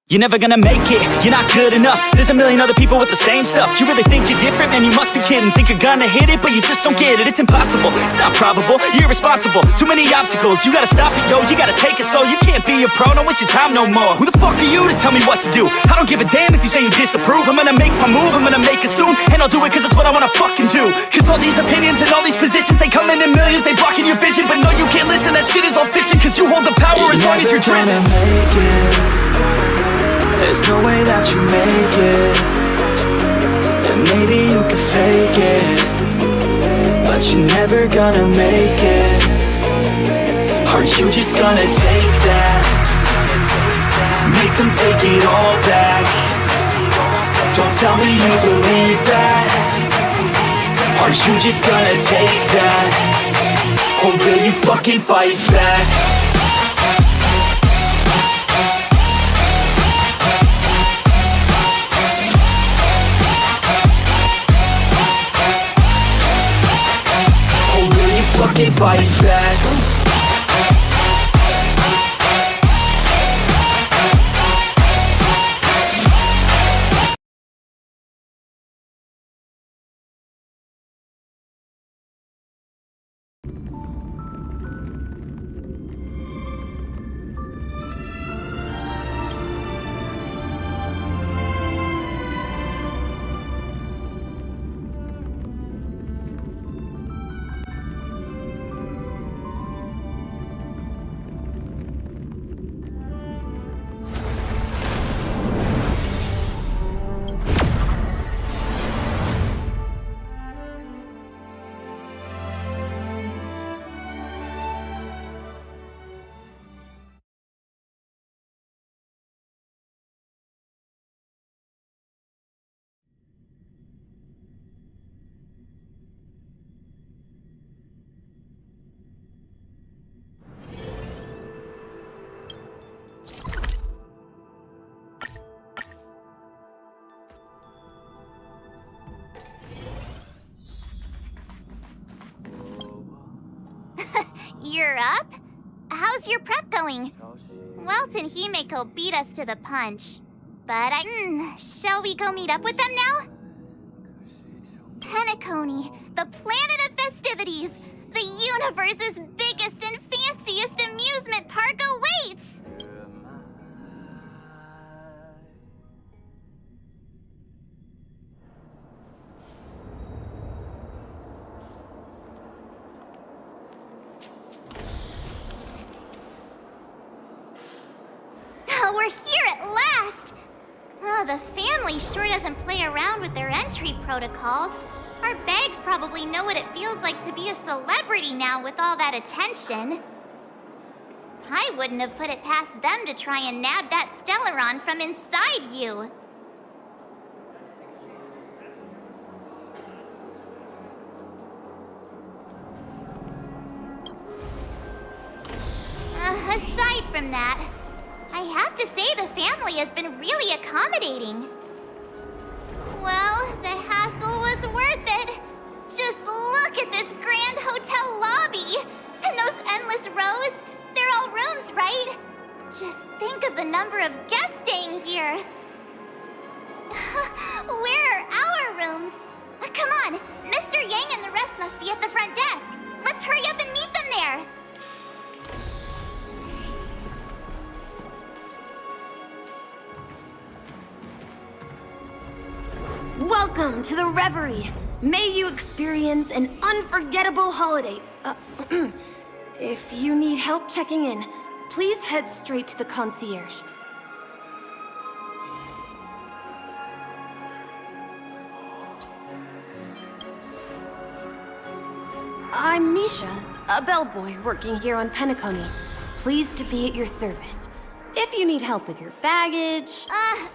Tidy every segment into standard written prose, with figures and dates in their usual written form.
You're never gonna make it, you're not good enough. There's a million other people with the same stuff. You really think you're different? Man, you must be kidding. Think you're gonna hit it, but you just don't get it. It's impossible, it's not probable, you're irresponsible. Too many obstacles, you gotta stop it, yo. You gotta take it slow, you can't be a pro. Don't waste your time no more. Who the fuck are you to tell me what to do? I don't give a damn if you say you disapprove. I'm gonna make my move, I'm gonna make it soon. And I'll do it cause it's what I wanna fucking do. Cause all these opinions and all these positions, they come in millions, they blocking your vision. But no, you can't listen, that shit is all fiction. Cause you hold the power as long as you're dreaming. There's no way that you make it. And maybe you can fake it, but you're never gonna make it. Are you just gonna take that? Make them take it all back. Don't tell me you believe that. Are you just gonna take that? Or will you fucking fight back? Fight back. You're up? How's your prep going? Welt and Himeko beat us to the punch. But shall we go meet up with them now? Penacony, the planet of festivities! The universe's biggest and fanciest amusement park awaits! We're here at last! Oh, the family sure doesn't play around with their entry protocols. Our bags probably know what it feels like to be a celebrity now with all that attention. I wouldn't have put it past them to try and nab that Stellaron from inside you. Aside from that, I have to say the family has been really accommodating. Well, the hassle was worth it. Just look at this grand hotel lobby. And those endless rows, they're all rooms, right? Just think of the number of guests staying here. Where are our rooms? Come on, Mr. Yang and the rest must be at the front desk. Let's hurry up and meet them there. Welcome to the Reverie! May you experience an unforgettable holiday. If you need help checking in, please head straight to the concierge. I'm Misha, a bellboy working here on Penacony. Pleased to be at your service. If you need help with your baggage...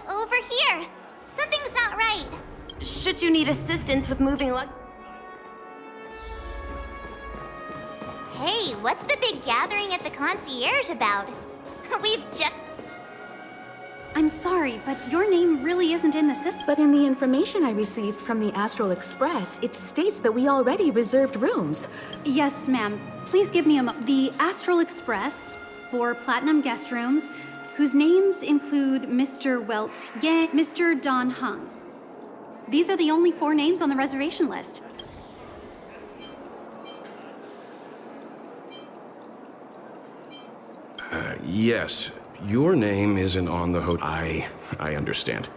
Over here. Something's not right. Should you need assistance with moving Hey, what's the big gathering at the concierge about? We've just... I'm sorry, but your name really isn't in the system. But in the information I received from the Astral Express, it states that we already reserved rooms. Yes, ma'am. Please give me a The Astral Express, 4 platinum guest rooms, whose names include Mr. Welt Yang, Mr. Don Hung. These are the only 4 names on the reservation list. Yes. Your name isn't on the hotel. I understand.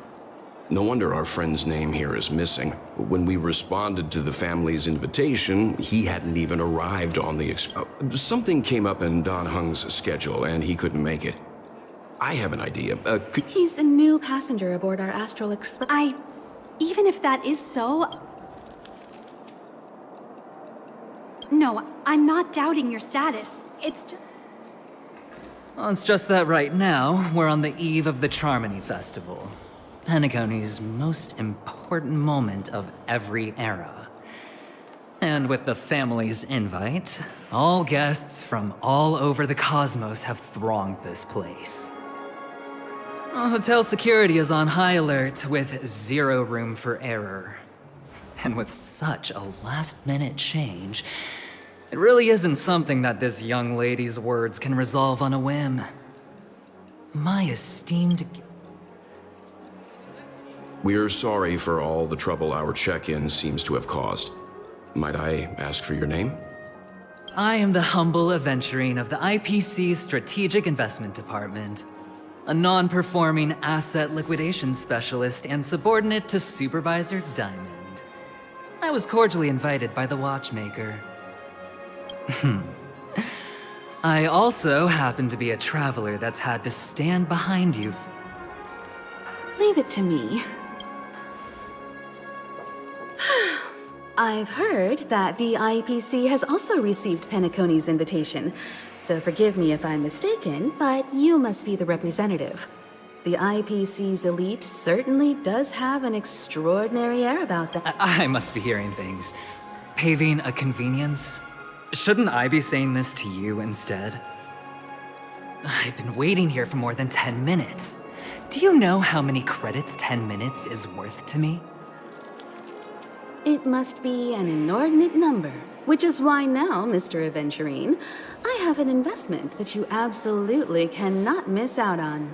No wonder our friend's name here is missing. When we responded to the family's invitation, he hadn't even arrived on the something came up in Don Hung's schedule, and he couldn't make it. I have an idea. He's a new passenger aboard our Astral Express. Even if that is so... No, I'm not doubting your status. It's just... Well, it's just that right now, we're on the eve of the Charmony Festival. Penacony's most important moment of every era. And with the family's invite, all guests from all over the cosmos have thronged this place. Hotel security is on high alert with 0 room for error. And with such a last-minute change, it really isn't something that this young lady's words can resolve on a whim. My esteemed... We're sorry for all the trouble our check-in seems to have caused. Might I ask for your name? I am the humble aventurine of the IPC's Strategic Investment Department, a non-performing asset liquidation specialist and subordinate to Supervisor Diamond. I was cordially invited by the watchmaker. I also happen to be a traveler that's had to stand behind you. Leave it to me. I've heard that the IPC has also received Penacony's invitation, so forgive me if I'm mistaken, but you must be the representative. The IPC's elite certainly does have an extraordinary air about them. I must be hearing things. Paving a convenience? Shouldn't I be saying this to you instead? I've been waiting here for more than 10 minutes. Do you know how many credits 10 minutes is worth to me? It must be an inordinate number, which is why now, Mr. Aventurine, I have an investment that you absolutely cannot miss out on.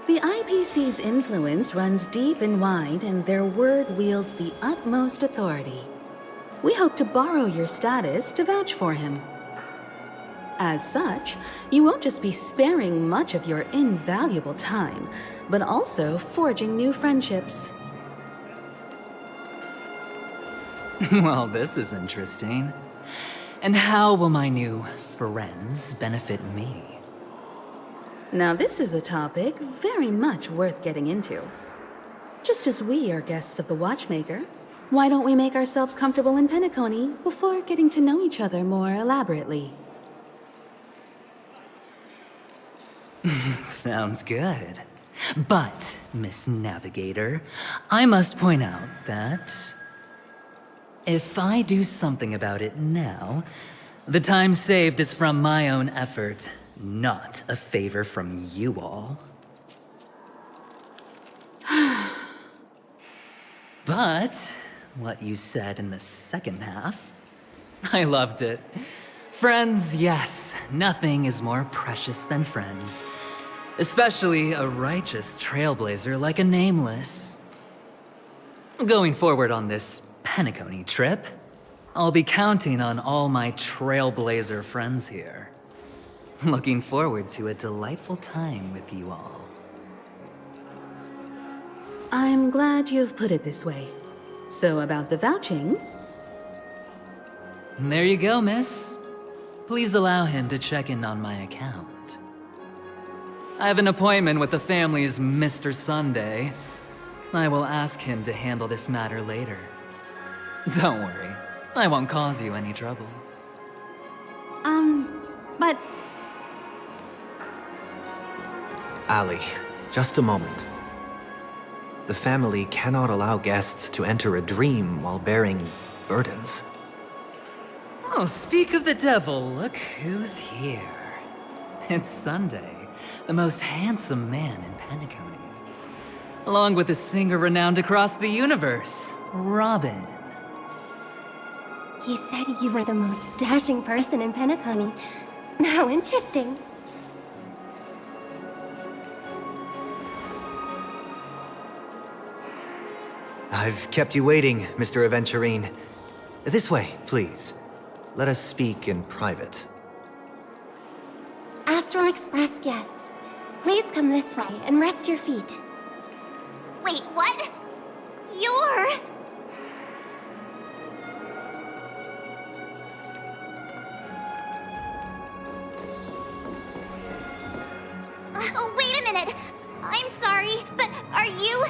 The IPC's influence runs deep and wide, and their word wields the utmost authority. We hope to borrow your status to vouch for him. As such, you won't just be sparing much of your invaluable time, but also forging new friendships. Well, this is interesting. And how will my new friends benefit me? Now this is a topic very much worth getting into. Just as we are guests of the Watchmaker, why don't we make ourselves comfortable in Penacony before getting to know each other more elaborately? Sounds good. But, Miss Navigator, I must point out that if I do something about it now, the time saved is from my own effort, not a favor from you all. But what you said in the second half, I loved it. Friends, yes, nothing is more precious than friends. Especially a righteous trailblazer like a Nameless. Going forward on this Penacony trip, I'll be counting on all my trailblazer friends here. Looking forward to a delightful time with you all. I'm glad you've put it this way. So about the vouching... There you go, miss. Please allow him to check in on my account. I have an appointment with the family's Mr. Sunday. I will ask him to handle this matter later. Don't worry, I won't cause you any trouble. But... Ali, just a moment. The family cannot allow guests to enter a dream while bearing burdens. Oh, speak of the devil, look who's here. It's Sunday, the most handsome man in Penacony. Along with a singer renowned across the universe, Robin. He said you were the most dashing person in Penacony. How interesting. I've kept you waiting, Mr. Aventurine. This way, please. Let us speak in private. Astral Express guests, please come this way and rest your feet. Wait, what? You're... wait a minute. I'm sorry, but are you...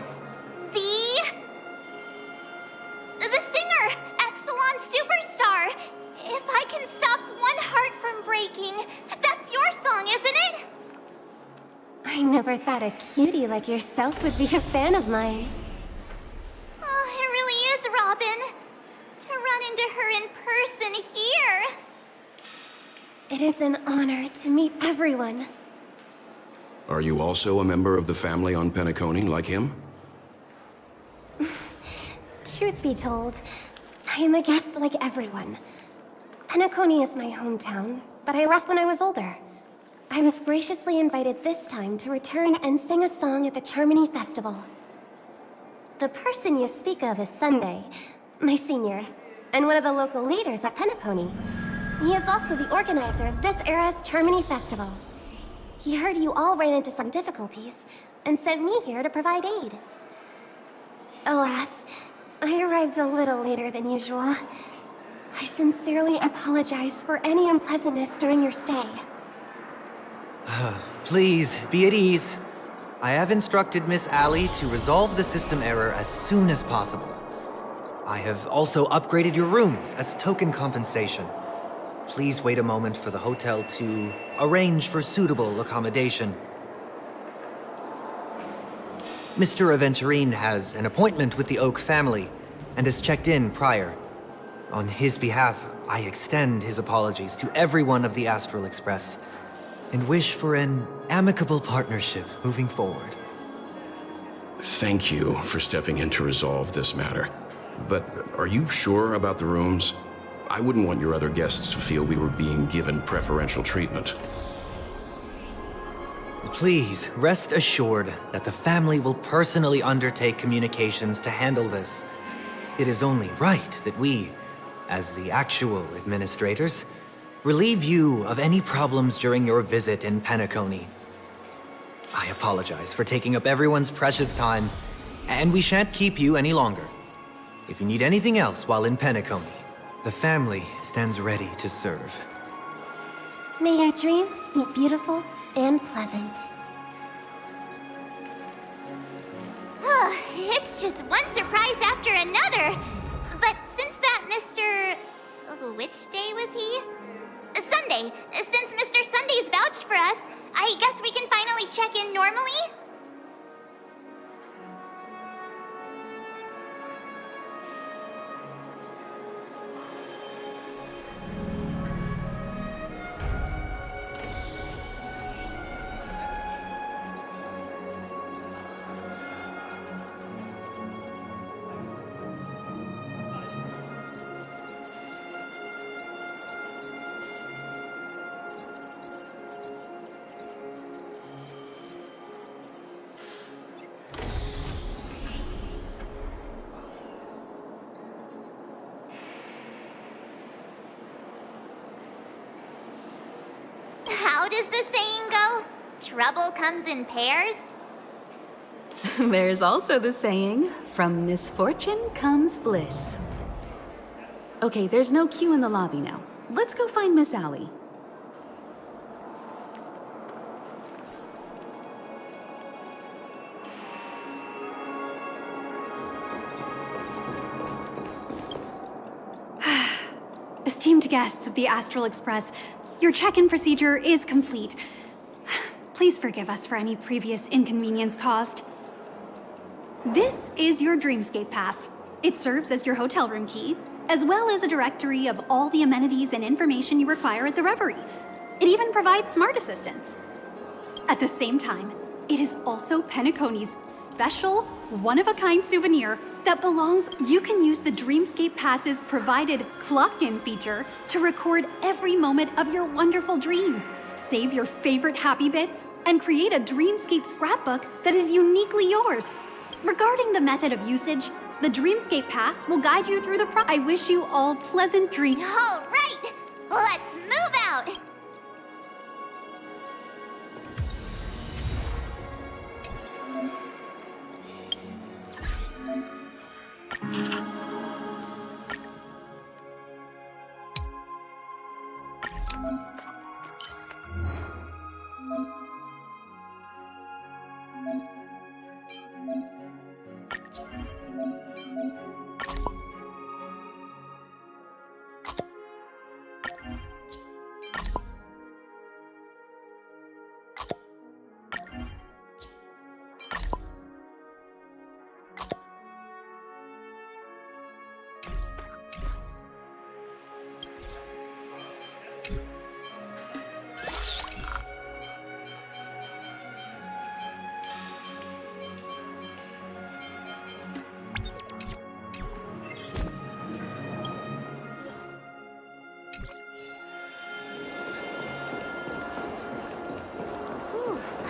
The singer! Epsilon Superstar! If I can stop one heart from breaking, that's your song, isn't it? I never thought a cutie like yourself would be a fan of mine. Oh, it really is, Robin. To run into her in person here. It is an honor to meet everyone. Are you also a member of the family on Penacony, like him? Truth be told, I am a guest like everyone. Penacony is my hometown, but I left when I was older. I was graciously invited this time to return and sing a song at the Charmony Festival. The person you speak of is Sunday, my senior, and one of the local leaders at Penacony. He is also the organizer of this era's Charmony Festival. He heard you all ran into some difficulties, and sent me here to provide aid. Alas, I arrived a little later than usual. I sincerely apologize for any unpleasantness during your stay. Please, be at ease. I have instructed Miss Allie to resolve the system error as soon as possible. I have also upgraded your rooms as token compensation. Please wait a moment for the hotel to arrange for suitable accommodation. Mr. Aventurine has an appointment with the Oak family and has checked in prior. On his behalf, I extend his apologies to everyone of the Astral Express and wish for an amicable partnership moving forward. Thank you for stepping in to resolve this matter. But are you sure about the rooms? I wouldn't want your other guests to feel we were being given preferential treatment. Please, rest assured that the family will personally undertake communications to handle this. It is only right that we, as the actual administrators, relieve you of any problems during your visit in Penacony. I apologize for taking up everyone's precious time, and we shan't keep you any longer. If you need anything else while in Penacony, the family stands ready to serve. May your dreams be beautiful and pleasant. It's just one surprise after another. But since that Mr... which day was he? Sunday. Since Mr. Sunday's vouched for us, I guess we can finally check in normally? How does the saying go? Trouble comes in pairs? There's also the saying, from misfortune comes bliss. Okay, there's no queue in the lobby now. Let's go find Miss Allie. Esteemed guests of the Astral Express, your check-in procedure is complete. Please forgive us for any previous inconvenience caused. This is your Dreamscape Pass. It serves as your hotel room key, as well as a directory of all the amenities and information you require at the Reverie. It even provides smart assistants. At the same time, it is also Penacony's special, one-of-a-kind souvenir that belongs. You can use the Dreamscape Pass's provided clock-in feature to record every moment of your wonderful dream. Save your favorite happy bits and create a Dreamscape scrapbook that is uniquely yours. Regarding the method of usage, The Dreamscape Pass will guide you through the I wish you all pleasant dreams. All right, let's move out.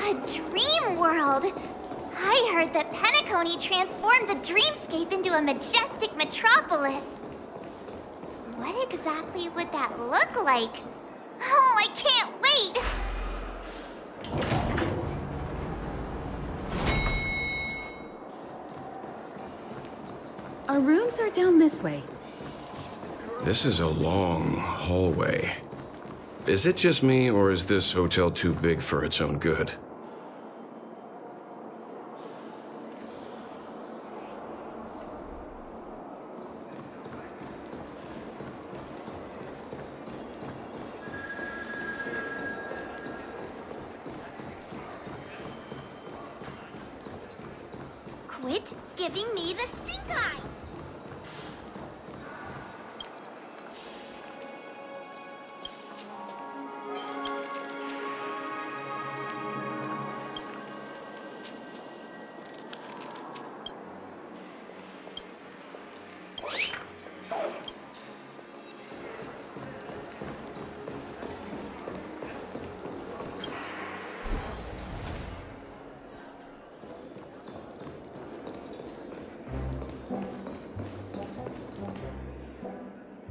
A dream world! I heard that Penacony transformed the dreamscape into a majestic metropolis. What exactly would that look like? Oh, I can't wait! Our rooms are down this way. This is a long hallway. Is it just me, or is this hotel too big for its own good? Quit giving me the stink eye!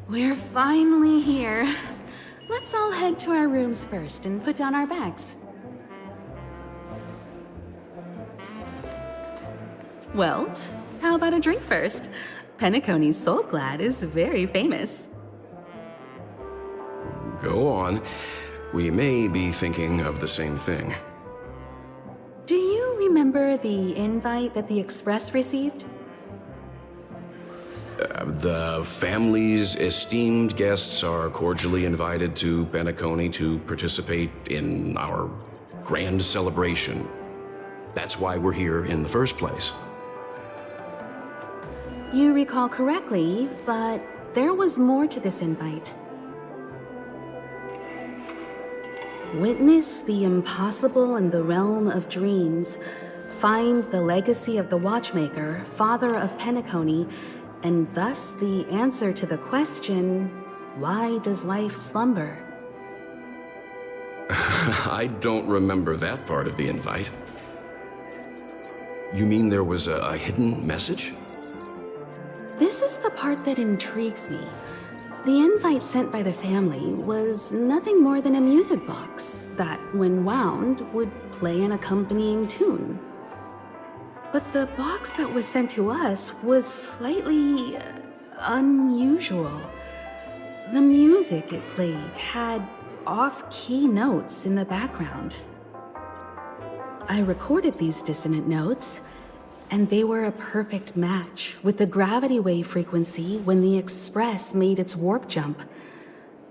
We're finally here. Let's all head to our rooms first and put down our bags. Well, how about a drink first? Penacony's Soul Glad is very famous. Go on. We may be thinking of the same thing. Do you remember the invite that the Express received? The family's esteemed guests are cordially invited to Penacony to participate in our grand celebration. That's why we're here in the first place. You recall correctly, but there was more to this invite. Witness the impossible in the realm of dreams. Find the legacy of the Watchmaker, father of Penacony, and thus the answer to the question, why does life slumber? I don't remember that part of the invite. You mean there was a hidden message? This is the part that intrigues me. The invite sent by the family was nothing more than a music box that, when wound, would play an accompanying tune. But the box that was sent to us was slightly unusual. The music it played had off-key notes in the background. I recorded these dissonant notes, and they were a perfect match with the gravity wave frequency when the Express made its warp jump.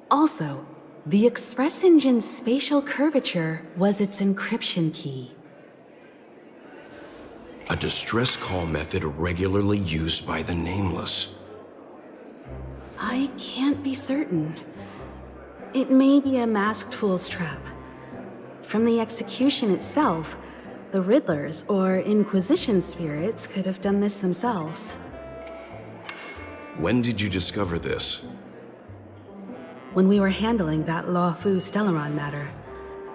Also, the Express engine's spatial curvature was its encryption key. A distress call method regularly used by the Nameless. I can't be certain. It may be a masked fool's trap. From the execution itself, the Riddlers or Inquisition spirits could have done this themselves. When did you discover this? When we were handling that Law Fu Stellaron matter,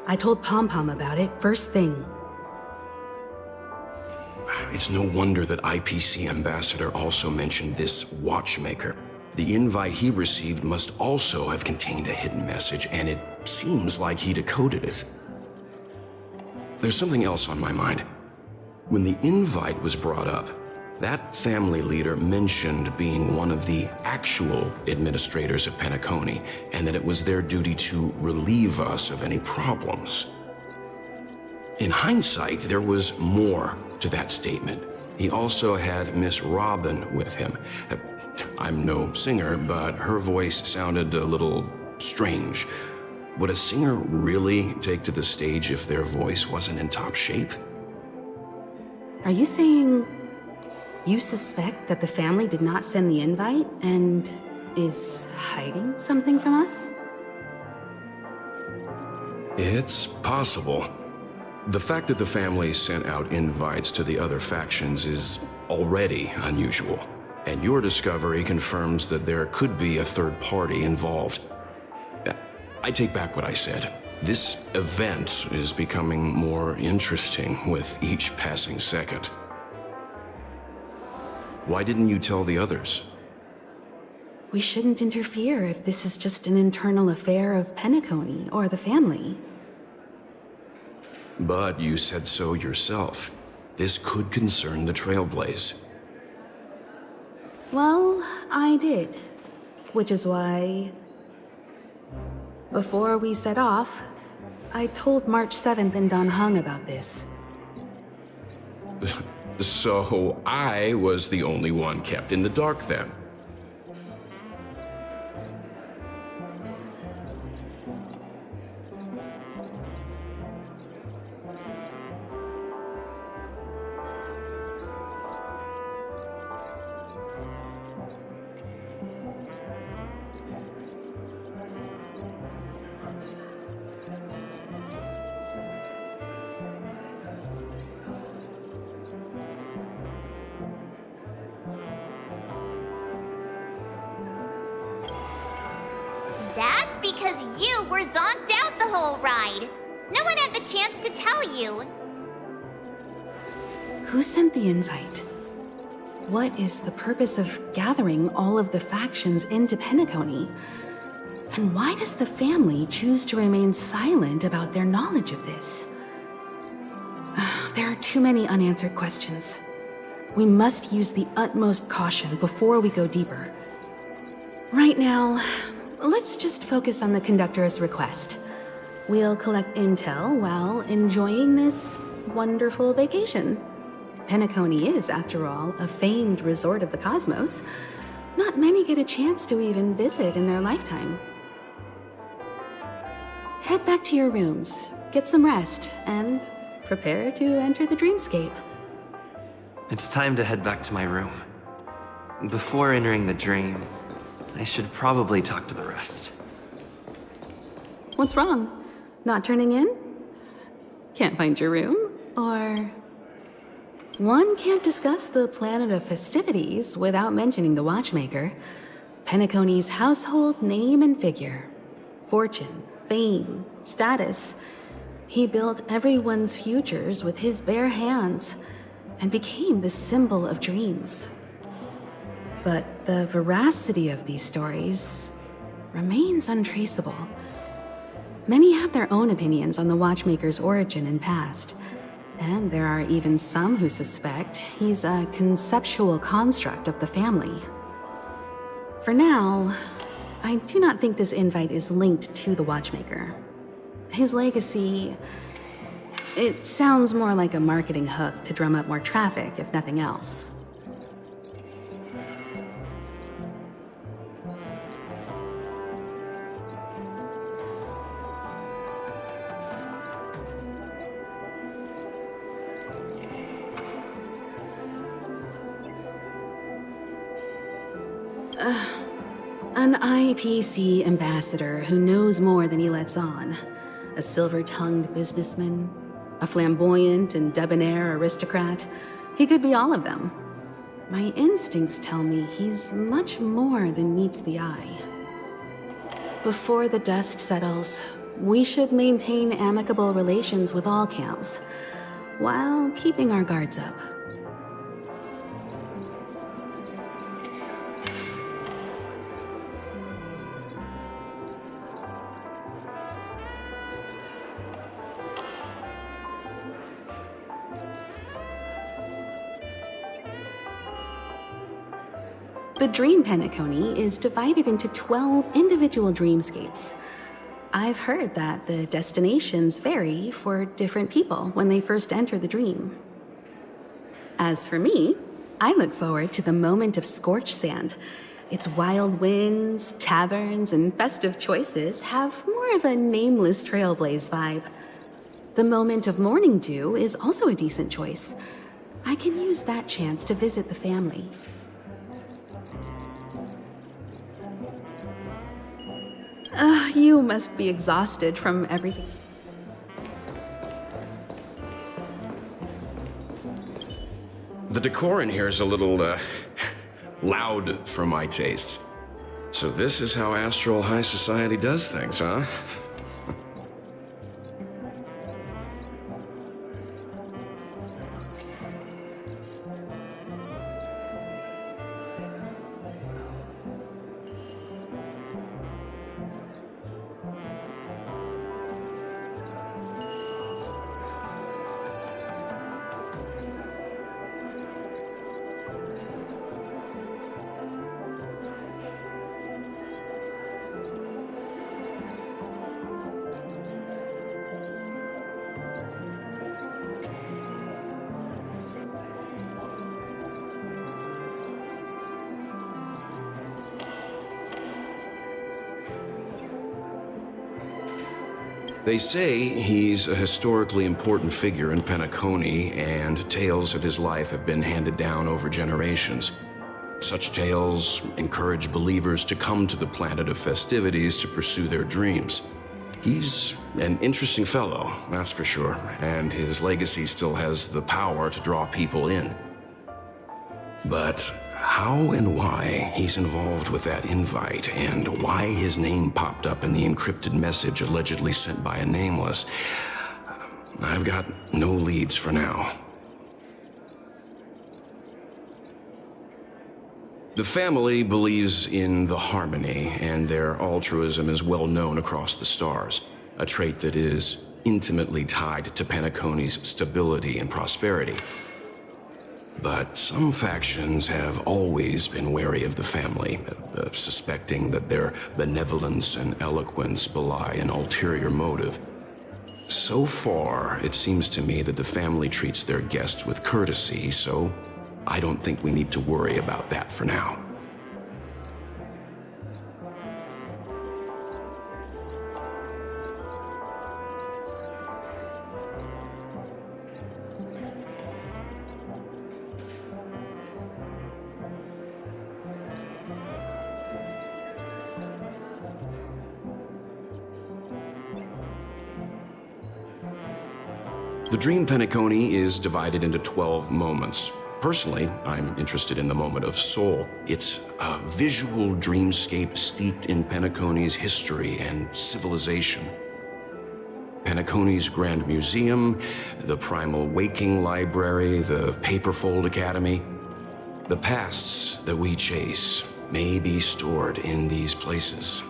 I told Pom Pom about it first thing. It's no wonder that IPC Ambassador also mentioned this watchmaker. The invite he received must also have contained a hidden message, and it seems like he decoded it. There's something else on my mind. When the invite was brought up, that family leader mentioned being one of the actual administrators of Penacony, and that it was their duty to relieve us of any problems. In hindsight, there was more to that statement. He also had Miss Robin with him. I'm no singer, but her voice sounded a little strange. Would a singer really take to the stage if their voice wasn't in top shape? Are you saying you suspect that the family did not send the invite and is hiding something from us? It's possible. The fact that the family sent out invites to the other factions is already unusual, and your discovery confirms that there could be a third party involved. I take back what I said. This event is becoming more interesting with each passing second. Why didn't you tell the others? We shouldn't interfere if this is just an internal affair of Penacony or the family. But you said so yourself. This could concern the Trailblaze. Well, I did. Which is why, before we set off, I told March 7th and Don Hung about this. So I was the only one kept in the dark then. That's because you were zonked out the whole ride. No one had the chance to tell you. Who sent the invite? What is the purpose of gathering all of the factions into Penacony? And why does the family choose to remain silent about their knowledge of this? There are too many unanswered questions. We must use the utmost caution before we go deeper. Right now, let's just focus on the conductor's request. We'll collect intel while enjoying this wonderful vacation. Penacony is, after all, a famed resort of the cosmos. Not many get a chance to even visit in their lifetime. Head back to your rooms, get some rest, and prepare to enter the dreamscape. It's time to head back to my room. Before entering the dream, I should probably talk to the rest. What's wrong? Not turning in? Can't find your room? Or... One can't discuss the planet of festivities without mentioning the watchmaker. Penacony's household name and figure. Fortune, fame, status. He built everyone's futures with his bare hands and became the symbol of dreams. But the veracity of these stories remains untraceable. Many have their own opinions on the watchmaker's origin and past, and there are even some who suspect he's a conceptual construct of the family. For now, I do not think this invite is linked to the watchmaker. His legacy... it sounds more like a marketing hook to drum up more traffic, if nothing else. An IPC ambassador who knows more than he lets on. A silver-tongued businessman. A flamboyant and debonair aristocrat. He could be all of them. My instincts tell me he's much more than meets the eye. Before the dust settles, we should maintain amicable relations with all camps, while keeping our guards up. The Dream Penacony is divided into 12 individual dreamscapes. I've heard that the destinations vary for different people when they first enter the dream. As for me, I look forward to the moment of scorched sand. Its wild winds, taverns, and festive choices have more of a nameless trailblaze vibe. The moment of morning dew is also a decent choice. I can use that chance to visit the family. You must be exhausted from everything. The decor in here is a little, loud for my tastes. So this is how Astral High Society does things, huh? They say he's a historically important figure in Penacony, and tales of his life have been handed down over generations. Such tales encourage believers to come to the planet of festivities to pursue their dreams. He's an interesting fellow, that's for sure, and his legacy still has the power to draw people in. But how and why he's involved with that invite, and why his name popped up in the encrypted message allegedly sent by a nameless, I've got no leads for now. The family believes in the harmony, and their altruism is well known across the stars, a trait that is intimately tied to Penacony's stability and prosperity. But some factions have always been wary of the family, suspecting that their benevolence and eloquence belie an ulterior motive. So far, it seems to me that the family treats their guests with courtesy, so I don't think we need to worry about that for now. The Dream Penacony is divided into 12 moments. Personally, I'm interested in the moment of Soul. It's a visual dreamscape steeped in Penacony's history and civilization. Penacony's Grand Museum, the Primal Waking Library, the Paperfold Academy. The pasts that we chase may be stored in these places.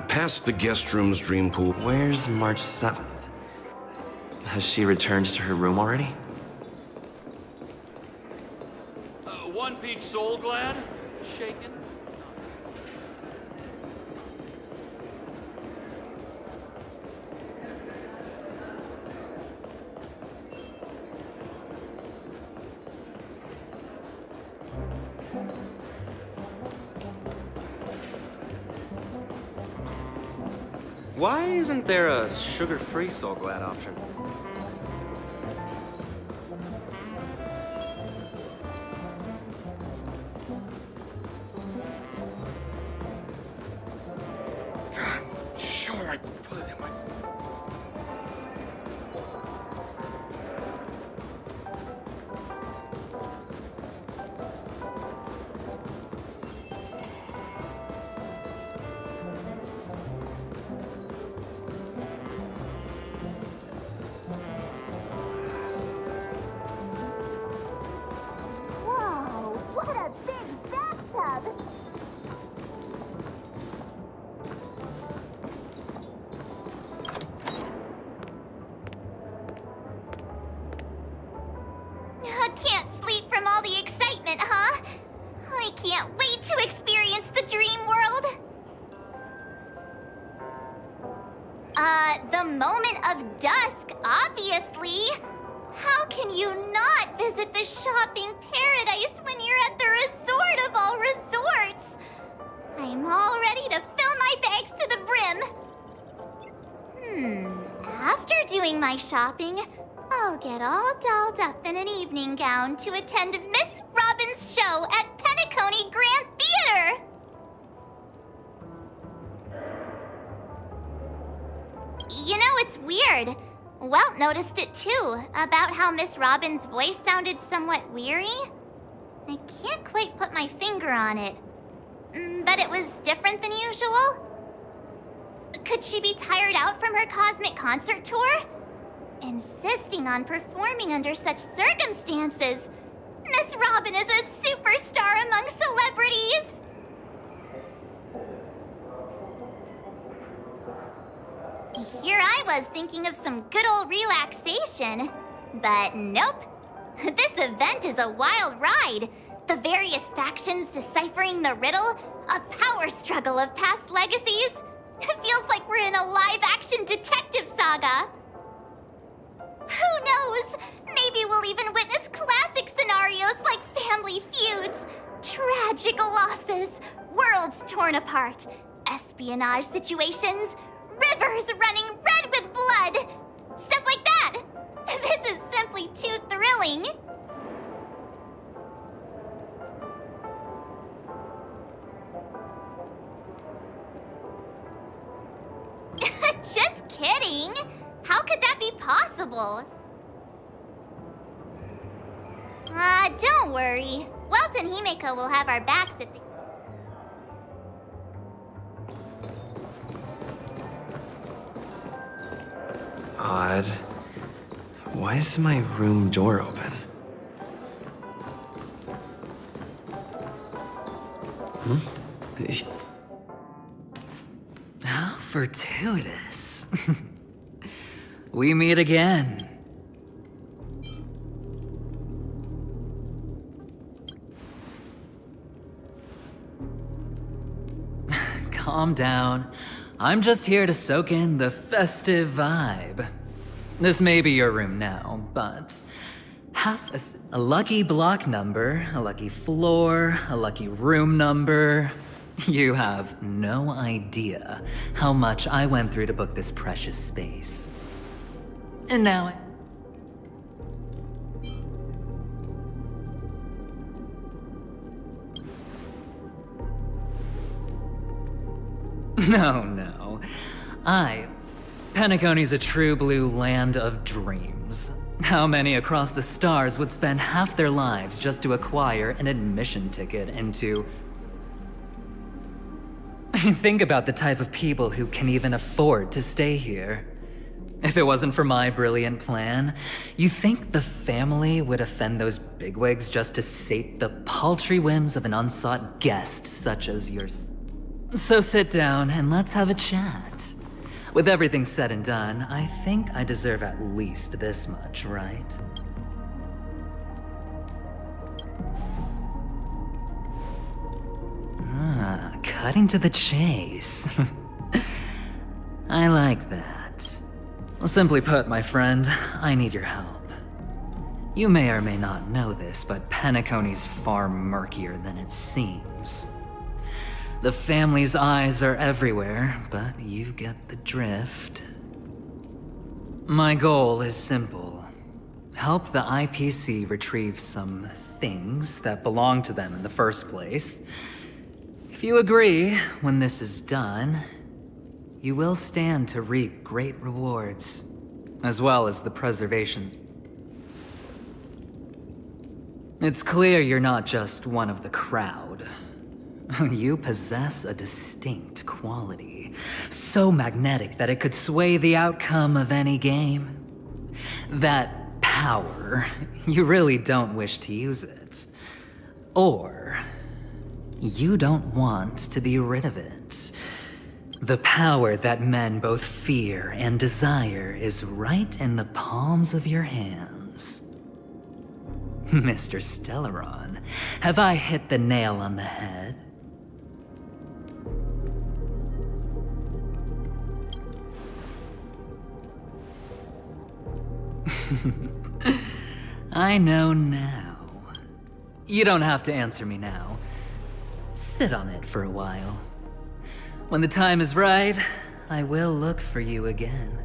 Past the guest room's dream pool. Where's March 7th? Has she returned to her room already? One peach soul glad? Shaken? Why isn't there a sugar-free Soul Glad option? I'm sure I put it in my... visit the shopping paradise when you're at the resort of all resorts. I'm all ready to fill my bags to the brim. After doing my shopping, I'll get all dolled up in an evening gown to attend Miss Robin's show at Penacony Grand Theater. You know, it's weird. Welt noticed it too, about how Miss Robin's voice sounded somewhat weary. I can't quite put my finger on it, but it was different than usual. Could she be tired out from her cosmic concert tour? Insisting on performing under such circumstances. Miss Robin is a superstar among celebrities! Here I was thinking of some good old relaxation, but nope. This event is a wild ride. The various factions deciphering the riddle, a power struggle of past legacies. It feels like we're in a live-action detective saga. Who knows? Maybe we'll even witness classic scenarios like family feuds, tragic losses, worlds torn apart, espionage situations, rivers running red with blood, stuff like that. This is simply too thrilling. Just kidding. How could that be possible? Don't worry. Welt and Himeko will have our backs at the... Odd. Why is my room door open? How fortuitous. We meet again. Calm down. I'm just here to soak in the festive vibe. This may be your room now, but a lucky block number, a lucky floor, a lucky room number. You have no idea how much I went through to book this precious space. And now No. Penacony's a true blue land of dreams. How many across the stars would spend half their lives just to acquire an admission ticket into... Think about the type of people who can even afford to stay here. If it wasn't for my brilliant plan, you think the family would offend those bigwigs just to sate the paltry whims of an unsought guest such as yours? So sit down and let's have a chat. With everything said and done, I think I deserve at least this much, right? Cutting to the chase. I like that. Simply put, my friend, I need your help. You may or may not know this, but Penacony's far murkier than it seems. The family's eyes are everywhere, but you get the drift. My goal is simple. Help the IPC retrieve some things that belong to them in the first place. If you agree, when this is done, you will stand to reap great rewards, as well as the preservations. It's clear you're not just one of the crowd. You possess a distinct quality, so magnetic that it could sway the outcome of any game. That power, you really don't wish to use it. Or, you don't want to be rid of it. The power that men both fear and desire is right in the palms of your hands. Mr. Stellaron, have I hit the nail on the head? I know now. You don't have to answer me now. Sit on it for a while. When the time is right, I will look for you again.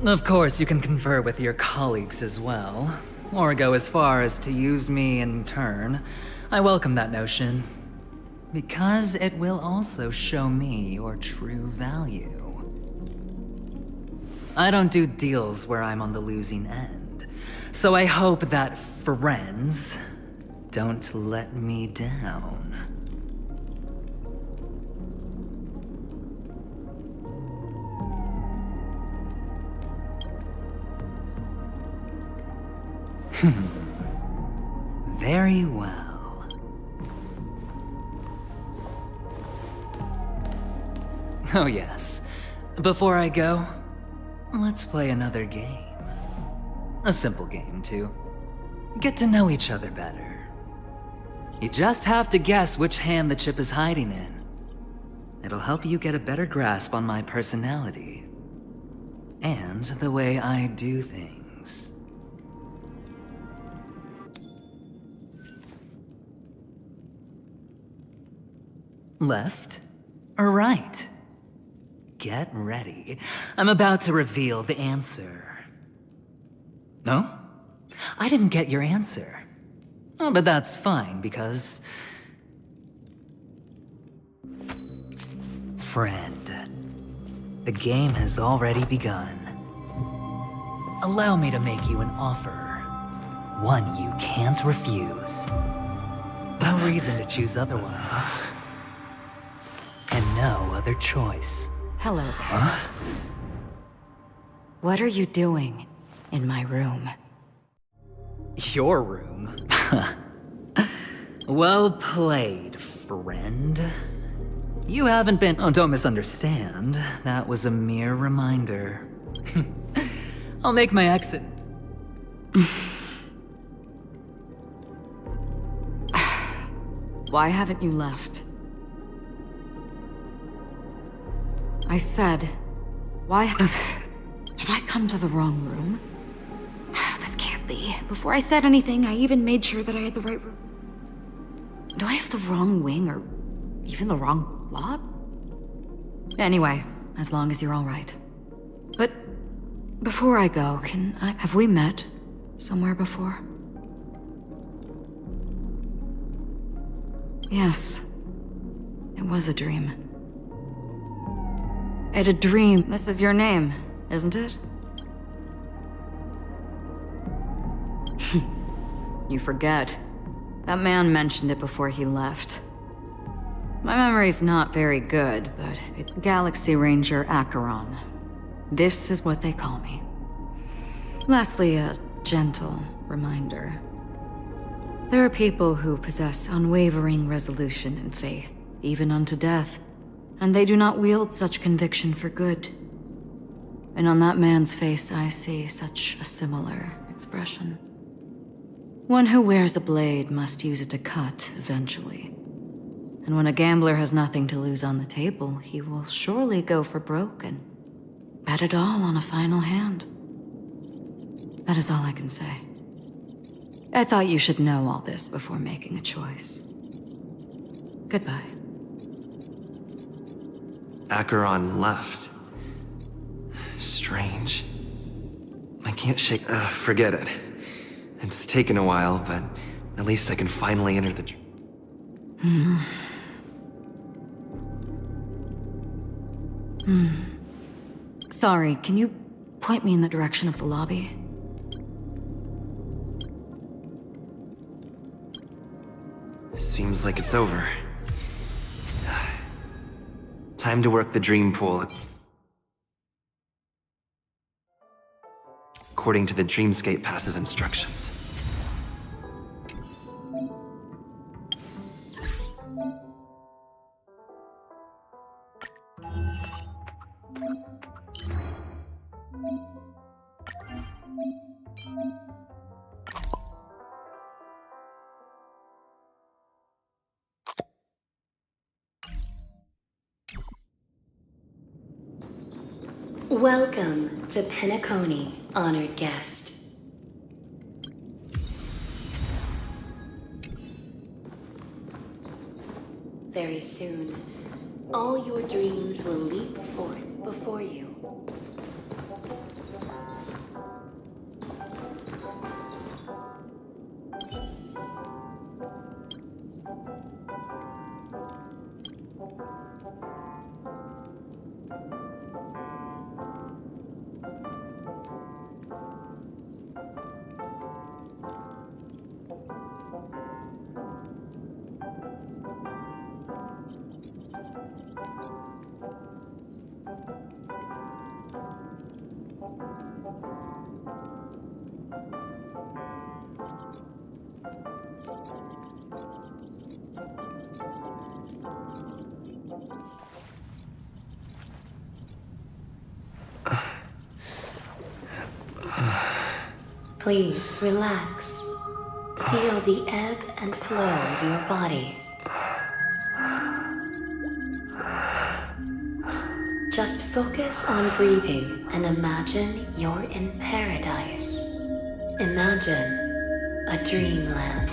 Of course, you can confer with your colleagues as well, or go as far as to use me in turn. I welcome that notion, because it will also show me your true value. I don't do deals where I'm on the losing end, so I hope that friends don't let me down. Very well. Oh yes. Before I go, let's play another game. A simple game, too. Get to know each other better. You just have to guess which hand the chip is hiding in. It'll help you get a better grasp on my personality. And the way I do things. Left or right? Get ready. I'm about to reveal the answer. No? I didn't get your answer. Oh, but that's fine, because... Friend, the game has already begun. Allow me to make you an offer. One you can't refuse. No reason to choose otherwise. And no other choice. Hello there. Huh? What are you doing in my room? Your room? Well played, friend. You haven't been... Oh, don't misunderstand. That was a mere reminder. I'll make my exit. Why haven't you left? I said, why have I come to the wrong room? This can't be. Before I said anything, I even made sure that I had the right room. Do I have the wrong wing or even the wrong lot? Anyway, as long as you're all right. But before I go, have we met somewhere before? Yes, it was a dream. I had a dream. This is your name, isn't it? You forget. That man mentioned it before he left. My memory's not very good, but it's Galaxy Ranger Acheron. This is what they call me. Lastly, a gentle reminder. There are people who possess unwavering resolution and faith, even unto death. And they do not wield such conviction for good. And on that man's face I see such a similar expression. One who wears a blade must use it to cut, eventually. And when a gambler has nothing to lose on the table, he will surely go for broke and bet it all on a final hand. That is all I can say. I thought you should know all this before making a choice. Goodbye. Acheron left. Strange. I can't shake... forget it. It's taken a while, but at least I can finally enter the... Sorry, can you point me in the direction of the lobby? Seems like it's over. Time to work the dream pool. According to the Dreamscape Pass's instructions. Welcome to Penacony, honored guest. Very soon, all your dreams will leap forth before you. Please relax. Feel the ebb and flow of your body. Just focus on breathing and imagine you're in paradise. Imagine a dreamland.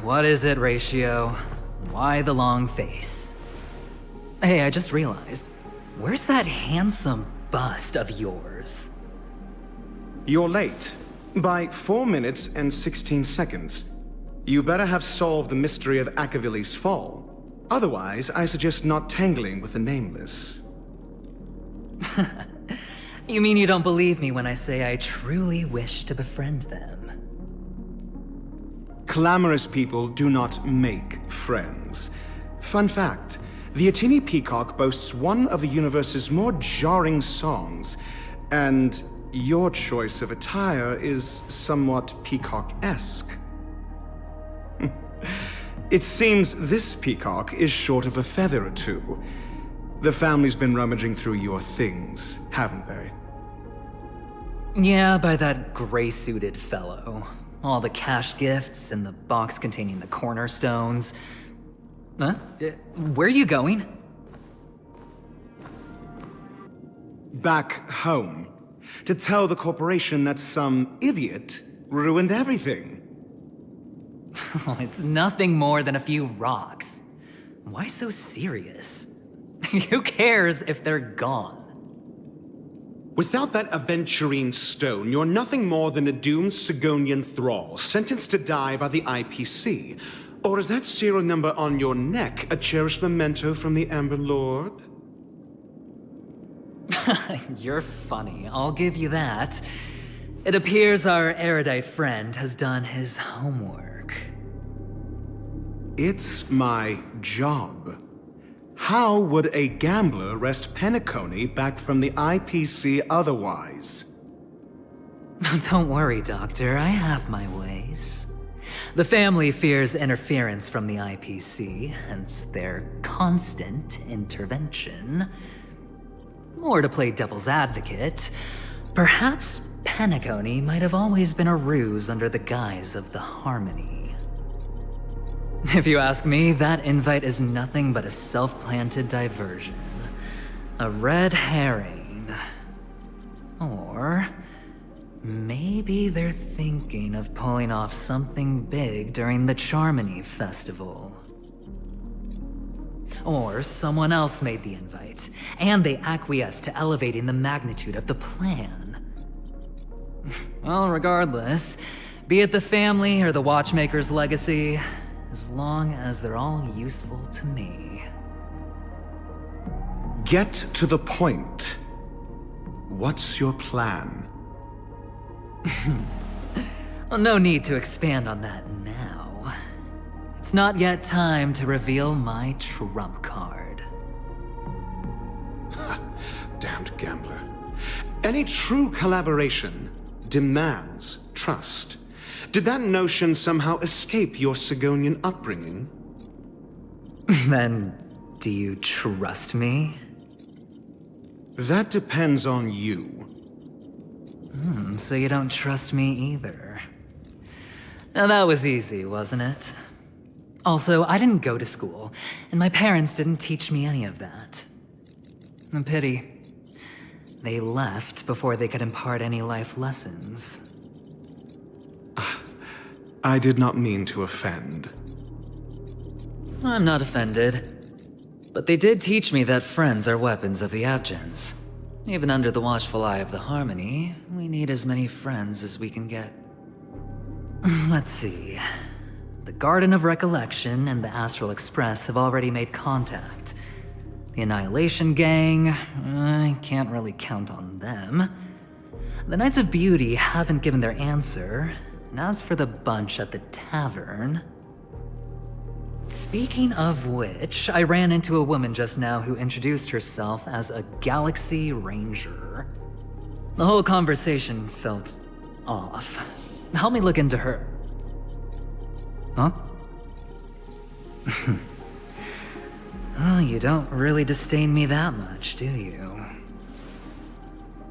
What is it, Ratio? Why the long face? Hey, I just realized, where's that handsome bust of yours? You're late. By 4 minutes and 16 seconds. You better have solved the mystery of Akavili's fall. Otherwise, I suggest not tangling with the Nameless. You mean you don't believe me when I say I truly wish to befriend them? Clamorous people do not make friends. Fun fact, the Atini Peacock boasts one of the universe's more jarring songs, and your choice of attire is somewhat peacock-esque. It seems this peacock is short of a feather or two. The family's been rummaging through your things, haven't they? Yeah, by that gray-suited fellow. All the cash gifts and the box containing the cornerstones. Huh? Where are you going? Back home. To tell the corporation that some idiot ruined everything. Oh, it's nothing more than a few rocks. Why so serious? Who cares if they're gone? Without that aventurine stone, you're nothing more than a doomed Sigonian thrall, sentenced to die by the IPC. Or is that serial number on your neck a cherished memento from the Amber Lord? You're funny, I'll give you that. It appears our erudite friend has done his homework. It's my job. How would a gambler wrest Penacony back from the IPC otherwise? Don't worry, Doctor, I have my ways. The family fears interference from the IPC, hence their constant intervention. Or to play devil's advocate, perhaps Penacony might have always been a ruse under the guise of the Harmony. If you ask me, that invite is nothing but a self-planted diversion. A red herring. Or maybe they're thinking of pulling off something big during the Charmony Festival. Or someone else made the invite, and they acquiesced to elevating the magnitude of the plan. Well, regardless, be it the family or the Watchmaker's legacy, as long as they're all useful to me. Get to the point. What's your plan? Well, no need to expand on that now. It's not yet time to reveal my trump card. Damned gambler. Any true collaboration demands trust. Did that notion somehow escape your Sigonian upbringing? Then, do you trust me? That depends on you. so you don't trust me either. Now that was easy, wasn't it? Also, I didn't go to school, and my parents didn't teach me any of that. A pity. They left before they could impart any life lessons. I did not mean to offend. I'm not offended. But they did teach me that friends are weapons of the Abgens. Even under the watchful eye of the Harmony, we need as many friends as we can get. Let's see. The Garden of Recollection and the Astral Express have already made contact. The Annihilation Gang, I can't really count on them. The Knights of Beauty haven't given their answer, and as for the bunch at the tavern... Speaking of which, I ran into a woman just now who introduced herself as a Galaxy Ranger. The whole conversation felt off. Help me look into her. Huh? Oh, you don't really disdain me that much, do you?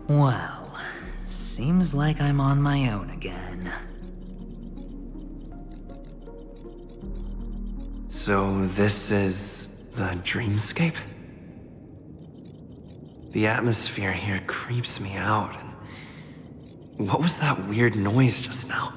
Well, seems like I'm on my own again. So this is the dreamscape? The atmosphere here creeps me out. And what was that weird noise just now?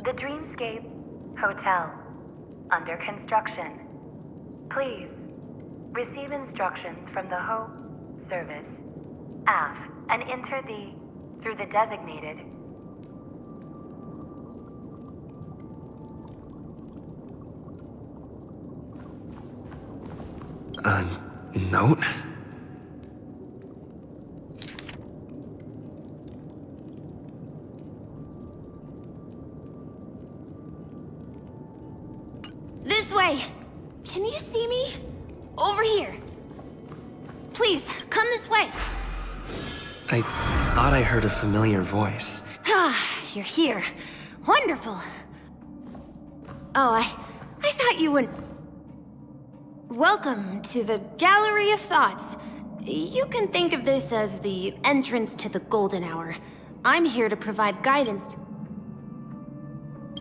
The Dreamscape Hotel. Under construction. Please receive instructions from the Hope Service, AF, and enter through the designated. Note? This way! Can you see me? Over here. Please, come this way. I thought I heard a familiar voice. Ah, you're here. Wonderful. Oh, I thought you wouldn't... Welcome to the Gallery of Thoughts. You can think of this as the entrance to the Golden Hour. I'm here to provide guidance to...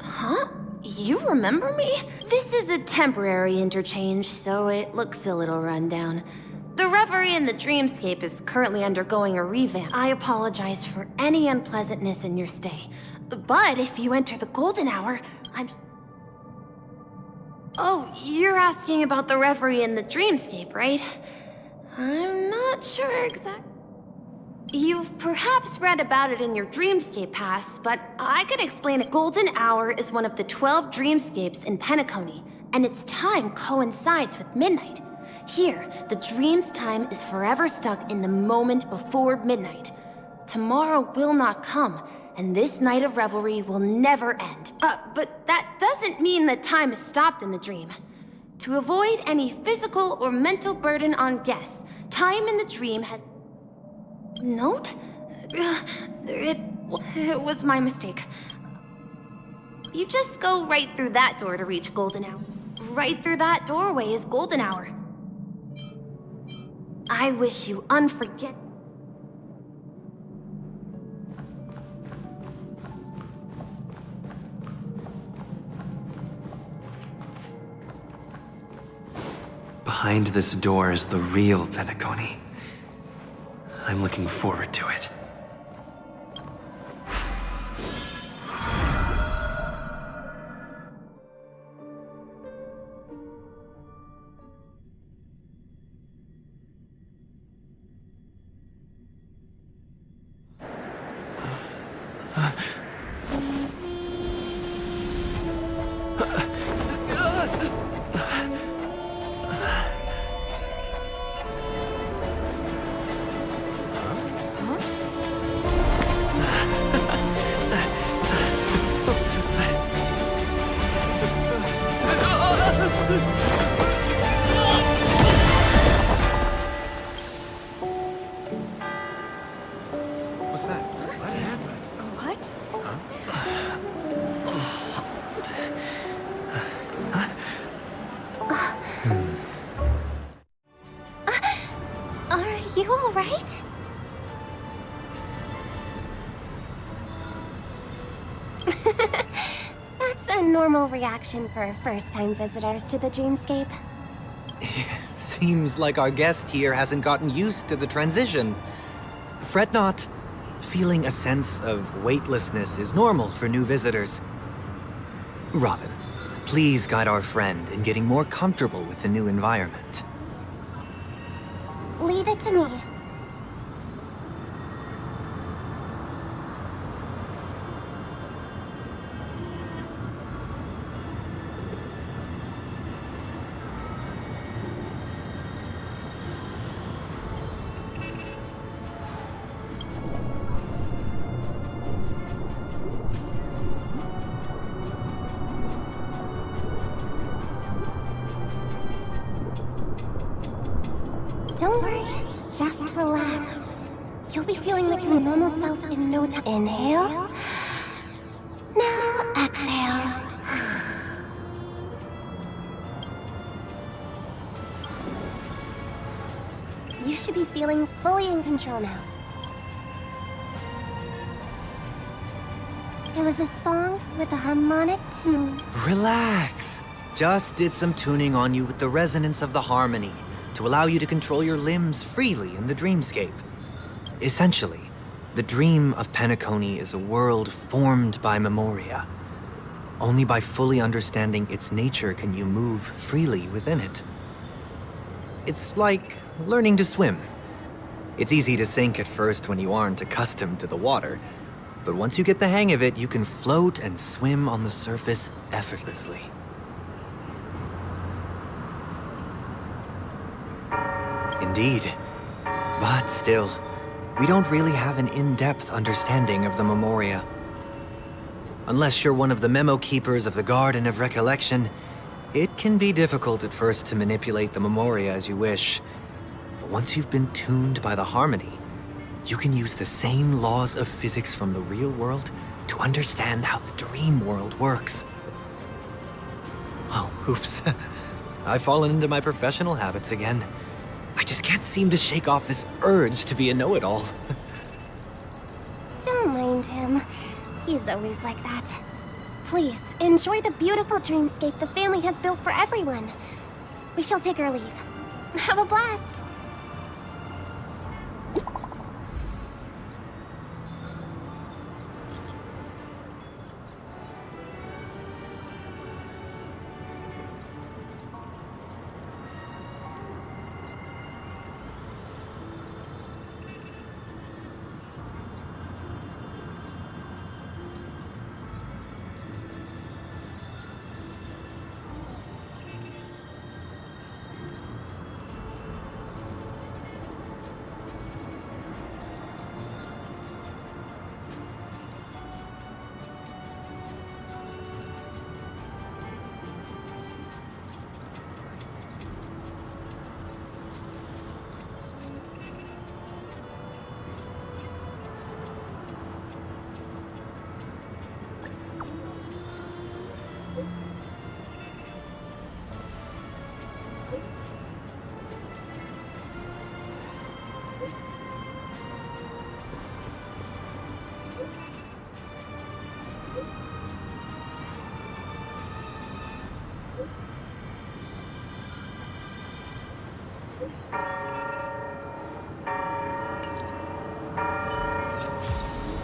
Huh? You remember me? This is a temporary interchange, so it looks a little rundown. The Reverie in the Dreamscape is currently undergoing a revamp. I apologize for any unpleasantness in your stay. But if you enter the Golden Hour, Oh, you're asking about the Reverie in the Dreamscape, right? I'm not sure exactly. You've perhaps read about it in your Dreamscape Pass, but I can explain it. Golden Hour is one of the 12 Dreamscapes in Penacony, and its time coincides with midnight. Here, the dream's time is forever stuck in the moment before midnight. Tomorrow will not come, and this night of revelry will never end. But that doesn't mean that time is stopped in the dream. To avoid any physical or mental burden on guests, time in the dream has... Note? It was my mistake. You just go right through that door to reach Golden Hour. Right through that doorway is Golden Hour. I wish you unforget... Behind this door is the real Penacony. I'm looking forward to it. you alright? That's a normal reaction for first-time visitors to the dreamscape. Seems like our guest here hasn't gotten used to the transition. Fret not. Feeling a sense of weightlessness is normal for new visitors. Robin, please guide our friend in getting more comfortable with the new environment. Leave it to me. Don't worry, just relax. You'll be feeling like your normal self in no time. Inhale. Now exhale. You should be feeling fully in control now. It was a song with a harmonic tune. Relax. Just did some tuning on you with the resonance of the harmony to allow you to control your limbs freely in the dreamscape. Essentially, the dream of Penacony is a world formed by memoria. Only by fully understanding its nature can you move freely within it. It's like learning to swim. It's easy to sink at first when you aren't accustomed to the water, but once you get the hang of it, you can float and swim on the surface effortlessly. Indeed. But still, we don't really have an in-depth understanding of the memoria. Unless you're one of the memo keepers of the Garden of Recollection, it can be difficult at first to manipulate the memoria as you wish. But once you've been tuned by the harmony, you can use the same laws of physics from the real world to understand how the dream world works. Oh, oops. I've fallen into my professional habits again. I just can't seem to shake off this urge to be a know-it-all. Don't mind him. He's always like that. Please, enjoy the beautiful dreamscape the family has built for everyone. We shall take our leave. Have a blast!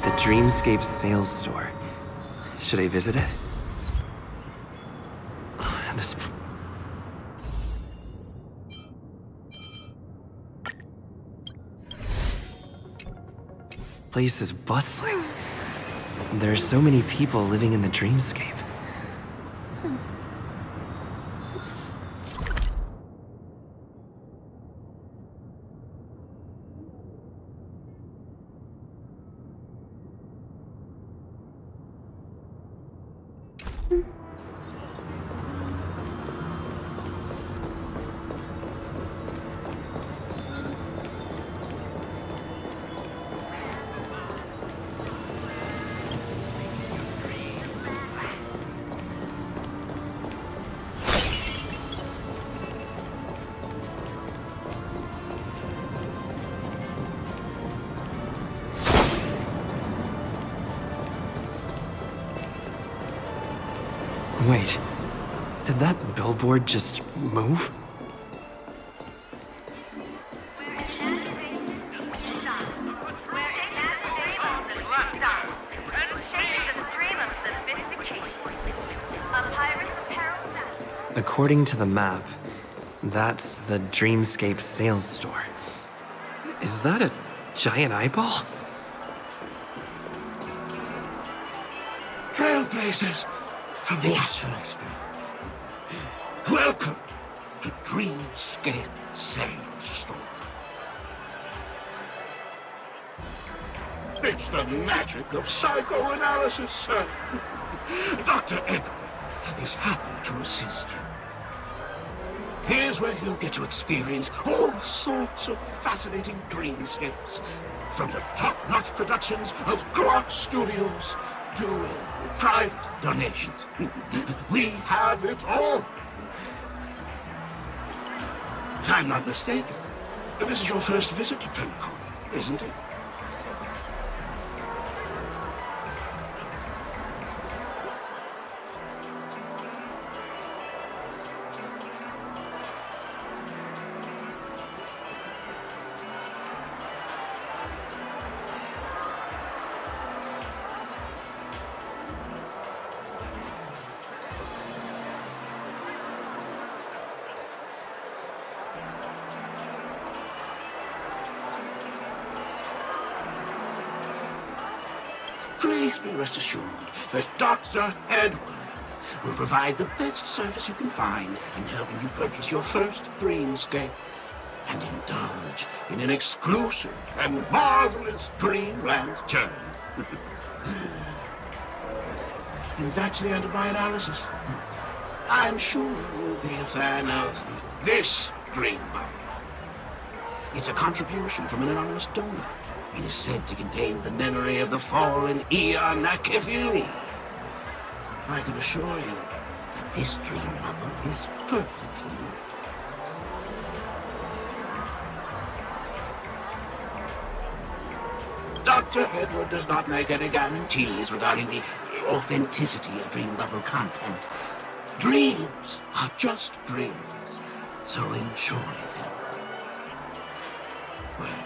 The Dreamscape sales store. Should I visit it? This place is bustling. There are so many people living in the Dreamscape. Wait, did that billboard just move? According to the map, that's the Dreamscape sales store. Is that a giant eyeball? Trailblazers from the Astral Express. Welcome to Dreamscape Sales Store. It's the magic of psychoanalysis, sir. Dr. Edward is happy to assist you. Here's where you'll get to experience all sorts of fascinating dreamscapes. From the top-notch productions of Glock Studios to private donations. We have it all. If I'm not mistaken, this is your first visit to Penacony, isn't it? Please be rest assured that Dr. Edward will provide the best service you can find in helping you purchase your first dreamscape and indulge in an exclusive and marvelous dreamland journey. And that's the end of my analysis. I'm sure you'll be a fan of this dream bubble. It's a contribution from an anonymous donor. It is said to contain the memory of the fallen Eon Nakifili. I can assure you that this dream bubble is perfect for you. Dr. Edward does not make any guarantees regarding the authenticity of dream bubble content. Dreams are just dreams, so enjoy them. Well,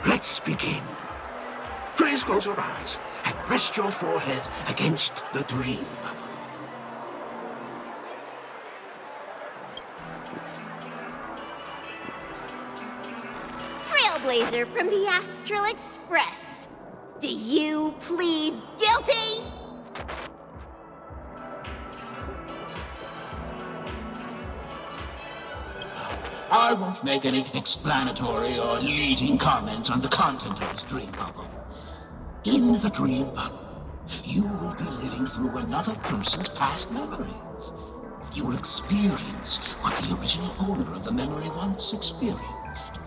let's begin. Please close your eyes and rest your forehead against the dream bubble. Trailblazer from the Astral Express. Do you plead guilty? I won't make any explanatory or leading comments on the content of this dream bubble. In the dream bubble, you will be living through another person's past memories. You will experience what the original owner of the memory once experienced.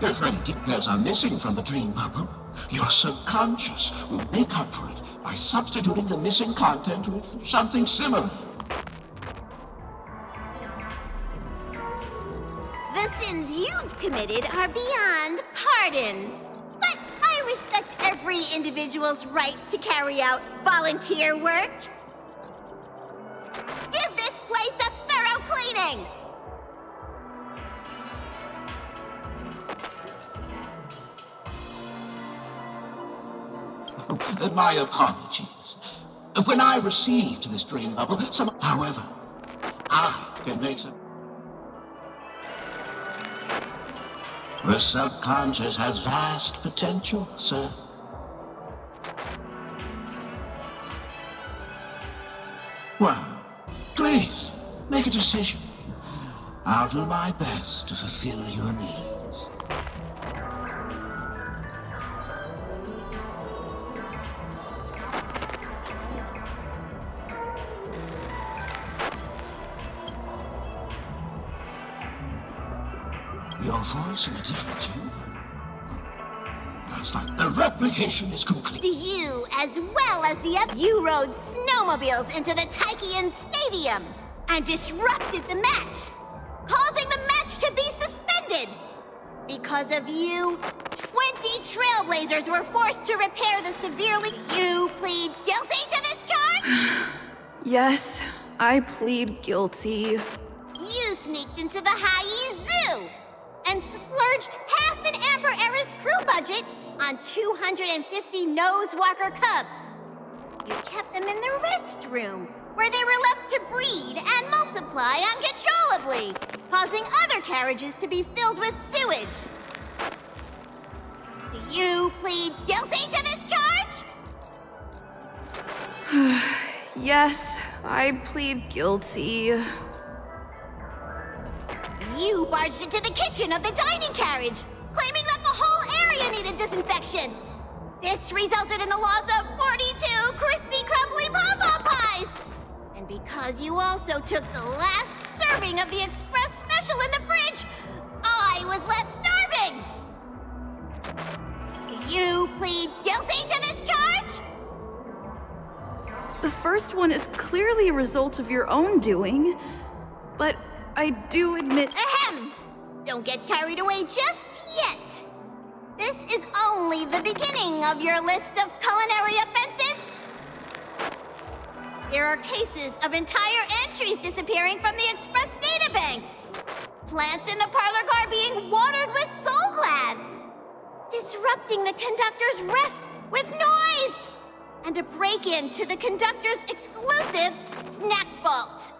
If any details are missing from the dream bubble, your subconscious will make up for it by substituting the missing content with something similar. The sins you've committed are beyond pardon. But I respect every individual's right to carry out volunteer work. Give this place a thorough cleaning! My apologies. When I received this dream bubble, however, I can make some... The subconscious has vast potential, sir. Well, please, make a decision. I'll do my best to fulfill your needs. Your voice in a different tune? That's like the replication is complete. Do you, as well as the other, you rode snowmobiles into the Taikian Stadium and disrupted the match, causing the match to be suspended. Because of you, 20 trailblazers were forced to repair the severely... You plead guilty to this charge? Yes, I plead guilty. You sneaked into the High Zoo and splurged half an Amber Era's crew budget on 250 Nosewalker cubs. You kept them in the restroom, where they were left to breed and multiply uncontrollably, causing other carriages to be filled with sewage. Do you plead guilty to this charge? Yes, I plead guilty. You barged into the kitchen of the dining carriage, claiming that the whole area needed disinfection. This resulted in the loss of 42 crispy, crumbly pom-pom pies. And because you also took the last serving of the express special in the fridge, I was left starving. Do you plead guilty to this charge? The first one is clearly a result of your own doing, but I do admit... Ahem! Don't get carried away just yet. This is only the beginning of your list of culinary offenses. There are cases of entire entries disappearing from the Express databank. Plants in the parlor car being watered with Soul Glad. Disrupting the conductor's rest with noise. And a break-in to the conductor's exclusive snack vault.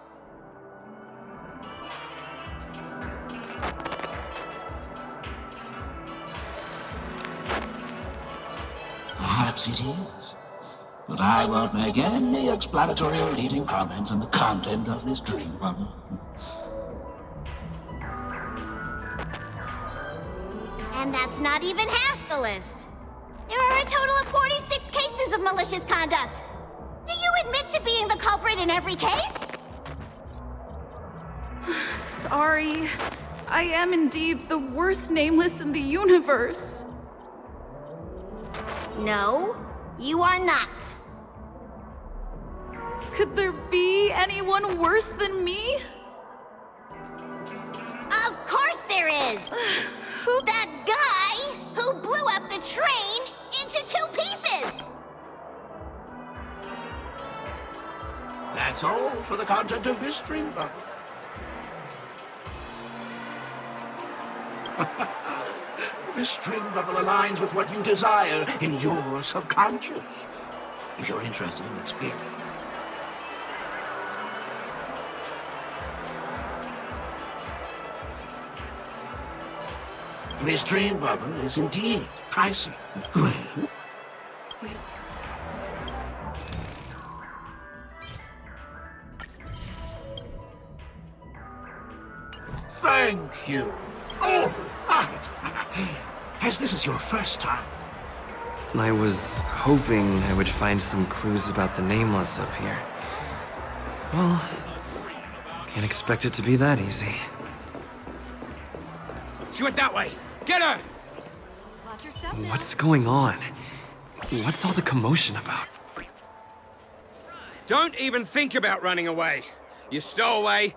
Perhaps it is. But I won't make any explanatory or leading comments on the content of this dream bubble. And that's not even half the list. There are a total of 46 cases of malicious conduct. Do you admit to being the culprit in every case? Sorry. I am indeed the worst nameless in the universe. No, you are not. Could there be anyone worse than me? Of course there is! Who? That guy who blew up the train into 2 pieces! That's all for the content of this dream bubble. This dream bubble aligns with what you desire in your subconscious. If you're interested in experience. This dream bubble is indeed pricey. Thank you. Oh, as this is your first time. I was hoping I would find some clues about the Nameless up here. Well, can't expect it to be that easy. She went that way. Get her! Watch your step now. What's going on? What's all the commotion about? Don't even think about running away. You stowaway.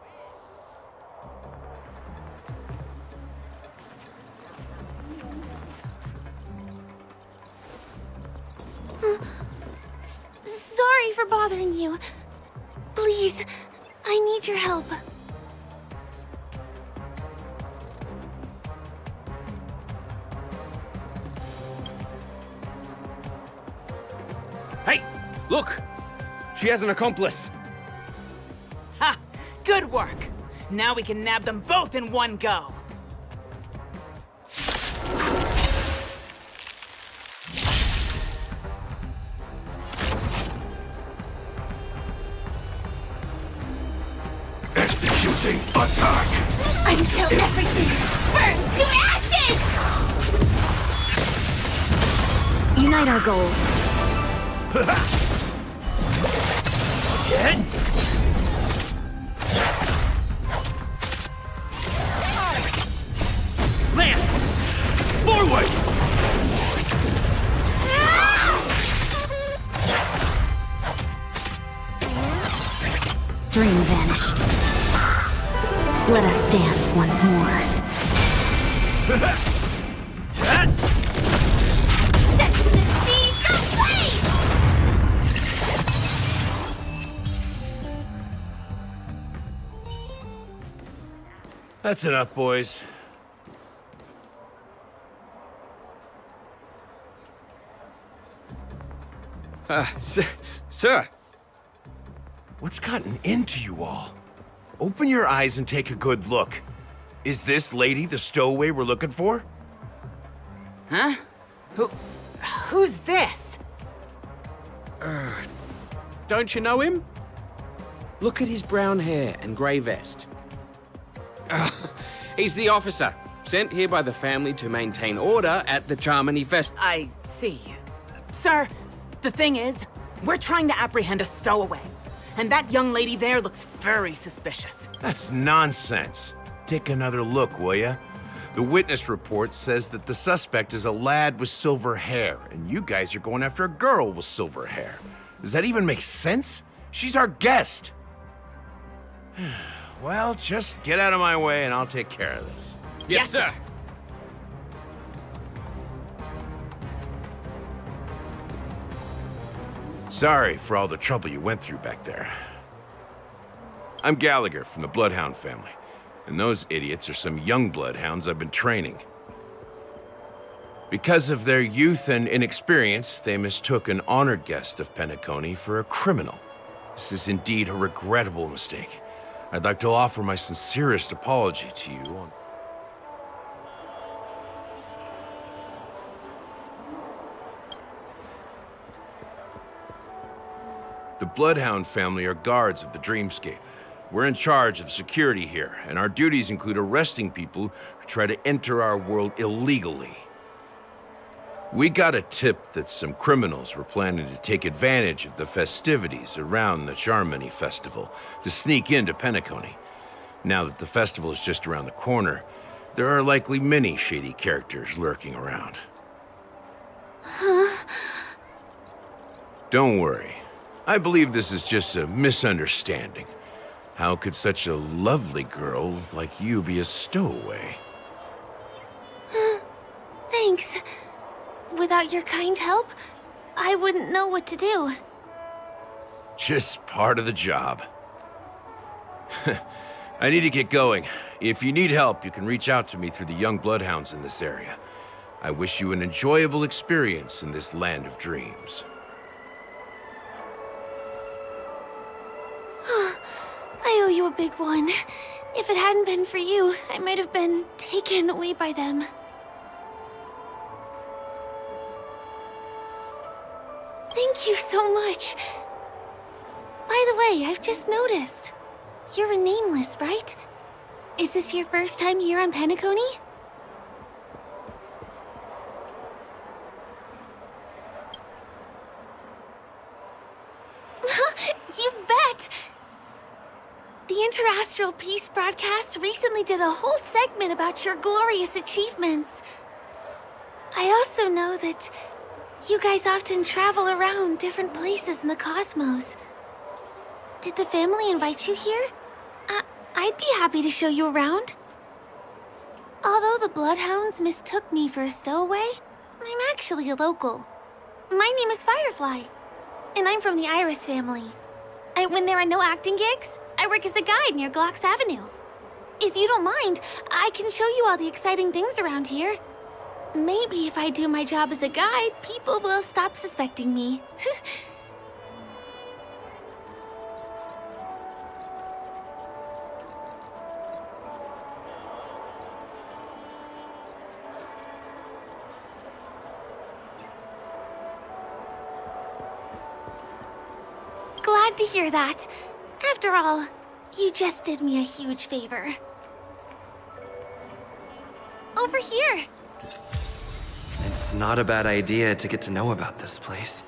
Sorry for bothering you. Please, I need your help. Hey, look! She has an accomplice. Ha! Good work! Now we can nab them both in one go! Executing attack! Until everything burns to ashes! Unite our goals. Lance! Forward! Dream vanished. Let us dance once more. That's enough, boys. Sir. What's gotten into you all? Open your eyes and take a good look. Is this lady the stowaway we're looking for? Huh? Who's this? Don't you know him? Look at his brown hair and grey vest. He's the officer, sent here by the family to maintain order at the Charmony Fest. I see. Sir, the thing is, we're trying to apprehend a stowaway. And that young lady there looks very suspicious. That's nonsense. Take another look, will ya? The witness report says that the suspect is a lad with silver hair, and you guys are going after a girl with silver hair. Does that even make sense? She's our guest. Well, just get out of my way and I'll take care of this. Yes, sir. Sorry for all the trouble you went through back there. I'm Gallagher from the Bloodhound family, and those idiots are some young Bloodhounds I've been training. Because of their youth and inexperience, they mistook an honored guest of Penacony for a criminal. This is indeed a regrettable mistake. I'd like to offer my sincerest apology to you on... The Bloodhound family are guards of the Dreamscape. We're in charge of security here, and our duties include arresting people who try to enter our world illegally. We got a tip that some criminals were planning to take advantage of the festivities around the Charmony Festival to sneak into Penacony. Now that the festival is just around the corner, there are likely many shady characters lurking around. Huh? Don't worry. I believe this is just a misunderstanding. How could such a lovely girl like you be a stowaway? Thanks. Without your kind help, I wouldn't know what to do. Just part of the job. I need to get going. If you need help, you can reach out to me through the young bloodhounds in this area. I wish you an enjoyable experience in this land of dreams. I owe you a big one. If it hadn't been for you, I might have been taken away by them. Thank you so much. By the way, I've just noticed. You're a nameless, right? Is this your first time here on Penacony? You bet! The Interastral Peace broadcast recently did a whole segment about your glorious achievements. I also know that you guys often travel around different places in the cosmos. Did the family invite you here? I'd be happy to show you around. Although the Bloodhounds mistook me for a stowaway, I'm actually a local. My name is Firefly, and I'm from the Iris family. When there are no acting gigs, I work as a guide near Glox Avenue. If you don't mind, I can show you all the exciting things around here. Maybe if I do my job as a guide, people will stop suspecting me. Glad to hear that. After all, you just did me a huge favor. Over here. It's not a bad idea to get to know about this place.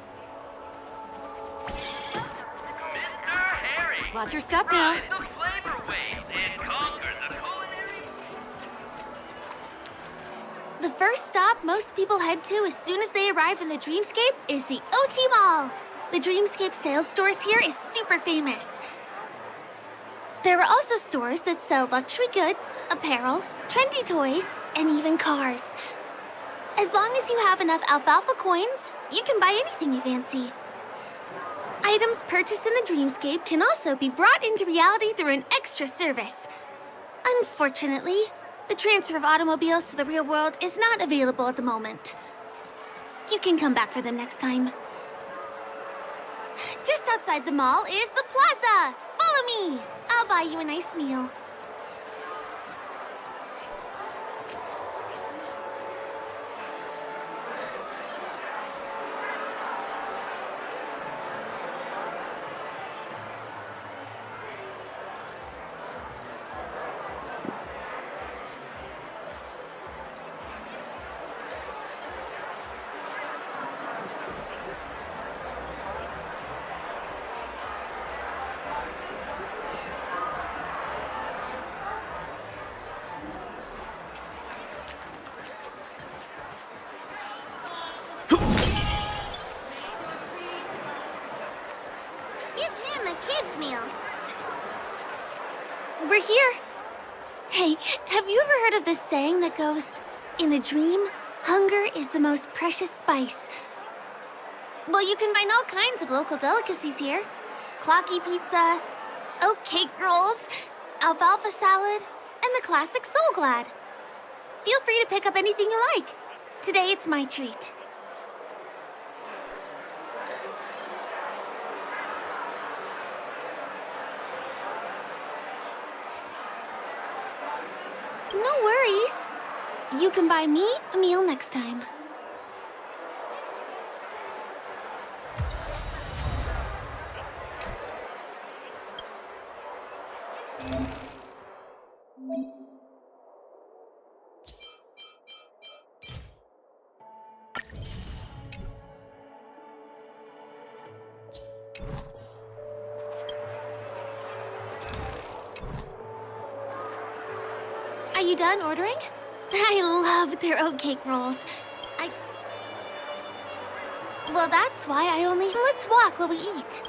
Watch your step now. The first stop most people head to as soon as they arrive in the Dreamscape is the OT Mall. The Dreamscape sales stores here is super famous. There are also stores that sell luxury goods, apparel, trendy toys, and even cars. As long as you have enough alfalfa coins, you can buy anything you fancy. Items purchased in the Dreamscape can also be brought into reality through an extra service. Unfortunately, the transfer of automobiles to the real world is not available at the moment. You can come back for them next time. Just outside the mall is the plaza! Follow me! I'll buy you a nice meal. We're here. Hey, have you ever heard of this saying that goes, in a dream, hunger is the most precious spice? Well, you can find all kinds of local delicacies here. Clocky pizza, oat cake rolls, alfalfa salad, and the classic Soul Glad. Feel free to pick up anything you like. Today it's my treat. No worries. You can buy me a meal next time. Are you done ordering? I love their oat cake rolls. Well, that's why I only... Let's walk while we eat.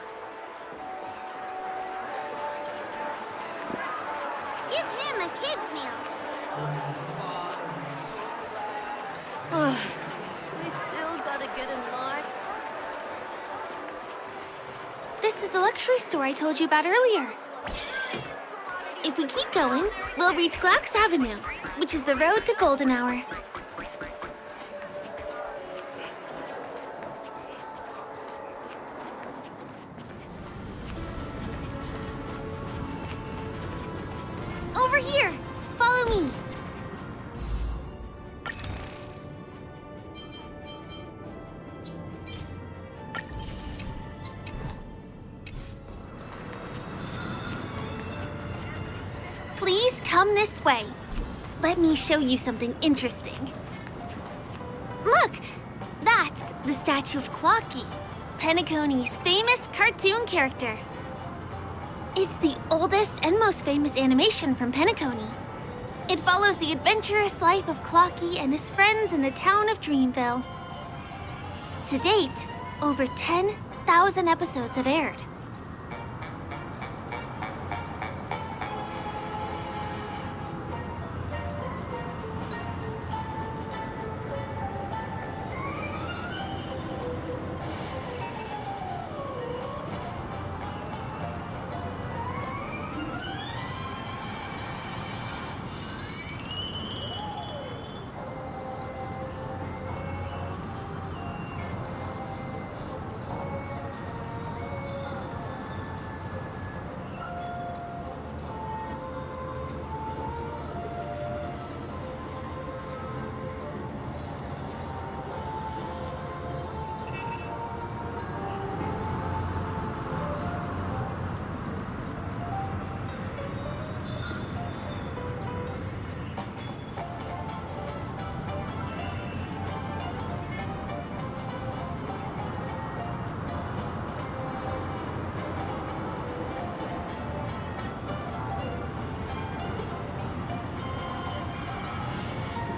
Give him a kid's meal. We still gotta get in line. This is the luxury store I told you about earlier. If we keep going, we'll reach Glax Avenue, which is the road to Golden Hour. Over here! Follow me! Please come this way. Let me show you something interesting. Look! That's the statue of Clocky, Penacony's famous cartoon character. It's the oldest and most famous animation from Penacony. It follows the adventurous life of Clocky and his friends in the town of Dreamville. To date, over 10,000 episodes have aired.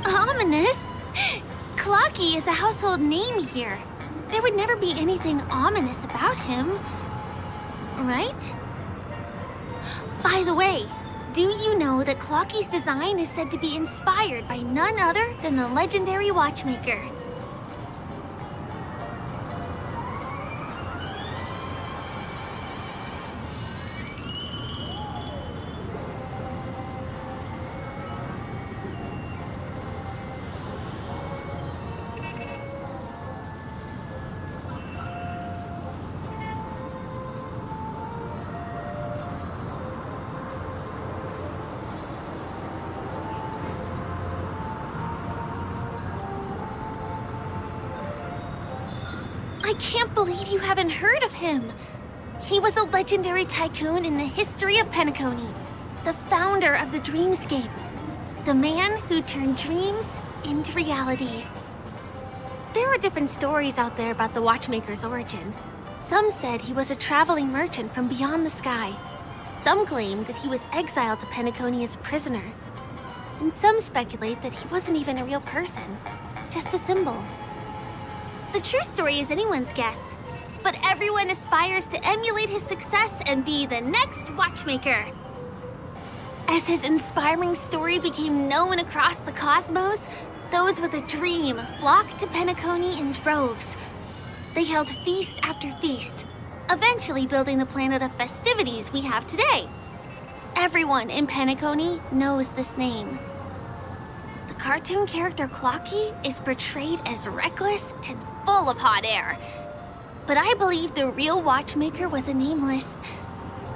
Ominous? Clocky is a household name here. There would never be anything ominous about him, right? By the way, do you know that Clocky's design is said to be inspired by none other than the legendary watchmaker? can't believe you haven't heard of him. He was a legendary tycoon in the history of Penacony, the founder of the Dreamscape, the man who turned dreams into reality. There are different stories out there about the Watchmaker's origin. Some said he was a traveling merchant from beyond the sky. Some claim that he was exiled to Penacony as a prisoner. And some speculate that he wasn't even a real person, just a symbol. The true story is anyone's guess, but everyone aspires to emulate his success and be the next Watchmaker. As his inspiring story became known across the cosmos, those with a dream flocked to Penacony in droves. They held feast after feast, eventually building the planet of festivities we have today. Everyone in Penacony knows this name. The cartoon character Clocky is portrayed as reckless and full of hot air. But I believe the real Watchmaker was a nameless.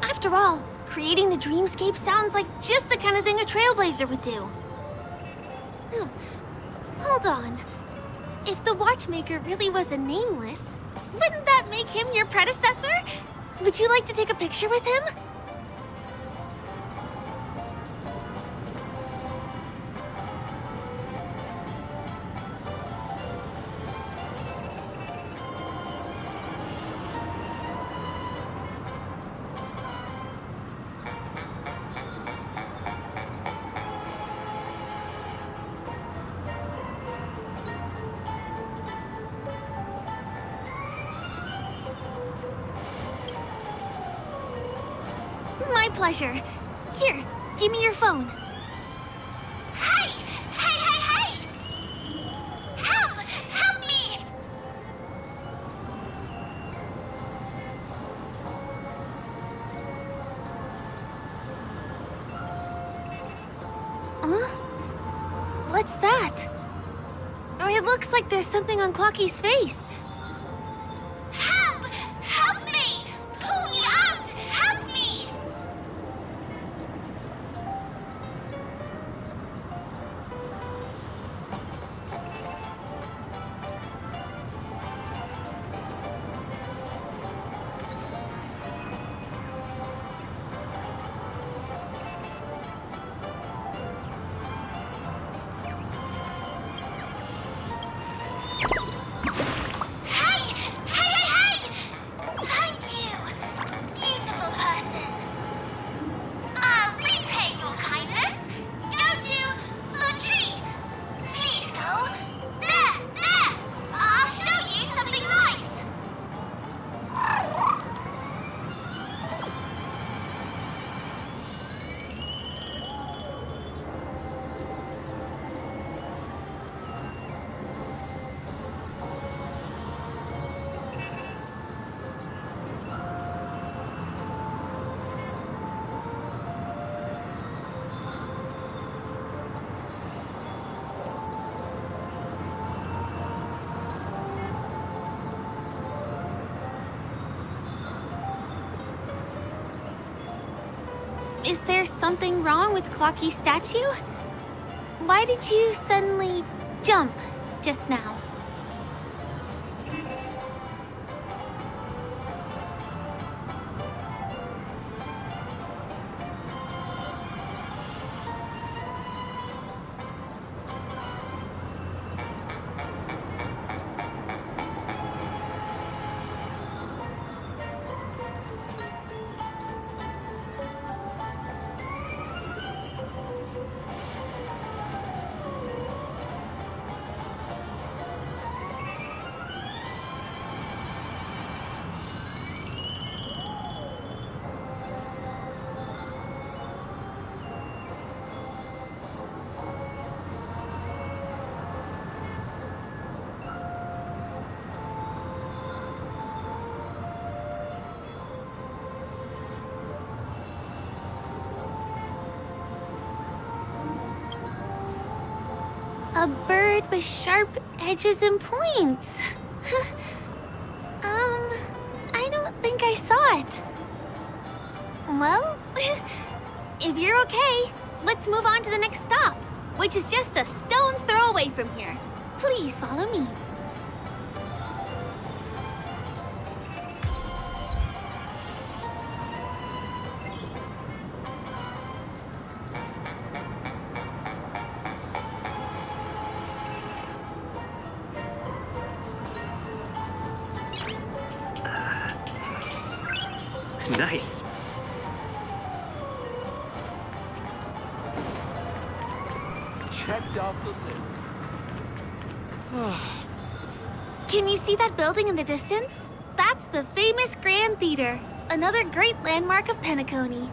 After all, creating the Dreamscape sounds like just the kind of thing a trailblazer would do. Hold on. If the Watchmaker really was a nameless, wouldn't that make him your predecessor? Would you like to take a picture with him? My pleasure. Here, give me your phone. Hey! Hey, hey, hey! Help! Help me! Huh? What's that? It looks like there's something on Clocky's face. Help! Help me! Pull me out! Help me! Is there something wrong with Clocky's statue? Why did you suddenly jump just now? A bird with sharp edges and points. I don't think I saw it. Well, if you're okay, let's move on to the next stop, which is just a stone's throw away from here. Please follow me. Nice. Checked off the list. Can you see that building in the distance? That's the famous Grand Theater, another great landmark of Penacony.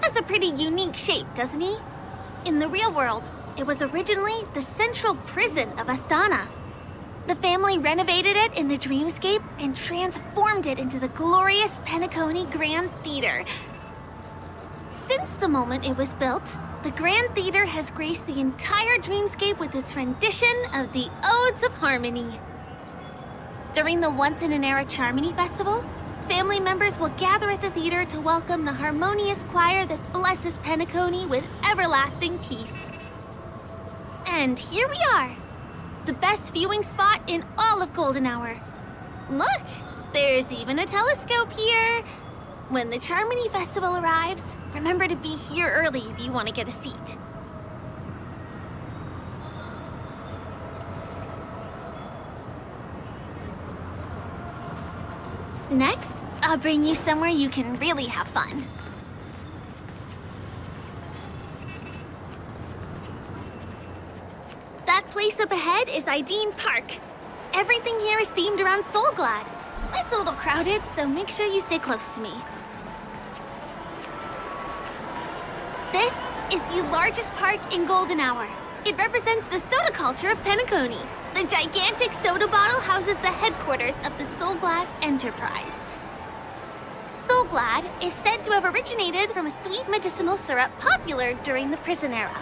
Has a pretty unique shape, doesn't he? In the real world, it was originally the central prison of Astana. The family renovated it in the dreamscape and transformed it into the glorious Penacony Grand Theater. Since the moment it was built, the Grand Theater has graced the entire dreamscape with its rendition of the Odes of Harmony. During the Once-in-an-Era Charmony Festival, family members will gather at the theater to welcome the harmonious choir that blesses Penacony with everlasting peace. And here we are, the best viewing spot in all of Golden Hour. Look, there's even a telescope here. When the Charmony Festival arrives, remember to be here early if you want to get a seat. Next, I'll bring you somewhere you can really have fun. That place up ahead is Ideen Park. Everything here is themed around Soulglad. It's a little crowded, so make sure you stay close to me. This is the largest park in Golden Hour. It represents the soda culture of Penacony. The gigantic soda bottle houses the headquarters of the Soulglad Enterprise. Soulglad is said to have originated from a sweet medicinal syrup popular during the prison era.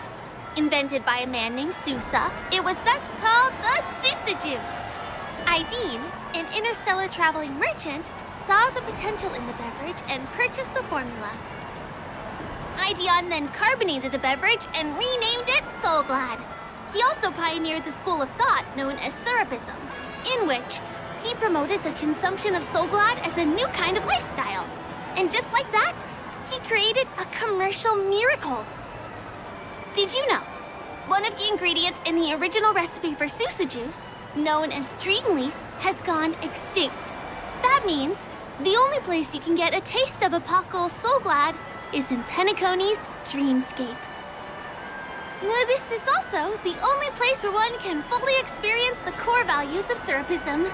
Invented by a man named Sousa, it was thus called the Sousa Juice. Ideen, an interstellar traveling merchant, saw the potential in the beverage and purchased the formula. Ideon then carbonated the beverage and renamed it Soulglad. He also pioneered the school of thought known as Syrupism, in which he promoted the consumption of Soulglad as a new kind of lifestyle. And just like that, he created a commercial miracle. Did you know? One of the ingredients in the original recipe for Sousa juice, known as Dreamleaf, has gone extinct. That means the only place you can get a taste of Apocal Soulglad is in Penacony's Dreamscape. Now, this is also the only place where one can fully experience the core values of Syrupism.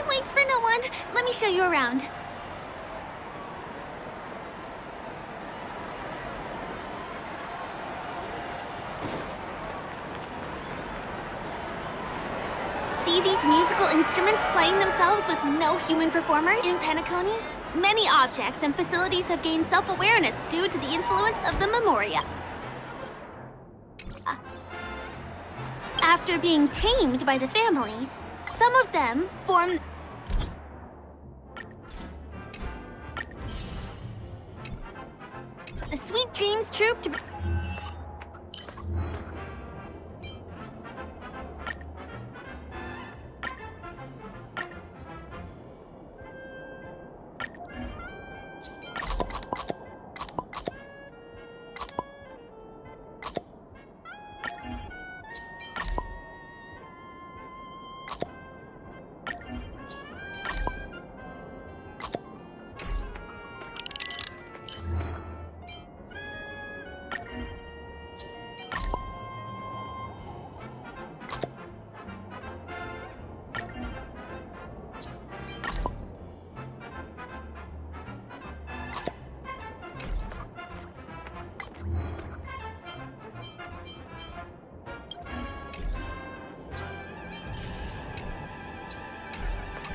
Waits for no one. Let me show you around. See these musical instruments playing themselves with no human performers in Penacony? Many objects and facilities have gained self-awareness due to the influence of the Memoria. After being tamed by the family, some of them form the Sweet Dreams Troupe to...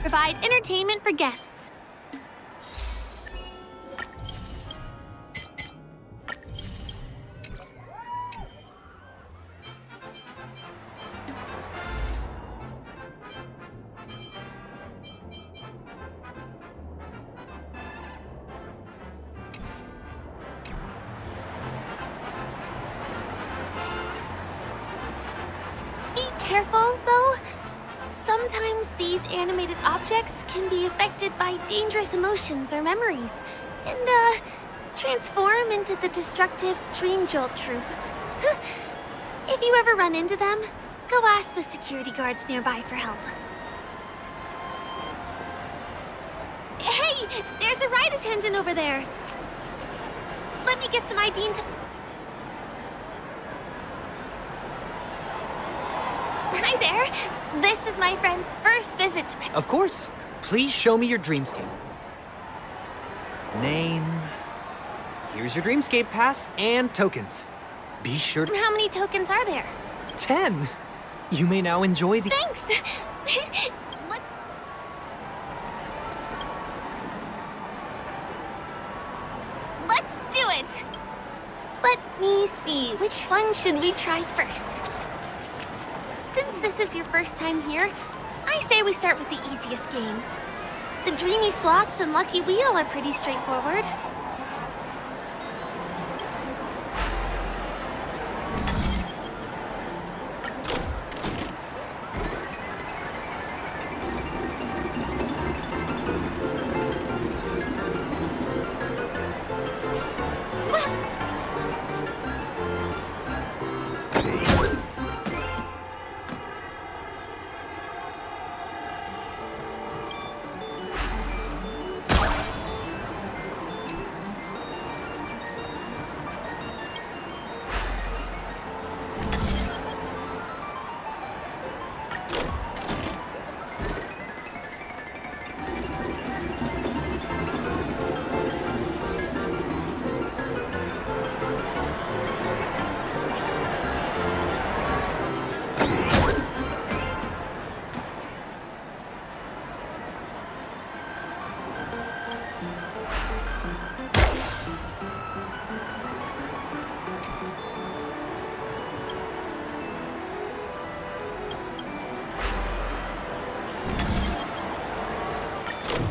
provide entertainment for guests. Careful, though. Sometimes these animated objects can be affected by dangerous emotions or memories, and, transform into the destructive Dream Jolt troop. If you ever run into them, go ask the security guards nearby for help. Hey, there's a ride attendant over there. Let me get some ID and Hi there. This is my friend's first visit to Of course. Please show me your dreamscape. Name. Here's your dreamscape pass and tokens. Be sure to... How many tokens are there? 10. You may now enjoy the... Thanks. Let's do it. Let me see. Which one should we try first? Since this is your first time here, I say we start with the easiest games. The Dreamy Slots and Lucky Wheel are pretty straightforward.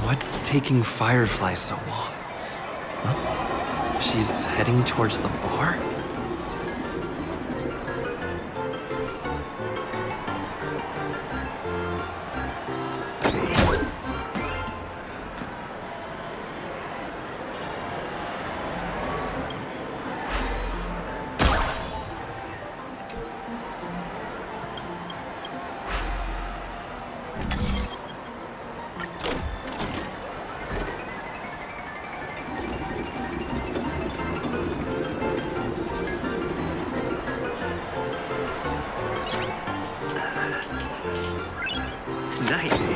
What's taking Firefly so long? Huh? She's heading towards the bar? Nice.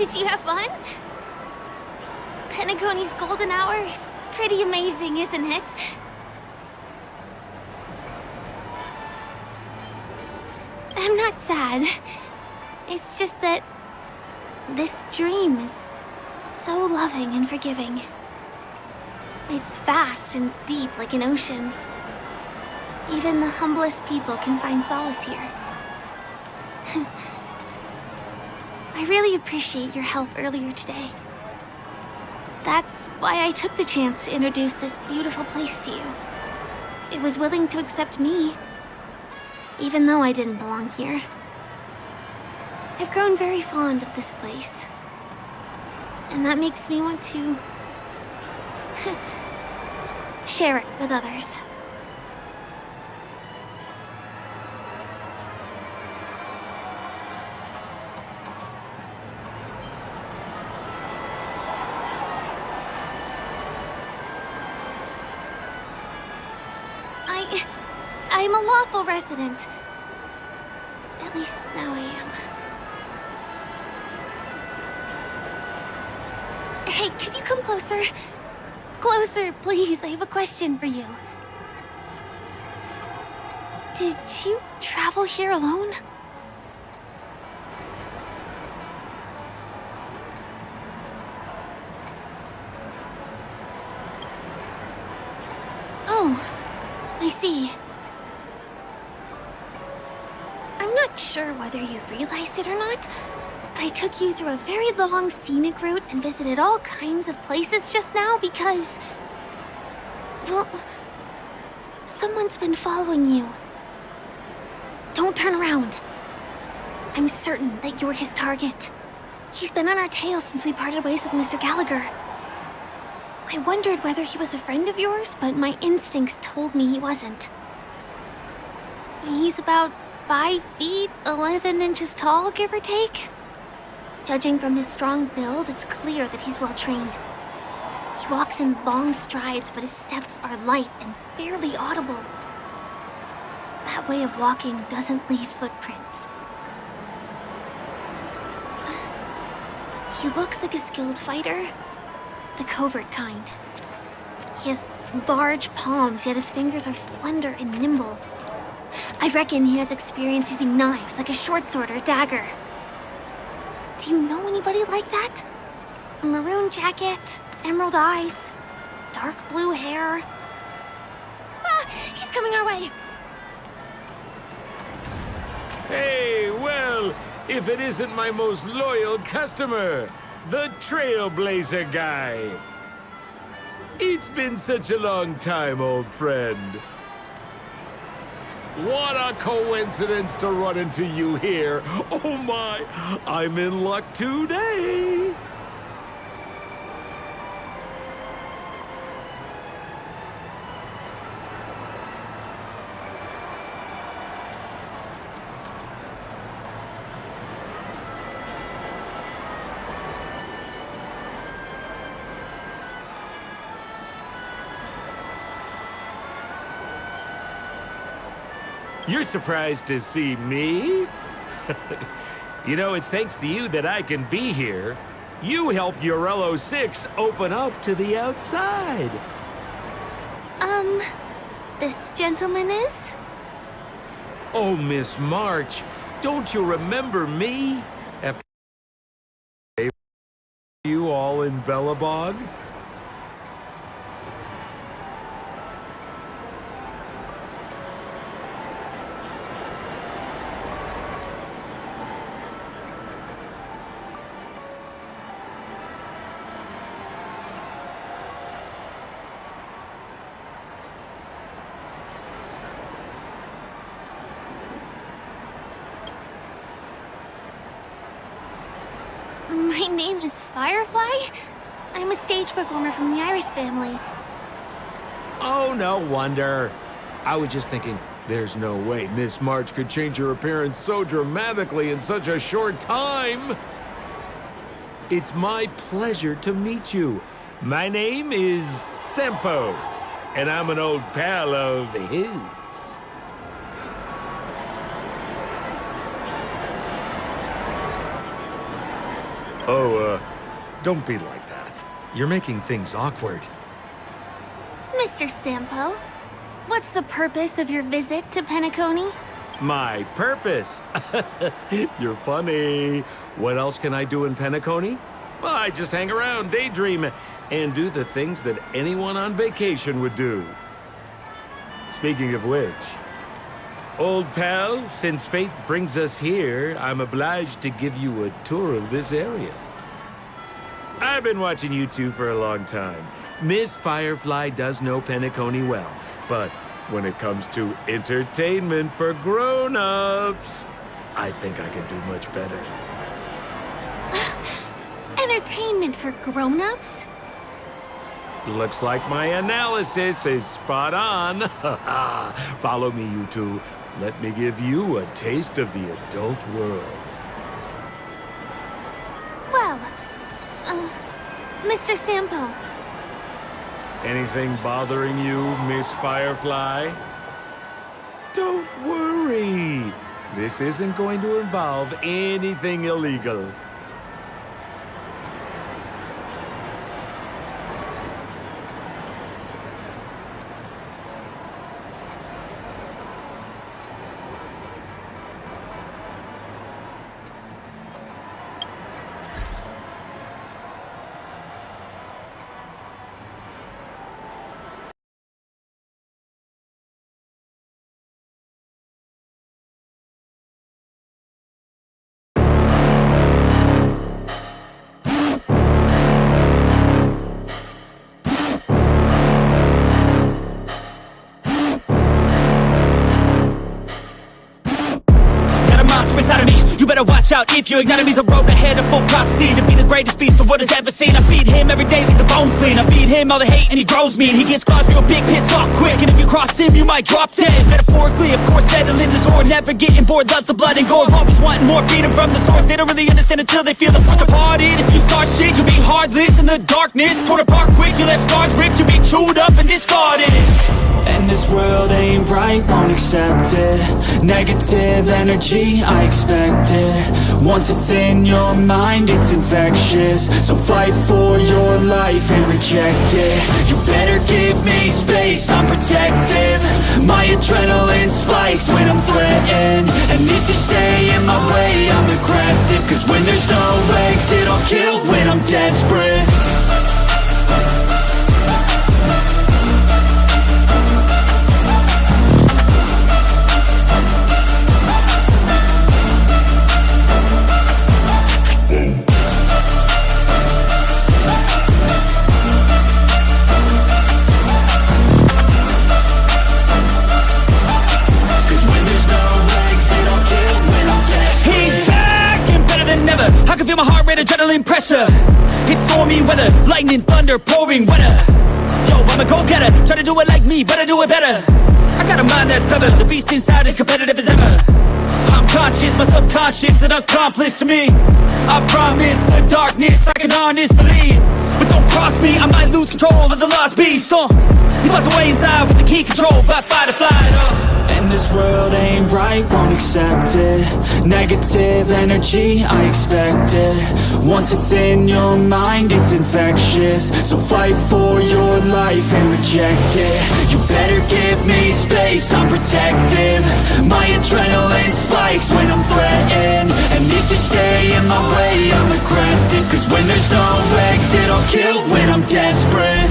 Did you have fun? Penacony's golden hour is pretty amazing, isn't it? I'm not sad. It's just that this dream is so loving and forgiving. It's vast and deep like an ocean. Even the humblest people can find solace here. I really appreciate your help earlier today. That's why I took the chance to introduce this beautiful place to you. It was willing to accept me, even though I didn't belong here. I've grown very fond of this place, and that makes me want to share it with others. I'm a lawful resident. At least now I am. Hey, could you come closer? Closer, please. I have a question for you. Did you travel here alone? Oh, I see. I'm not sure whether you've realized it or not, but I took you through a very long scenic route and visited all kinds of places just now because... well, someone's been following you. Don't turn around. I'm certain that you're his target. He's been on our tail since we parted ways with Mr. Gallagher. I wondered whether he was a friend of yours, but my instincts told me he wasn't. He's about 5 feet, 11 inches tall, give or take. Judging from his strong build, it's clear that he's well trained. He walks in long strides, but his steps are light and barely audible. That way of walking doesn't leave footprints. He looks like a skilled fighter, the covert kind. He has large palms, yet his fingers are slender and nimble. I reckon he has experience using knives, like a short sword or a dagger. Do you know anybody like that? A maroon jacket, emerald eyes, dark blue hair. Ah, he's coming our way. Hey, well, if it isn't my most loyal customer, the trailblazer guy. It's been such a long time, old friend. What a coincidence to run into you here. Oh my, I'm in luck today. You're surprised to see me? You know, it's thanks to you that I can be here. You helped Urello 6 open up to the outside. This gentleman is? Oh, Miss March, don't you remember me? After you all in Bellabog? My name is Firefly. I'm a stage performer from the Iris family. Oh, no wonder. I was just thinking, there's no way Miss March could change her appearance so dramatically in such a short time. It's my pleasure to meet you. My name is Sempo, and I'm an old pal of his. Oh, don't be like that. You're making things awkward. Mr. Sampo, what's the purpose of your visit to Penacony? My purpose? You're funny. What else can I do in Penacony? Well, I just hang around, daydream, and do the things that anyone on vacation would do. Speaking of which, old pal, since fate brings us here, I'm obliged to give you a tour of this area. I've been watching you two for a long time. Miss Firefly does know Penacony well, but when it comes to entertainment for grown-ups, I think I can do much better. Entertainment for grown-ups? Looks like my analysis is spot on. Follow me, you two. Let me give you a taste of the adult world. Well, Mr. Sampo. Anything bothering you, Miss Firefly? Don't worry. This isn't going to involve anything illegal. Watch out if you ignite me's a road ahead of full prophecy to be the greatest beast the world has ever seen. I feed him every day like the bones clean. I feed him all the hate and he grows me, and he gets claws real big, pissed off quick, and if you cross him you might drop dead. Metaphorically, of course, settling the sword, never getting bored, loves the blood and gore, always wanting more freedom from the source. They don't really understand until they feel the force departed. If you start shit you'll be heartless in the darkness, torn apart quick, you left scars ripped, you'll be chewed up and discarded. And this world ain't right, won't accept it. Negative energy, I expect it. Once it's in your mind, it's infectious. So fight for your life and reject it. You better give me space, I'm protective. My adrenaline spikes when I'm threatened. And if you stay in my way, I'm aggressive. Cause when there's no exit, I'll kill when I'm desperate. Adrenaline pressure, it's stormy weather, lightning, thunder, pouring weather. Yo, I'm a go-getter, try to do it like me, but I do it better. I got a mind that's clever, the beast inside is competitive as ever. I'm conscious, my subconscious, an accomplice to me. I promise the darkness, I can honest believe. But don't cross me, I might lose control of the lost beast. He's locked away inside with the key controlled by fight or flight. And this world ain't right, won't accept it. Negative energy, I expect it. Once it's in your mind, it's infectious. So fight for your life and reject it. You better give me space, I'm protective. My adrenaline spikes when I'm threatened. And if you stay in my way, I'm aggressive. Cause when there's no exit, I'll kill when I'm desperate.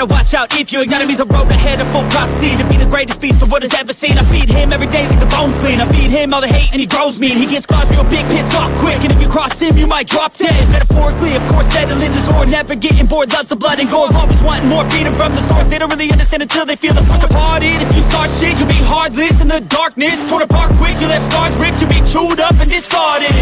better watch out if you ignite him. He's a road ahead of full prophecy to be the greatest beast the world has ever seen. I feed him every day like the bones clean. I feed him all the hate and he grows me, and he gets claws real big, pissed off quick. And if you cross him, you might drop dead. Metaphorically, of course, settling the sword, never getting bored, loves the blood and gore. Always wanting more freedom from the source. They don't really understand until they feel the force departed. If you start shit, you'll be heartless in the darkness. Torn apart quick, you left scars ripped, you'll be chewed up and discarded.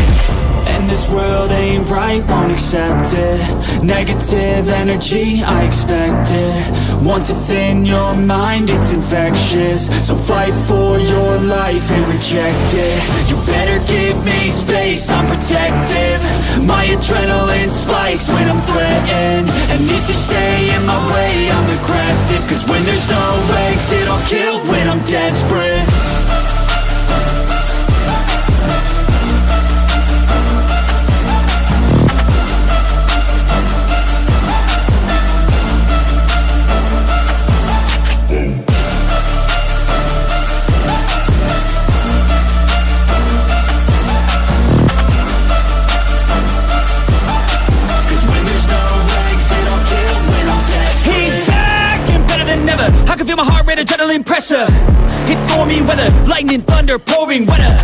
And this world ain't right, won't accept it. Negative energy, I expect it. Once it's in your mind, it's infectious. So fight for your life and reject it. You better give me space, I'm protective. My adrenaline spikes when I'm threatened. And if you stay in my way, I'm aggressive. Cause when there's no exit, I'll kill when I'm desperate. I can feel my heart rate, adrenaline pressure. It's stormy weather, lightning, thunder, pouring weather.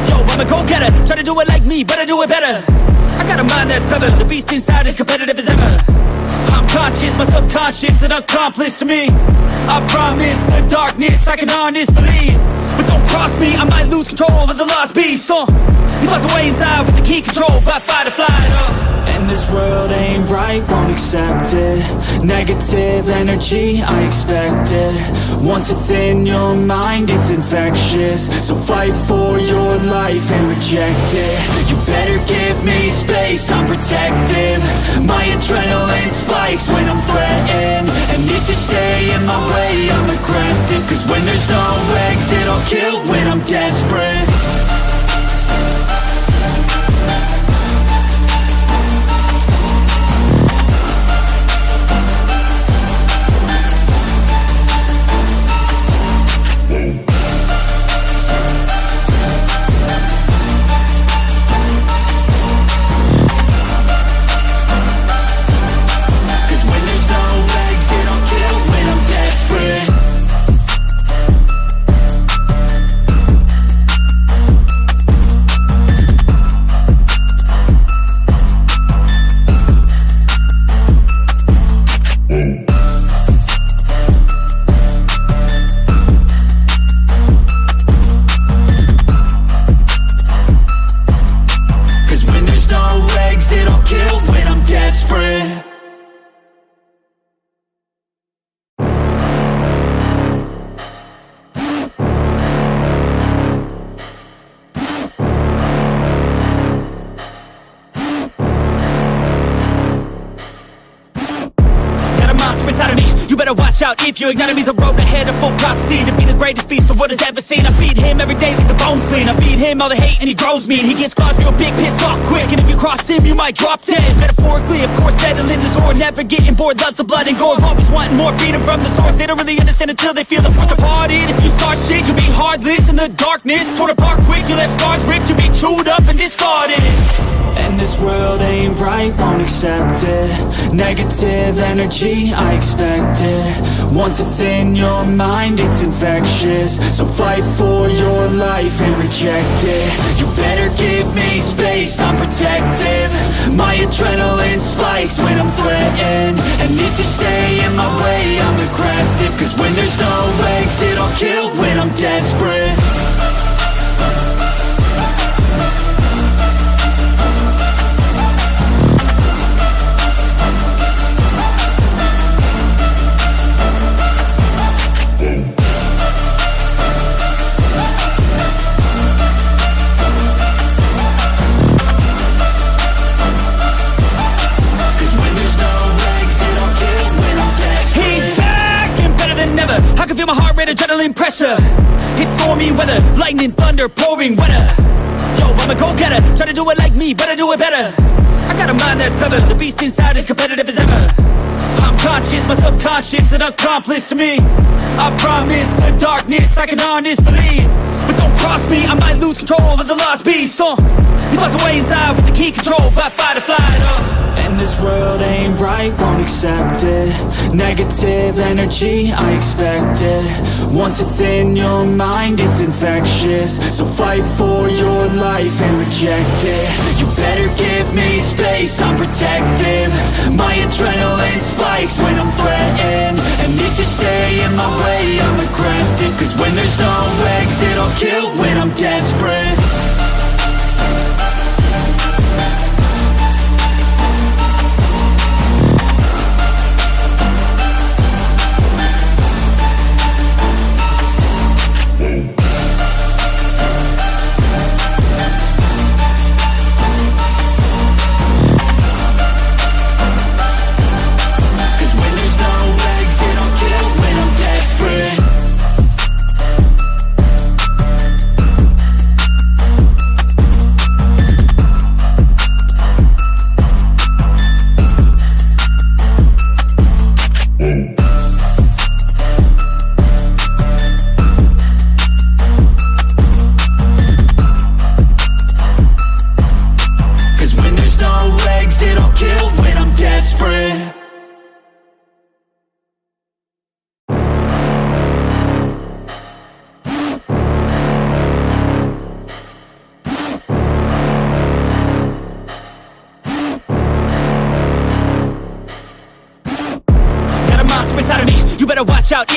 Yo, I'm a go-getter, try to do it like me, but I do it better. I got a mind that's clever, the beast inside is competitive as ever. I'm conscious, my subconscious, an accomplice to me. I promise the darkness, I can honest believe. But don't cross me, I might lose control of the lost beast. He's locked away inside with the key controlled by fight or flight. And this world ain't right, won't accept it. Negative energy, I expect it. Once it's in your mind, it's infectious. So fight for your life and reject it. You better give me space, I'm protective. My adrenaline spikes when I'm threatened. And if you stay in my way, I'm aggressive. Cause when there's no exit, I'll kill when I'm desperate. Watch out if you ignite him, he's a road ahead of full prophecy to be the greatest beast the world has ever seen. I feed him every day like the bones clean. I feed him all the hate and he grows me, and he gets claws real big, pissed off quick. And if you cross him, you might drop dead. Metaphorically, of course, settling the sword, never getting bored, loves the blood and gore. Always wanting more freedom from the source. They don't really understand until they feel the force departed. If you start shit, you'll be heartless in the darkness. Torn apart quick, you left scars ripped, you'll be chewed up and discarded. And this world ain't right, won't accept it. Negative energy, I expect it. Once it's in your mind, it's infectious. So fight for your life and reject it. You better give me space, I'm protective. My adrenaline spikes when I'm threatened. And if you stay in my way, I'm aggressive. Cause when there's no exit, I'll kill when I'm desperate. I can feel my heart rate, adrenaline pressure. It's stormy weather, lightning, thunder, pouring weather. Yo, I'm a go-getter, try to do it like me, but I do it better. I got a mind that's clever, the beast inside is competitive as ever. I'm conscious, my subconscious, an accomplice to me. I promise the darkness, I can honest believe. But don't don't cross me, I might lose control of the lost beast. He's locked away inside with the key controlled by fight or flight. And this world ain't right, won't accept it. Negative energy, I expect it. Once it's in your mind, it's infectious. So fight for your life and reject it. You better give me space, I'm protective. My adrenaline spikes when I'm threatened. And if you stay in my way, I'm aggressive. Cause when there's no exit, I'll kill when I'm desperate.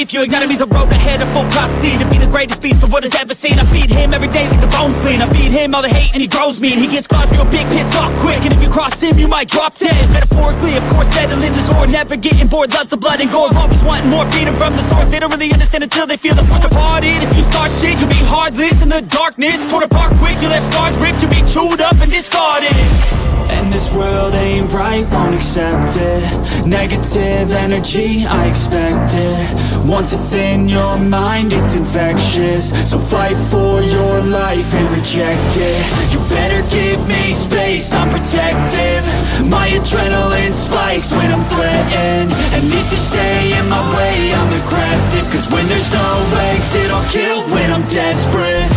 If you ignite me's a road ahead, a full prophecy to be the greatest beast the world has ever seen. I feed him every day like the bones clean. I feed him all the hate and he grows me. And he gets claws real big, pissed off quick. And if you cross him, you might drop dead. Metaphorically, of course, settling the sword. Never getting bored, loves the blood and gore. Always wanting more freedom from the source. They don't really understand until they feel the force departed. If you start shit, you'll be heartless in the darkness. Torn apart quick, you left scars ripped. You'll be chewed up and discarded. And this world ain't right, won't accept it. Negative energy, I expect it. Once it's in your mind, it's infectious. So fight for your life and reject it. You better give me space, I'm protective. My adrenaline spikes when I'm threatened. And if you stay in my way, I'm aggressive. Cause when there's no exit, I'll kill when I'm desperate.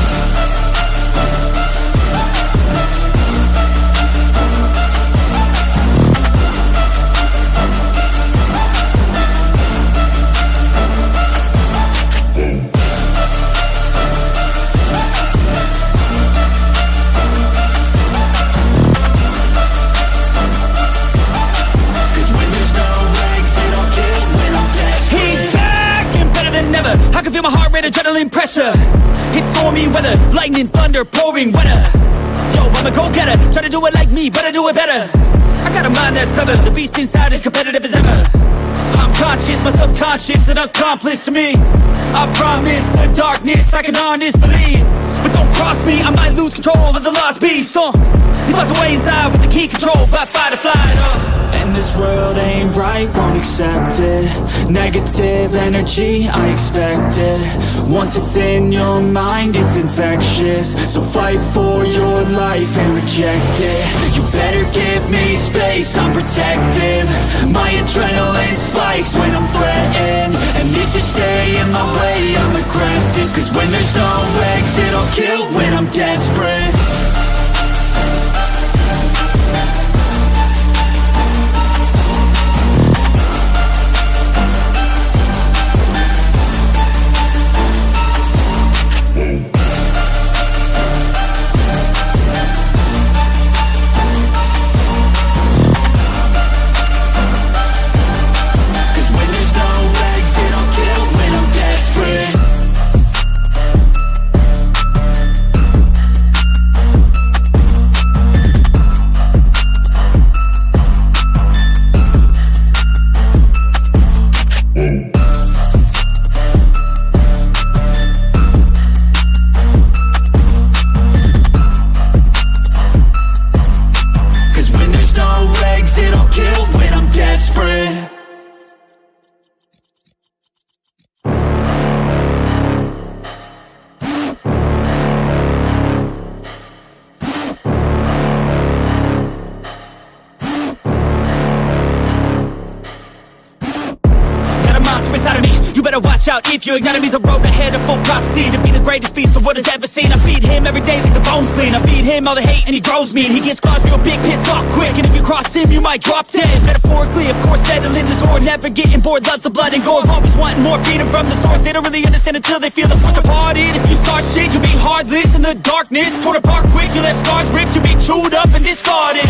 I can feel my heart rate, adrenaline pressure. It's stormy weather, lightning, thunder, pouring weather. Yo, I'm a go-getter, try to do it like me, but I do it better. I got a mind that's clever, the beast inside is competitive as ever. I'm conscious, my subconscious, an accomplice to me. I promise the darkness, I can honest believe. But don't cross me, I might lose control of the lost beast. He's locked away inside with the key controlled by fight or flight. And this world ain't right, won't accept it. Negative energy, I expect it. Once it's in your mind, it's infectious. So fight for your life and reject it. You better give me space, I'm protective. My adrenaline spikes when I'm threatened. And if you stay in my way, I'm aggressive. Cause when there's no exit, I'll kill when I'm desperate. monster inside of me, you better watch out. If you ignite me's a road ahead of full prophecy to be the greatest beast the world has ever seen. I feed him every day like the bones clean. I feed him all the hate and he grows me, and he gets claws real big, pissed off quick. And if you cross him, you might drop dead. Metaphorically, of course, settling the sword, never getting bored, loves the blood and gore, always wanting more freedom from the source. They don't really understand until they feel the force departed. If you start shit, you'll be heartless in the darkness, torn apart quick. You'll have scars ripped, you'll be chewed up and discarded.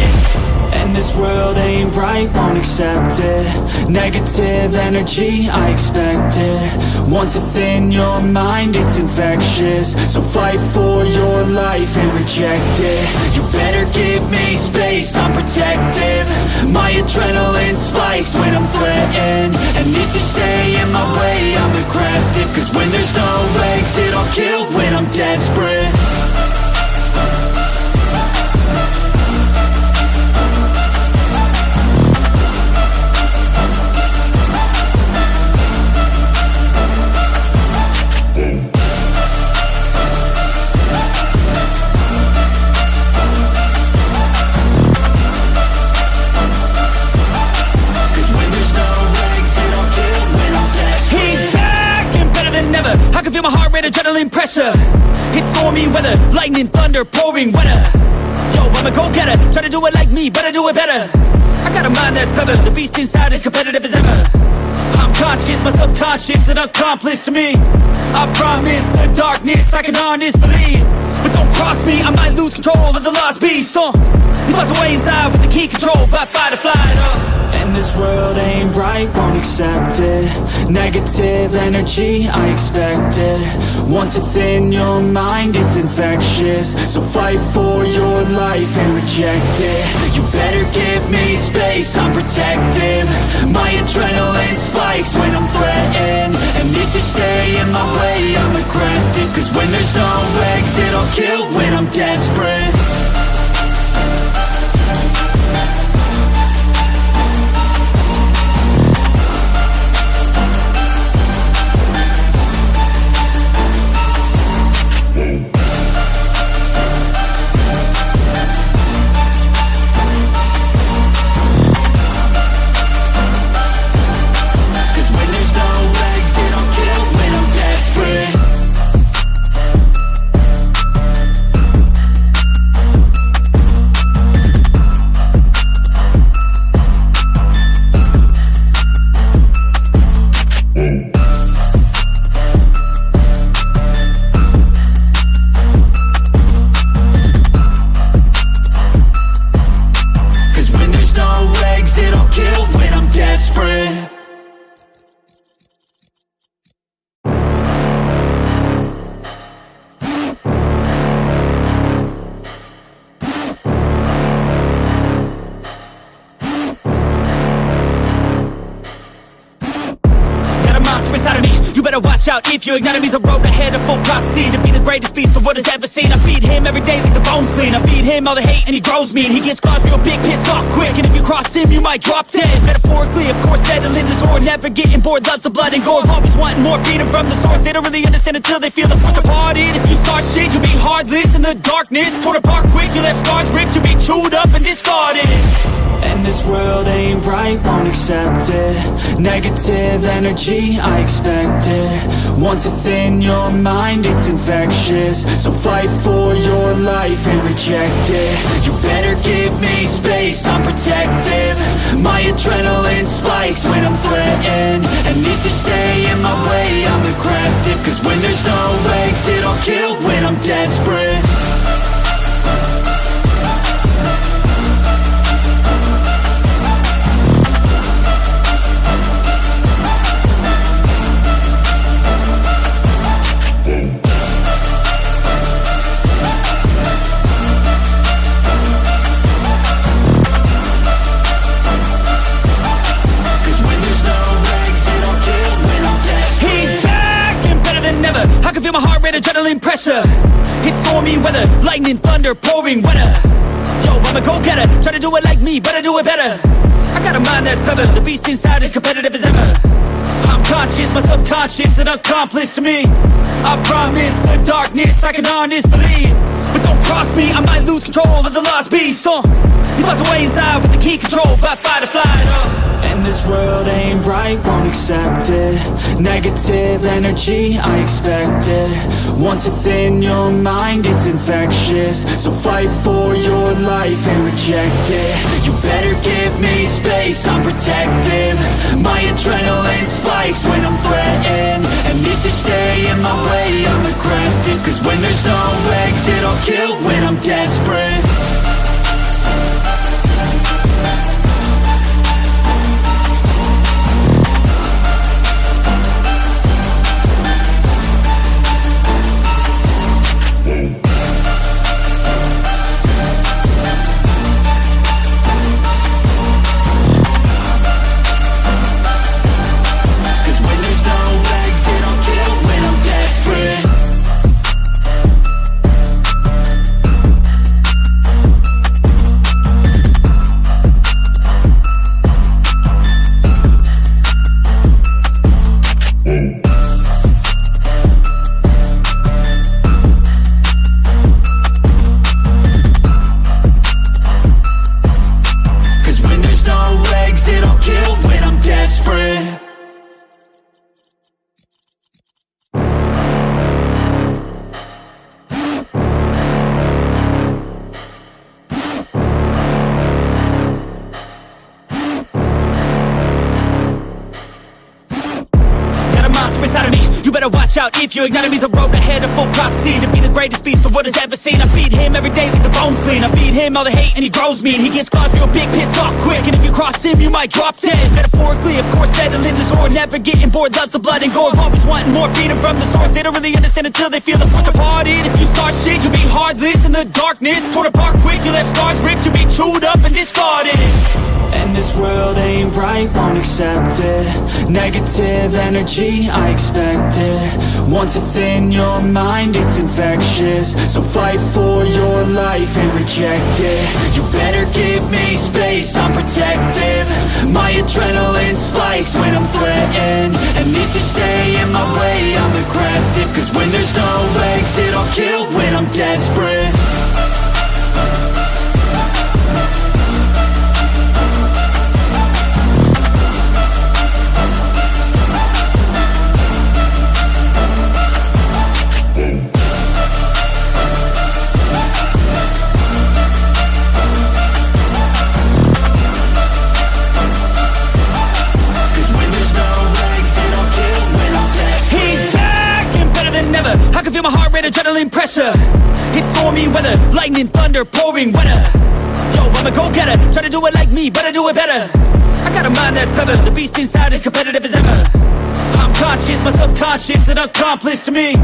And this world ain't right, won't accept it. Negative energy, I expect it. Once it's in your mind, it's infectious. So fight for your life and reject it. You better give me space, I'm protective. My adrenaline spikes when I'm threatened. And if you stay in my way, I'm aggressive. Cause when there's no exit, I'll kill when I'm desperate. I can feel my heart rate, adrenaline pressure. It's stormy weather, lightning, thunder, pouring weather. Yo, I'm a go-getter, try to do it like me, but I do it better. I got a mind that's clever, the beast inside is competitive as ever. I'm conscious, my subconscious, an accomplice to me. I promise the darkness I can honest believe. But don't cross me, I might lose control of the lost beast. He's locked away inside with the key controlled by fight or flight. And this world ain't right, won't accept it. Negative energy, I expect it. Once it's in your mind, it's infectious. So fight for your life and reject it. You better give me space, I'm protective. My adrenaline spikes when I'm threatened. And if you stay in my way, I'm aggressive. Cause when there's no exit, I'll kill when I'm desperate. Watch out, if you ignite me's a road ahead of full prophecy to be the greatest beast the world has ever seen. I feed him every day like the bones clean. I feed him all the hate and he grows me, and he gets claws real big, pissed off quick. And if you cross him, you might drop dead. Metaphorically, of course, settling the sword, never getting bored, loves the blood and gore, always wanting more freedom from the source. They don't really understand until they feel the force departed. If you start shit, you'll be heartless in the darkness, torn apart quick. You'll have scars ripped, you'll be chewed up and discarded. And this world ain't right, won't accept it. Negative energy, I expect it. Once it's in your mind, it's infectious. So fight for your life and reject it. You better give me space, I'm protective. My adrenaline spikes when I'm threatened. And if you stay in my way, I'm aggressive. Cause when there's no exit, I'll kill when I'm desperate. I can feel my heart rate, adrenaline pressure. It's stormy weather, lightning, thunder, pouring weather. Yo, I'm a go-getter, try to do it like me, but I do it better. I got a mind that's clever, the beast inside is competitive as ever. I'm conscious conscious, my subconscious, an accomplice to me. I promise the darkness I can honest believe. But don't cross me, I might lose control of the lost beast. He's locked away inside with the key controlled by fight or flight. And this world ain't right, won't accept it. Negative energy, I expect it. Once it's in your mind, it's infectious. So fight for your life and reject it. You better give me space, I'm protective. My adrenaline spikes when I'm threatened. And if you stay in my way, I'm aggressive. Cause when there's no exit, I'll kill when I'm desperate. Watch out if you ignite him, he's a road ahead of full prophecy. To be the greatest beast the world has ever seen. I feed him every day like the bones clean. I feed him all the hate and he grows me. And he gets claws real big, pissed off quick. And if you cross him, you might drop dead. Metaphorically, of course, settling the sword. Never getting bored, loves the blood and gore. Always wanting more freedom from the source. They don't really understand until they feel the force departed. If you start shit, you'll be heartless in the darkness. Torn apart quick, you left scars ripped. You'll be chewed up and discarded. And this world ain't right, won't accept it. Negative energy, I expect it. Once it's in your mind, it's infectious. So fight for your life and reject it. You better give me space, I'm protective. My adrenaline spikes when I'm threatened. And if you stay in my way, I'm aggressive. Cause when there's no exit, I'll kill when I'm desperate. I can feel my heart rate, adrenaline pressure. It's stormy weather, lightning, thunder, pouring weather. Yo, I'm a go-getter, try to do it like me, but I do it better. I got a mind that's clever, the beast inside is competitive as ever. I'm conscious, my subconscious, an accomplice to me.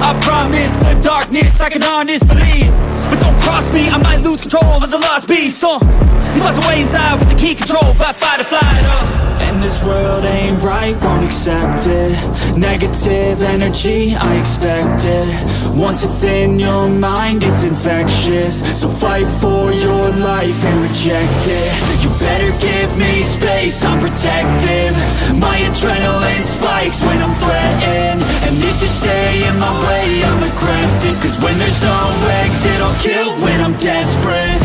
I promise the darkness I can honest believe. But don't cross me, I might lose control of the lost beast. He's locked away inside with the key controlled by fight or flight. And this world ain't right, won't accept it. Negative energy, I expect it. Once it's in your mind, it's infectious. So fight for your life and reject it. You better give me space, I'm protective. My adrenaline spikes when I'm threatened. And if you stay in my way, I'm aggressive. Cause when there's no exit, I'll kill when I'm desperate.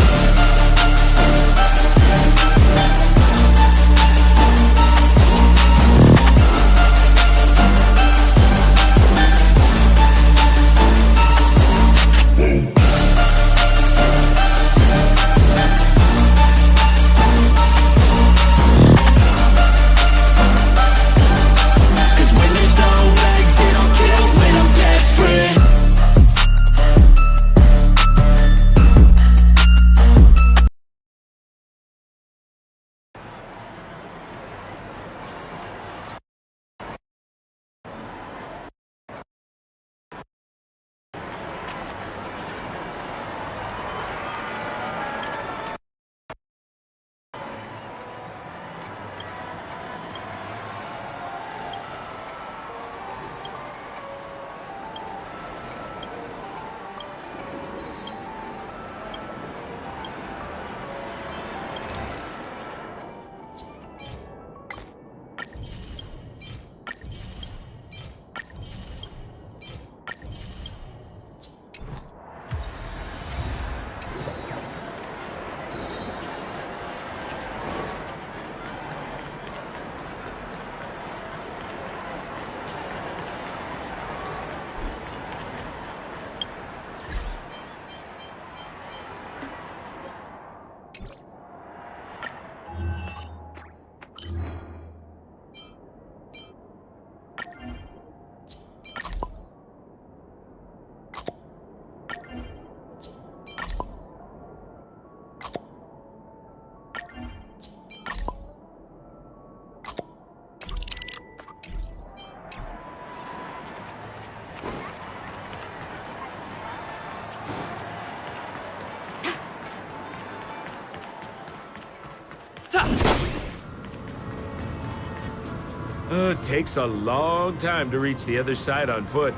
It takes a long time to reach the other side on foot.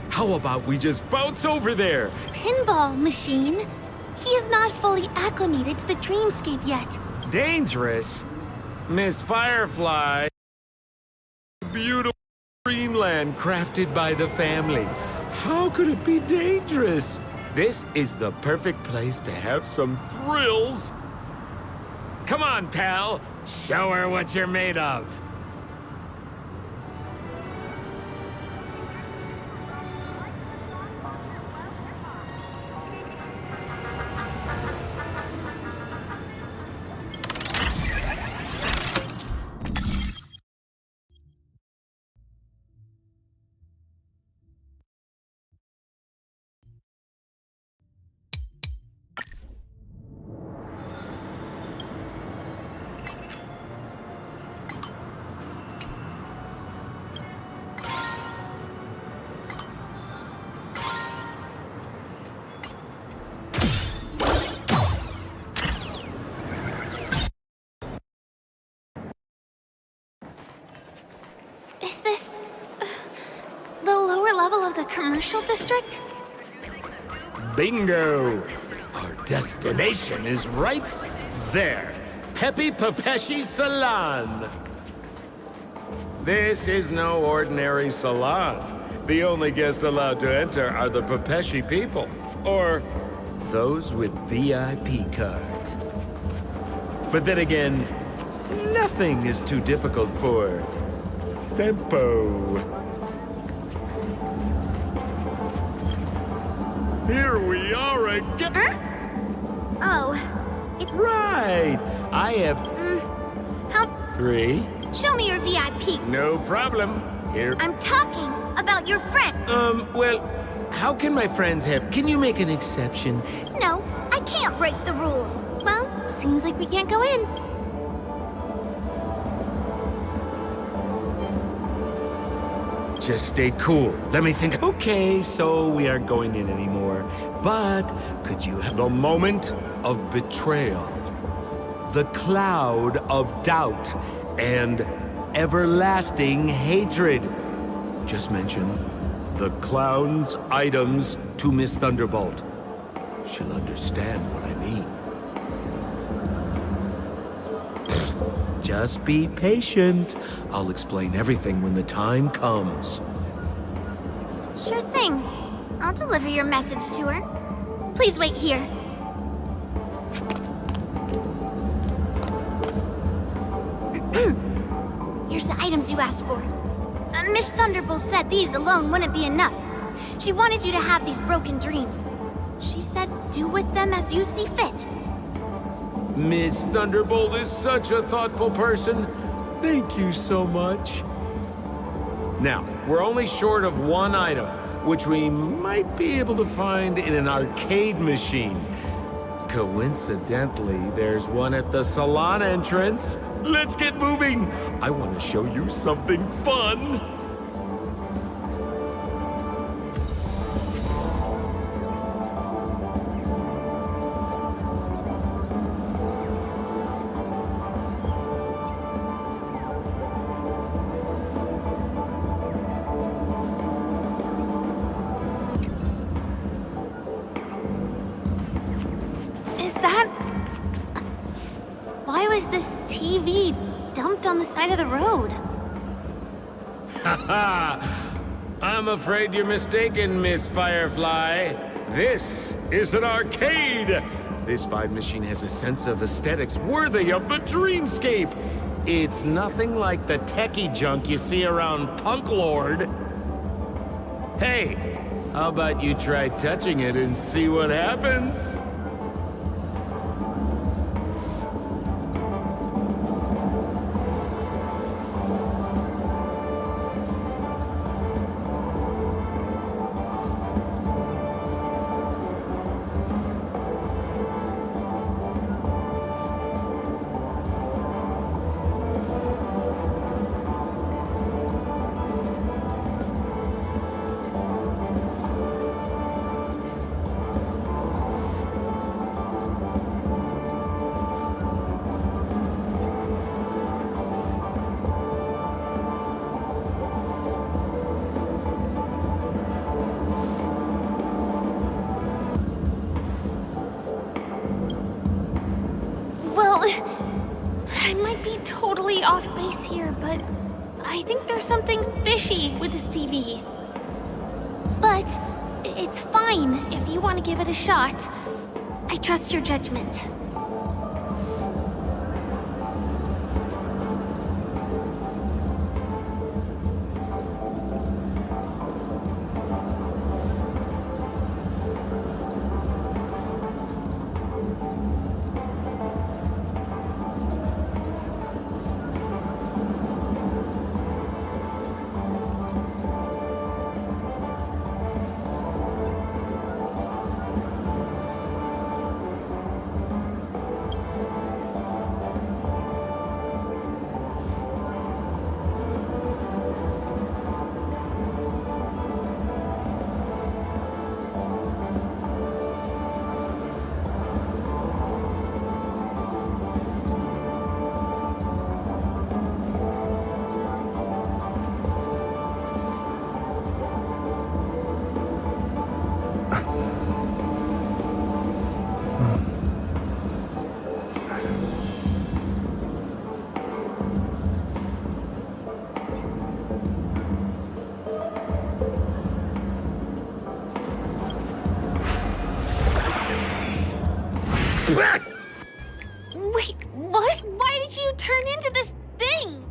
How about we just bounce over there? Pinball machine? He is not fully acclimated to the dreamscape yet. Dangerous? Miss Firefly. Beautiful dreamland crafted by the family. How could it be dangerous? This is the perfect place to have some thrills. Come on, pal. Show her what you're made of. Is this... the lower level of the commercial district? Bingo! Our destination is right there. Pepe Papeshi Salon. This is no ordinary salon. The only guests allowed to enter are the Papeshi people, or those with VIP cards. But then again, nothing is too difficult for Sempo. Here we are again. Oh. Right. I have Help. 3. Show me your VIP. No problem. Here. I'm talking about your friend. Well, how can my friends have... Can you make an exception? No, I can't break the rules. Well, seems like we can't go in. Just stay cool. Let me think. Okay, so we aren't going in anymore. But could you have the moment of betrayal? The cloud of doubt and everlasting hatred. Just mention the clown's items to Miss Thunderbolt. She'll understand what I mean. Just be patient. I'll explain everything when the time comes. Sure thing. I'll deliver your message to her. Please wait here. Here's the items you asked for. Miss Thunderbolt said these alone wouldn't be enough. She wanted you to have these broken dreams. She said do with them as you see fit. Miss Thunderbolt is such a thoughtful person. Thank you so much. Now, we're only short of one item, which we might be able to find in an arcade machine. Coincidentally, there's one at the salon entrance. Let's get moving. I want to show you something fun. Why was this TV dumped on the side of the road? Haha! I'm afraid you're mistaken, Miss Firefly. This is an arcade! This fine machine has a sense of aesthetics worthy of the dreamscape. It's nothing like the techie junk you see around Punk Lord. Hey, how about you try touching it and see what happens? totally off base here, but I think there's something fishy with this TV. But it's fine if you want to give it a shot. I trust your judgment. Wait, what? Why did you turn into this thing?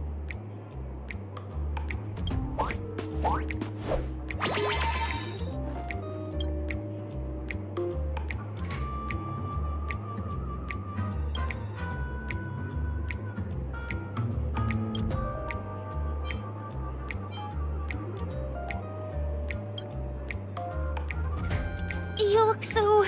You look so...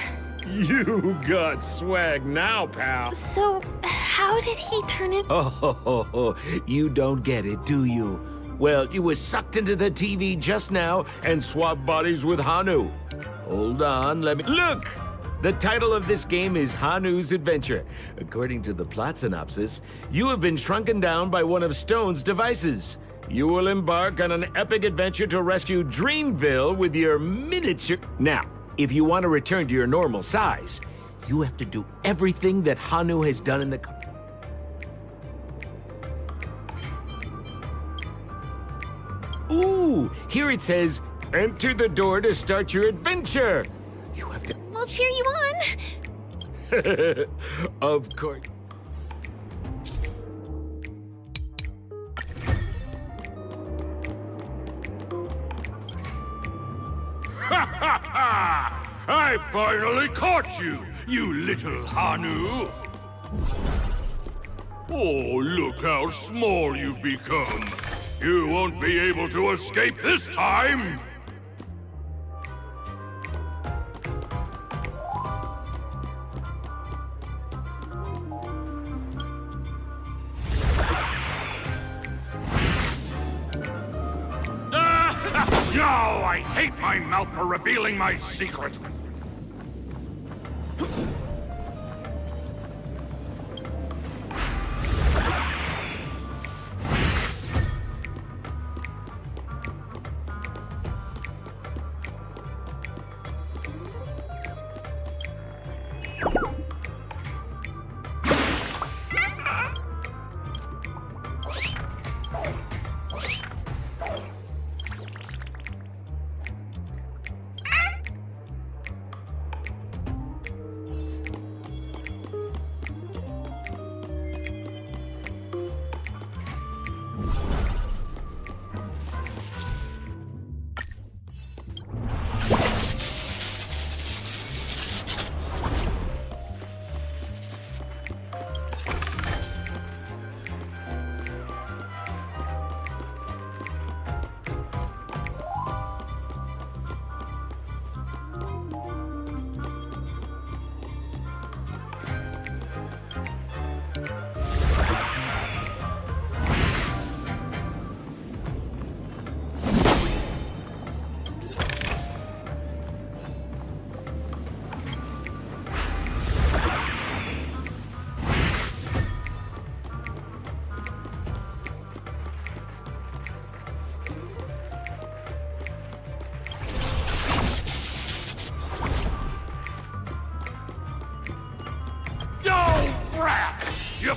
You got swag now, pal. So, how did he turn it? Oh, you don't get it, do you? Well, you was sucked into the TV just now and swapped bodies with Hanu. Hold on, let me... Look! The title of this game is Hanu's Adventure. According to the plot synopsis, you have been shrunken down by one of Stone's devices. You will embark on an epic adventure to rescue Dreamville with your miniature... Now, if you want to return to your normal size, you have to do everything that Hanu has done in the... Ooh, here it says, enter the door to start your adventure. You have to... We'll cheer you on. Of course. Ha ha ha! I finally caught you, you little Hanu! Oh, look how small you've become. You won't be able to escape this time! No, I hate my mouth for revealing my secret.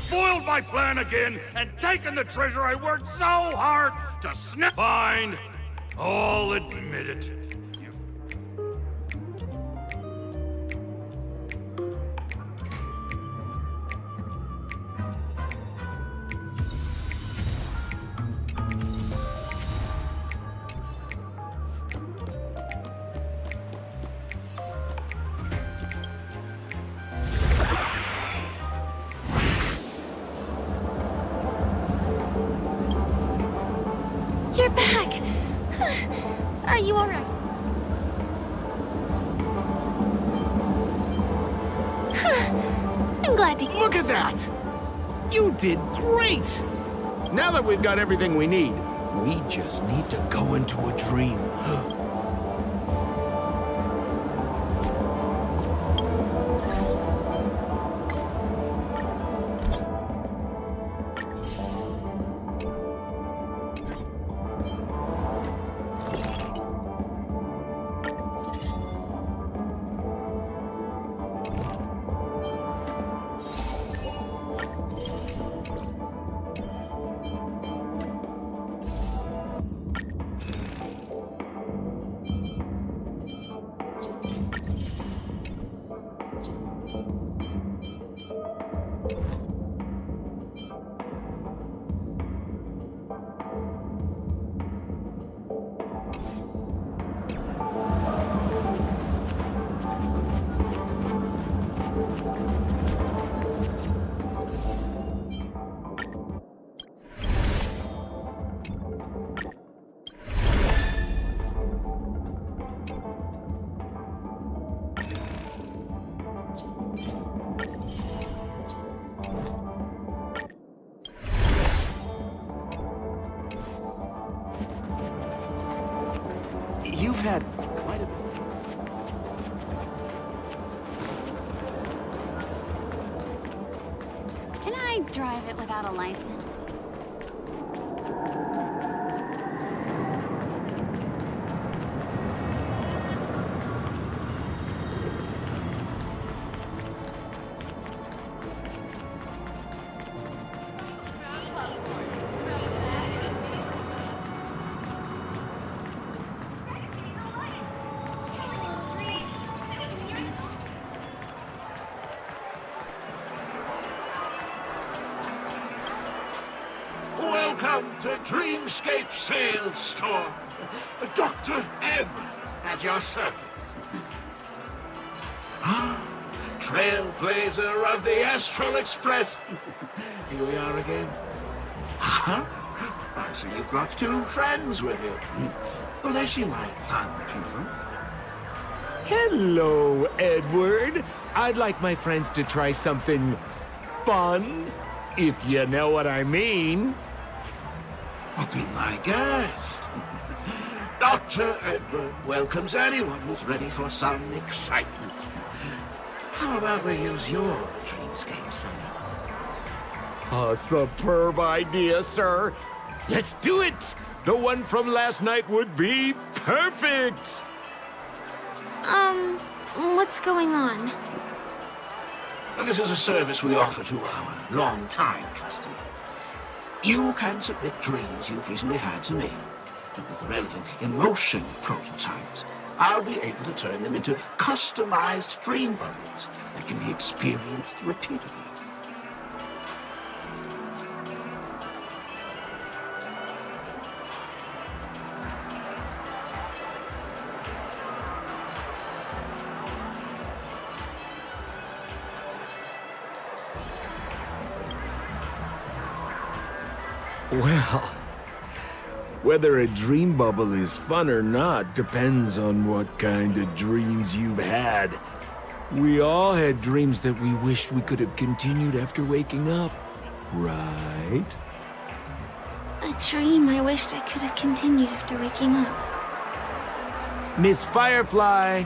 foiled my plan again and taken the treasure I worked so hard to snip. Fine. I'll admit it. You're back! Are you alright? I'm glad to... Look at that! You did great! Now that we've got everything we need, we just need to go into a dream. You've had quite a... Can I drive it without a license? Welcome to Dreamscape Sales Store. Dr. Edward at your service. Trailblazer of the Astral Express. Here we are again. Huh? I see you've brought two friends with you. Well, they seem like fun people. Hello, Edward. I'd like my friends to try something fun, if you know what I mean. Be my guest. Dr. Edward welcomes anyone who's ready for some excitement. How about we use your dreamscape, son? A superb idea, sir. Let's do it! The one from last night would be perfect! What's going on? This is a service we offer to our long-time customers. You can submit dreams you've recently had to me. With the relevant emotion prototypes, I'll be able to turn them into customized dream bubbles that can be experienced repeatedly. Well, whether a dream bubble is fun or not depends on what kind of dreams you've had. We all had dreams that we wished we could have continued after waking up, right? A dream I wished I could have continued after waking up. Miss Firefly,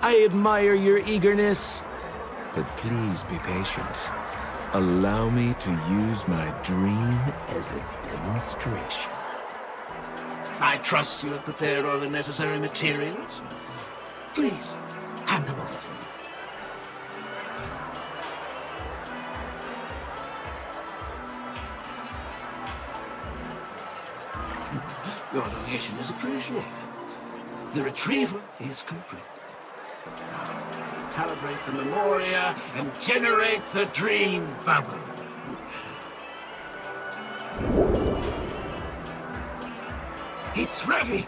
I admire your eagerness, but please be patient. Allow me to use my dream as a demonstration. I trust you have prepared all the necessary materials. Please, hand them over to me. Your donation is appreciated. The retrieval is complete. Now, calibrate the memoria and generate the dream bubble. It's ready.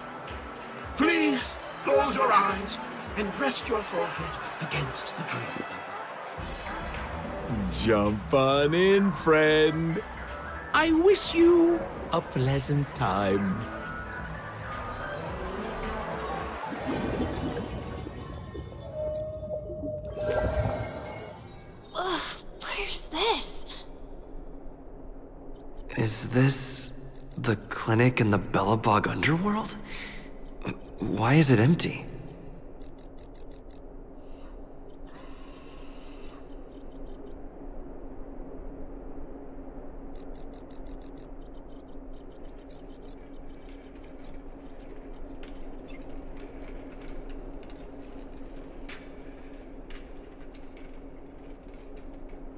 Please close your eyes and rest your forehead against the dream. Jump on in, friend. I wish you a pleasant time. Ugh, where's this? Is this the clinic in the Bellabog underworld? Why is it empty?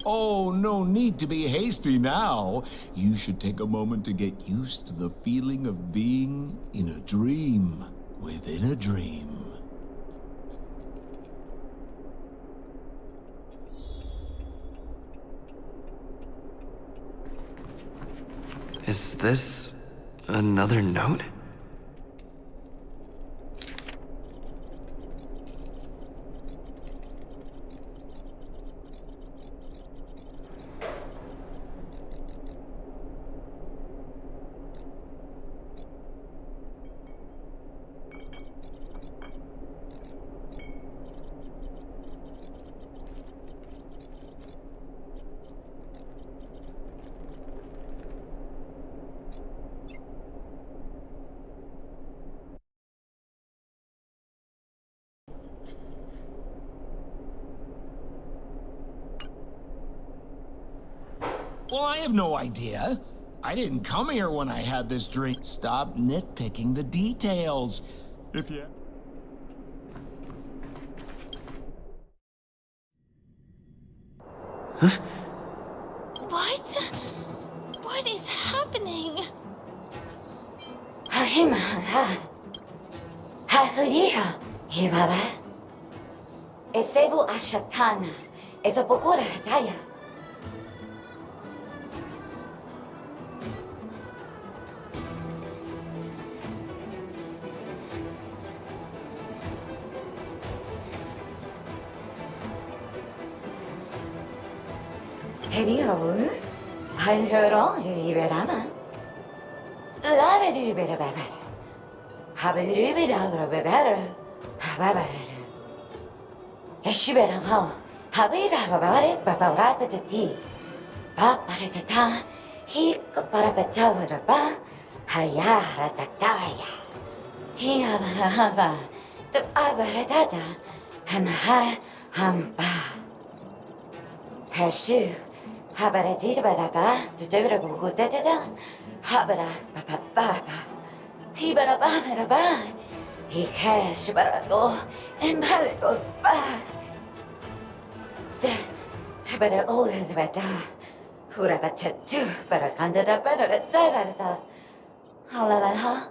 Oh, no need to be hasty now. You should take a moment to get used to the feeling of being in a dream within a dream. Is this another note? Well, I have no idea. I didn't come here when I had this drink. Stop nitpicking the details. If you... What? What is happening? Esevu ashatana, ezapokora hataya. Hebiol, I heard all you liberama. Lave du better better. Have you been over better? Better. Eshibera ho, have you about it, Baba Rapatati? Paparatata, he parapatava, Hayara Tataya. He have the Abaratata, and Hara Hamba. Hashu, Habaratita Baraba, to Deborah Gutata, Habara Papa, Hibara Baba, he cash Barado, and Barado Ba. But I always better. Hurabatu, but I can't do better. Halala,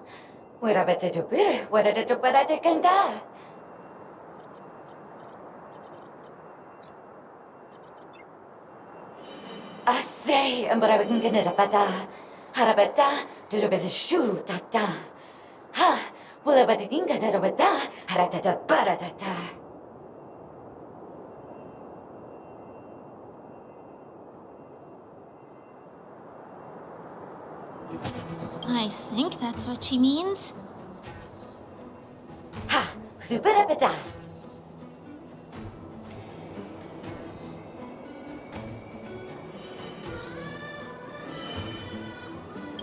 we're a better to better, what I do, but I can die. I say, but I wouldn't get it a bata. Harabata, to the best shoe, tata. Ha, will I but think that a bata, haratata, baratata. I think that's what she means. Ha, superapata.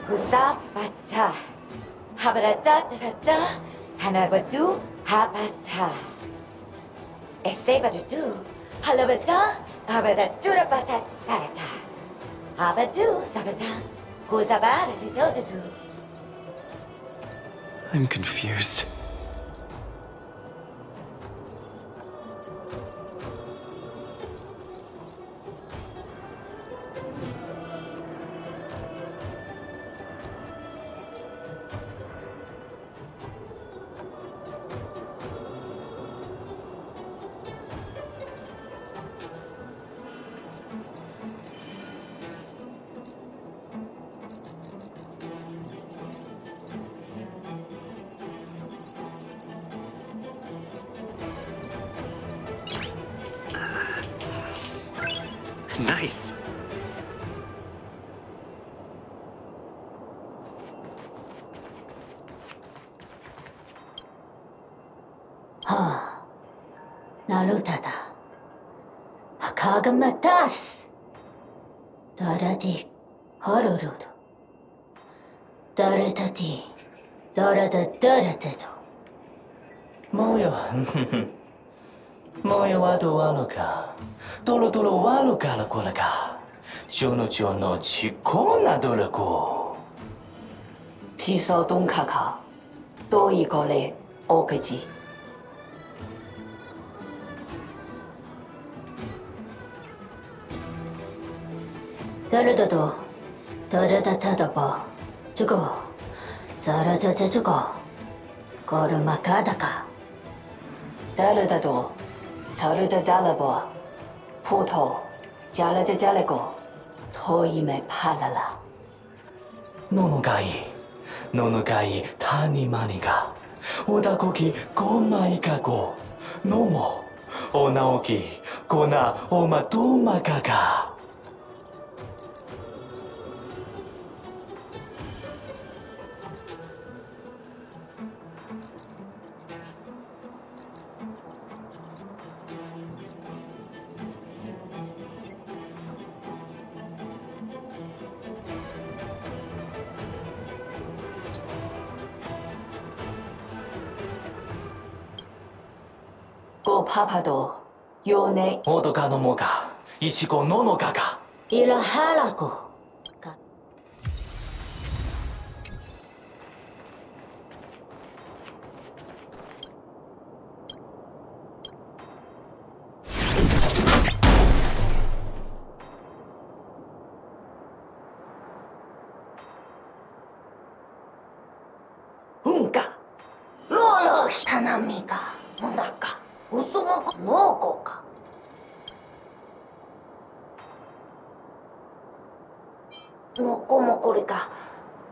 Husapata. Habarata, Hanabadu, Habata. Esebadu, Halabata, Habadatura Batat Sarata. Habadu, Sabata, Husabata, I'm confused. Nice. Ha. Nalutada. Hakagamatas. Daradi. Horurud. Daratati. Darada. もうよもうよはどうあるかとろとろわるからこらかちょのちこなどらこ披萨东卡卡，多一个嘞，OPG。誰だと、誰だただば、这个，誰だ这个，ゴルマカだか。誰だと、誰だ誰ば、葡萄，加了加了个，头一枚怕了啦。ののがいののがい谷間にがおだこきこまいかごのもおなおきこなおまとまかがごパパとよねおどかのもがいちこののかがいらはらこかうんかローローひたなみかもなかうそもこもうこかもこもこれか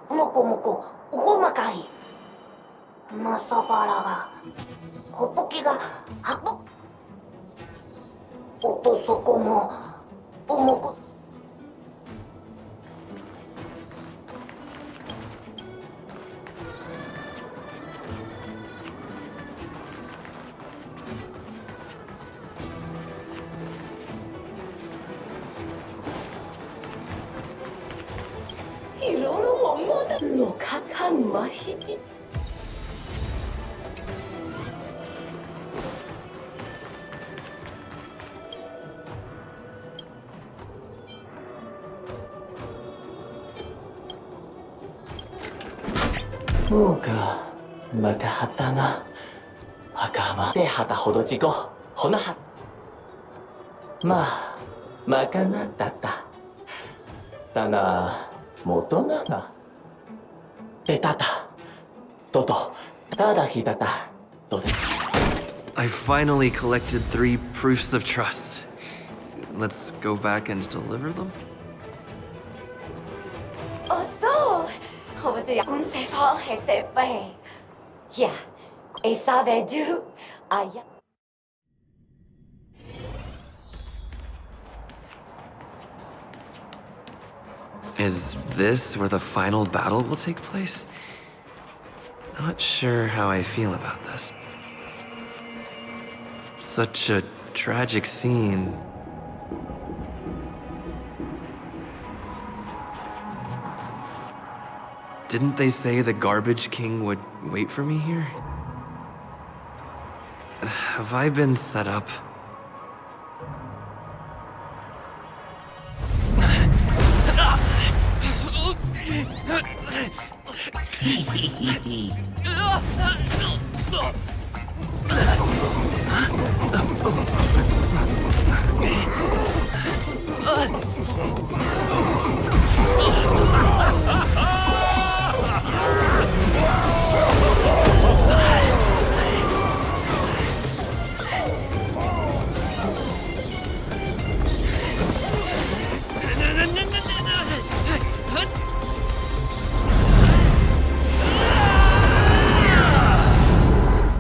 もこもこおこまかいまさばらがほっぽきがはっぽおとそこもおもこいろいろもまだのかかんましじもうかまたはったなはかまではたほどじこほなはまあまかなだっただなもとななでたたととただひだたとで I finally collected 3 proofs of trust. Let's go back and deliver them? 哦，そう我们这样公司方系设备呀，你沙贝do哎呀。Is this where the final battle will take place? Not sure how I feel about this. Such a tragic scene. Didn't they say the Garbage King would wait for me here? Have I been set up?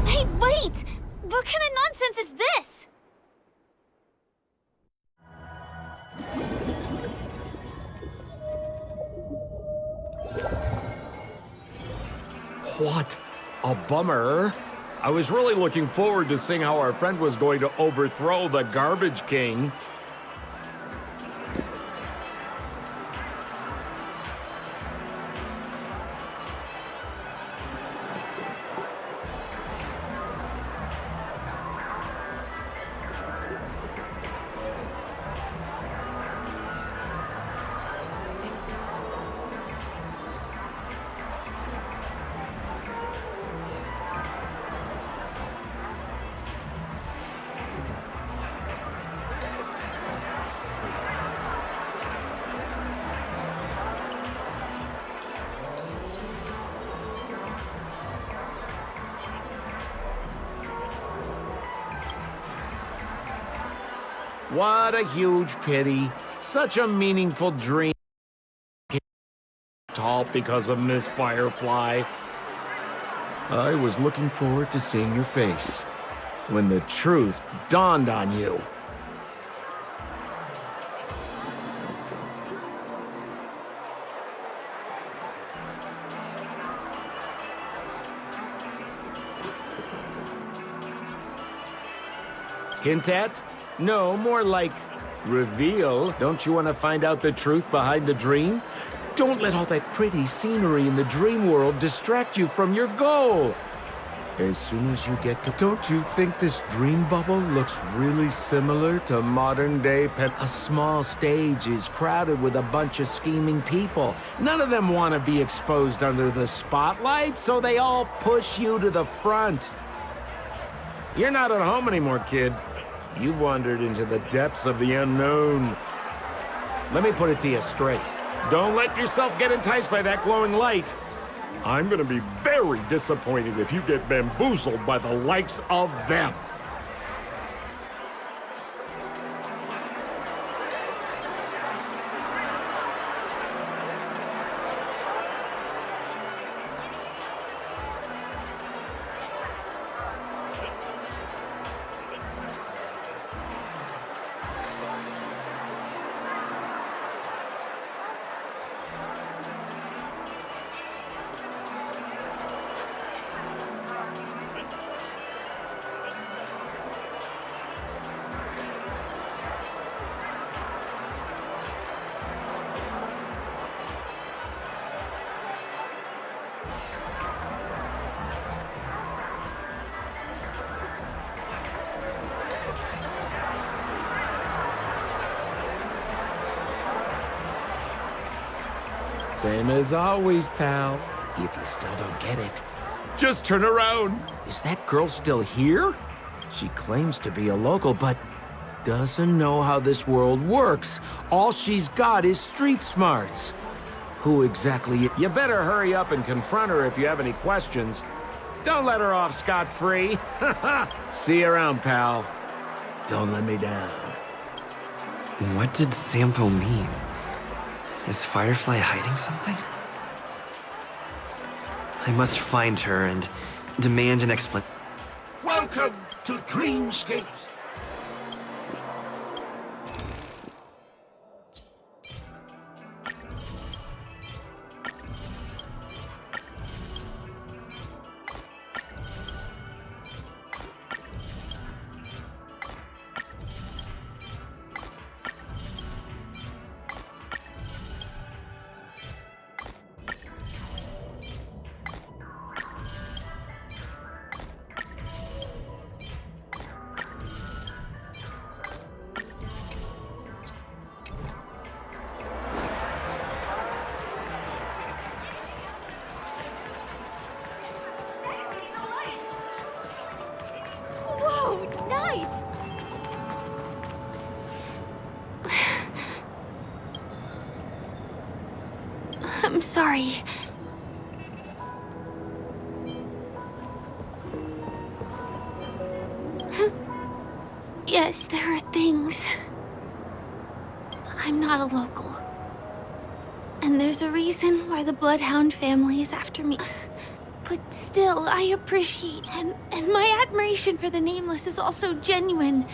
Hey, wait! What kind of nonsense is this? What a bummer. I was really looking forward to seeing how our friend was going to overthrow the Garbage King. What a huge pity. Such a meaningful dream. Halt because of Miss Firefly. I was looking forward to seeing your face when the truth dawned on you. Hint at? No, more like reveal. Don't you want to find out the truth behind the dream? Don't let all that pretty scenery in the dream world distract you from your goal. As soon as you get... Don't you think this dream bubble looks really similar to modern-day A small stage is crowded with a bunch of scheming people. None of them want to be exposed under the spotlight, so they all push you to the front. You're not at home anymore, kid. You've wandered into the depths of the unknown. Let me put it to you straight. Don't let yourself get enticed by that glowing light. I'm gonna be very disappointed if you get bamboozled by the likes of them. Same as always, pal. If you still don't get it, just turn around. Is that girl still here? She claims to be a local, but doesn't know how this world works. All she's got is street smarts. Who exactly... You better hurry up and confront her if you have any questions. Don't let her off scot-free. See you around, pal. Don't let me down. What did Sampo mean? Is Firefly hiding something? I must find her and demand an explanation. Welcome to Dreamscape. I'm sorry. Yes, there are things. I'm not a local. And there's a reason why the Bloodhound family is after me. But still, I appreciate and my admiration for the Nameless is also genuine.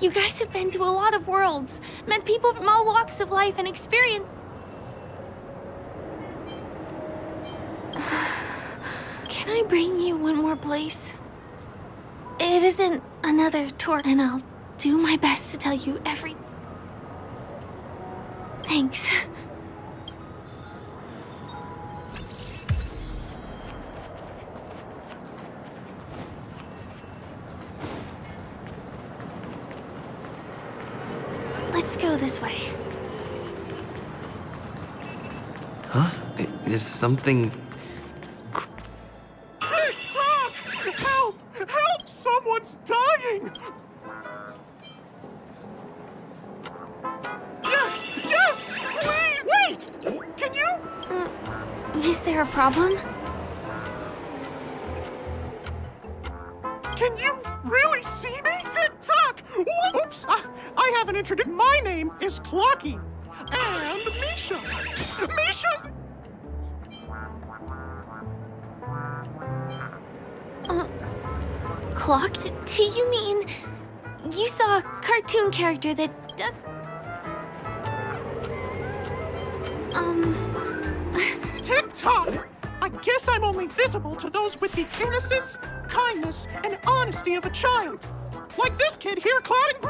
You guys have been to a lot of worlds, met people from all walks of life, and experienced... Can I bring you one more place? It isn't another tour, and I'll do my best to tell you every... Thanks. Let's go this way. Huh? Is something... TikTok! Help! Help! Someone's dying! Yes! Yes! Please! Wait! Can you? Is there a problem? Can you really see me? TikTok! Oops! I haven't introduced... My name is Clocky. And Misha. Misha's... Clocked? Do you mean... You saw a cartoon character that does... TikTok! I guess I'm only visible to those with the innocence, kindness, and honesty of a child. Like this kid here clad in...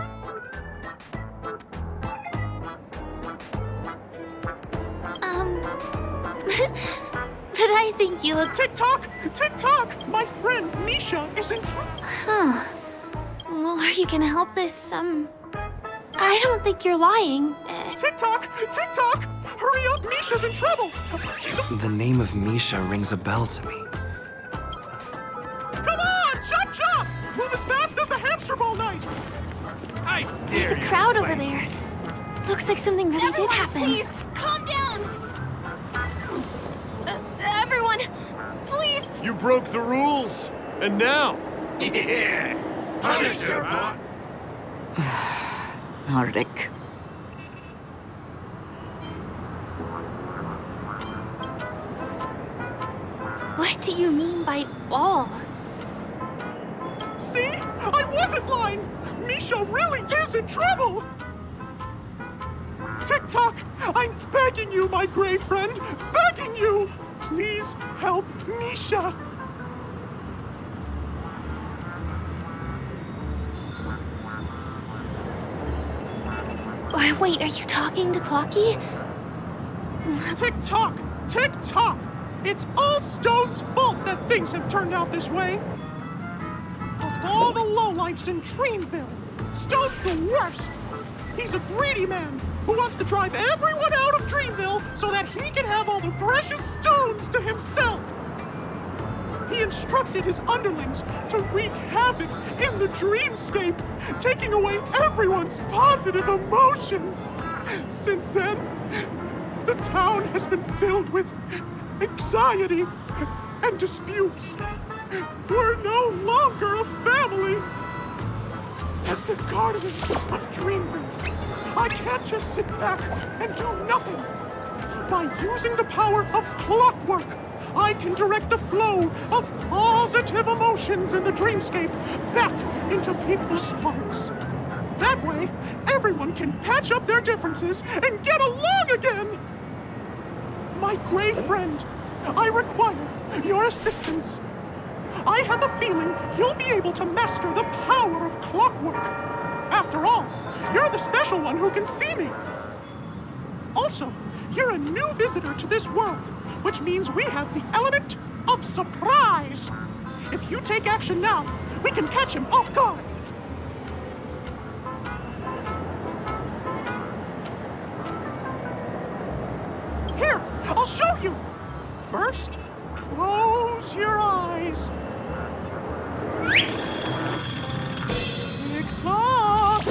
But I think you look... TikTok! TikTok! My friend Misha is in trouble. Huh. Well, are you gonna help this, I don't think you're lying. TikTok! TikTok! Hurry up! Misha's in trouble! The name of Misha rings a bell to me. Come on! Chop chop! Move as fast as the hamster ball night! I dare There's a crowd over there. Looks like something really did happen. Please, calm down! Everyone, please! You broke the rules, and now... Yeah! Punish her, huh? Ulrich. What do you mean by ball? See? I wasn't lying! Misha really is in trouble! TikTok, I'm begging you, my gray friend! Begging you! Please help Misha! Wait, are you talking to Clocky? TikTok! TikTok! It's all Stone's fault that things have turned out this way! Of all the lowlifes in Dreamville, Stone's the worst! He's a greedy man who wants to drive everyone out of Dreamville so that he can have all the precious stones to himself! He instructed his underlings to wreak havoc in the dreamscape, taking away everyone's positive emotions. Since then, the town has been filled with anxiety and disputes. We're no longer a family. As the guardian of Dreamville, I can't just sit back and do nothing. By using the power of clockwork, I can direct the flow of positive emotions in the dreamscape back into people's hearts. That way, everyone can patch up their differences and get along again! My gray friend, I require your assistance. I have a feeling you'll be able to master the power of clockwork. After all, you're the special one who can see me. Also, you're a new visitor to this world, which means we have the element of surprise. If you take action now, we can catch him off guard. Here, I'll show you. First, close your eyes. Tick-tock.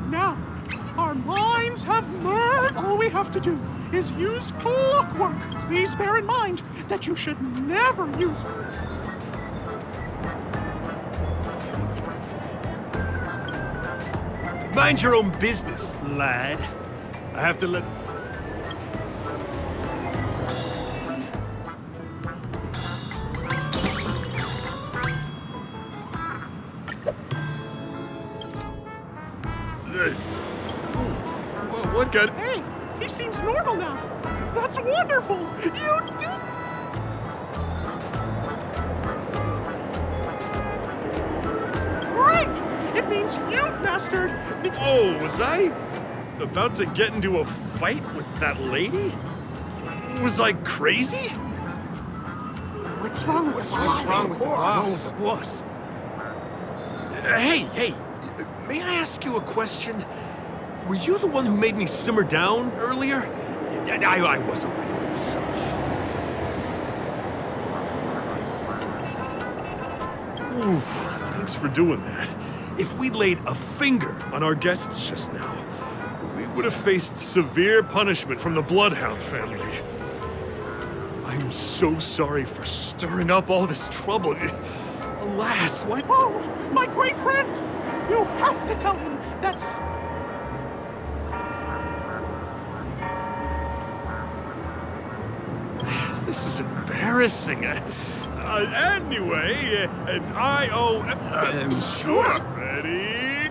Now, our minds have merged. All we have to do is use clockwork. Please bear in mind that you should never use it. Mind your own business, lad. I have to let... What kind? Hey, he seems normal now. That's wonderful. You do... since you've mastered the... Oh, was I about to get into a fight with that lady? Was I crazy? What's wrong with the boss? What's wrong with the boss? Hey, may I ask you a question? Were you the one who made me simmer down earlier? I wasn't my normal self. Ooh, thanks for doing that. If we'd laid a finger on our guests just now, we would have faced severe punishment from the Bloodhound family. I'm so sorry for stirring up all this trouble. Alas, what? Oh, my great friend! You have to tell him that's... This is embarrassing. Anyway, I owe... sure. Ready?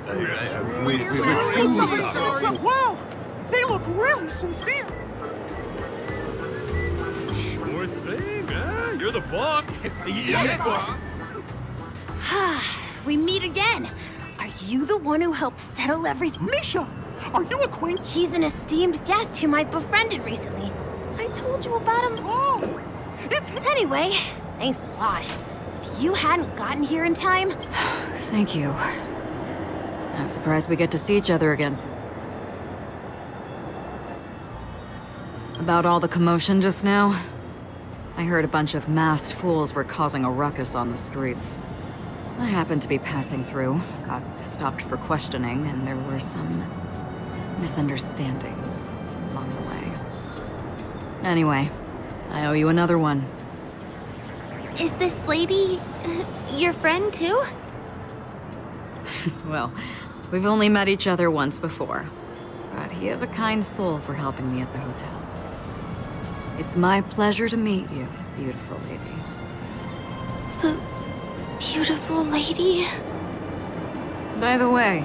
Wow, they look really sincere. Sure thing, you're the boss. Yes, boss. We meet again. Are you the one who helped settle everything? Misha, are you acquainted? He's an esteemed guest whom I befriended recently. I told you about him. Oh, it's... Anyway, thanks a lot. If you hadn't gotten here in time... Thank you. I'm surprised we get to see each other again. About all the commotion just now? I heard a bunch of masked fools were causing a ruckus on the streets. I happened to be passing through, got stopped for questioning, and there were some misunderstandings along the way. Anyway, I owe you another one. Is this lady your friend too? Well, we've only met each other once before, but he is a kind soul for helping me at the hotel. It's my pleasure to meet you, beautiful lady. Beautiful lady? By the way,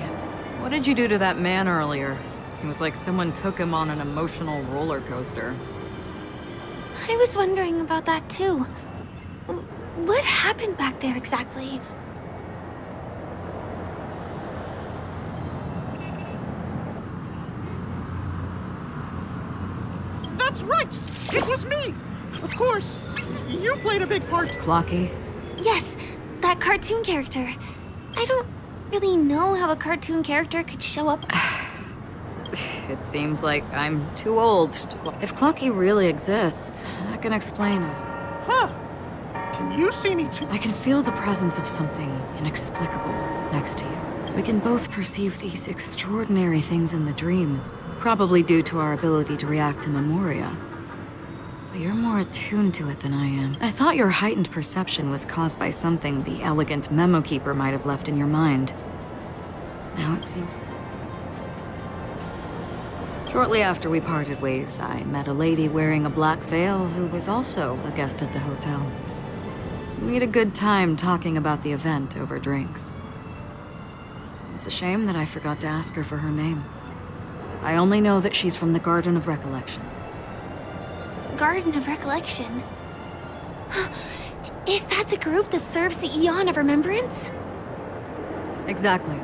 what did you do to that man earlier? It was like someone took him on an emotional roller coaster. I was wondering about that too. What happened back there exactly? That's right! It was me! Of course, you played a big part. Clocky? Yes, that cartoon character. I don't really know how a cartoon character could show up. It seems like I'm too old to... If Clocky really exists, that can explain it. Huh. Can you see me too? I can feel the presence of something inexplicable next to you. We can both perceive these extraordinary things in the dream, probably due to our ability to react to memoria. But you're more attuned to it than I am. I thought your heightened perception was caused by something the elegant memo keeper might have left in your mind. Now it seems... Shortly after we parted ways, I met a lady wearing a black veil who was also a guest at the hotel. We had a good time talking about the event over drinks. It's a shame that I forgot to ask her for her name. I only know that she's from the Garden of Recollection. Garden of Recollection? Is that the group that serves the Eon of Remembrance? Exactly.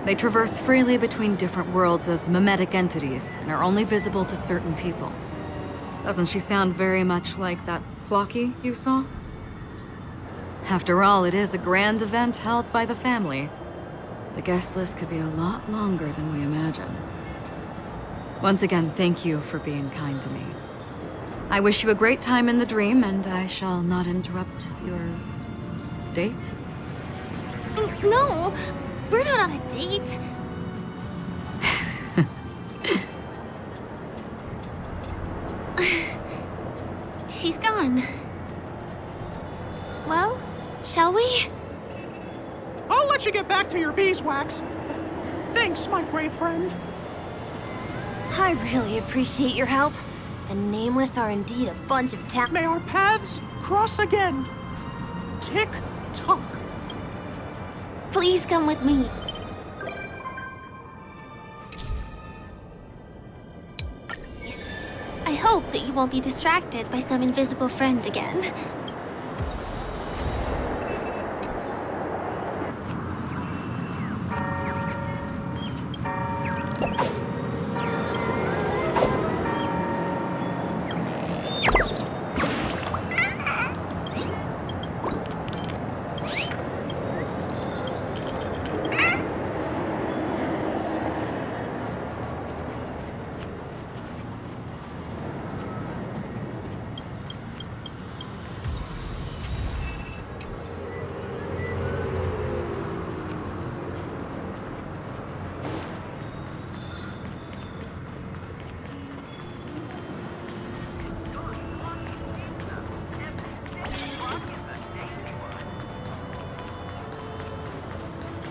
They traverse freely between different worlds as mimetic entities and are only visible to certain people. Doesn't she sound very much like that Clocky you saw? After all, it is a grand event held by the family. The guest list could be a lot longer than we imagine. Once again, thank you for being kind to me. I wish you a great time in the dream, and I shall not interrupt your date. No, we're not on a date. She's gone. Well, shall we? I'll let you get back to your beeswax. Thanks, my brave friend. I really appreciate your help. The Nameless are indeed a bunch of May our paths cross again. Tick-tock. Please come with me. I hope that you won't be distracted by some invisible friend again.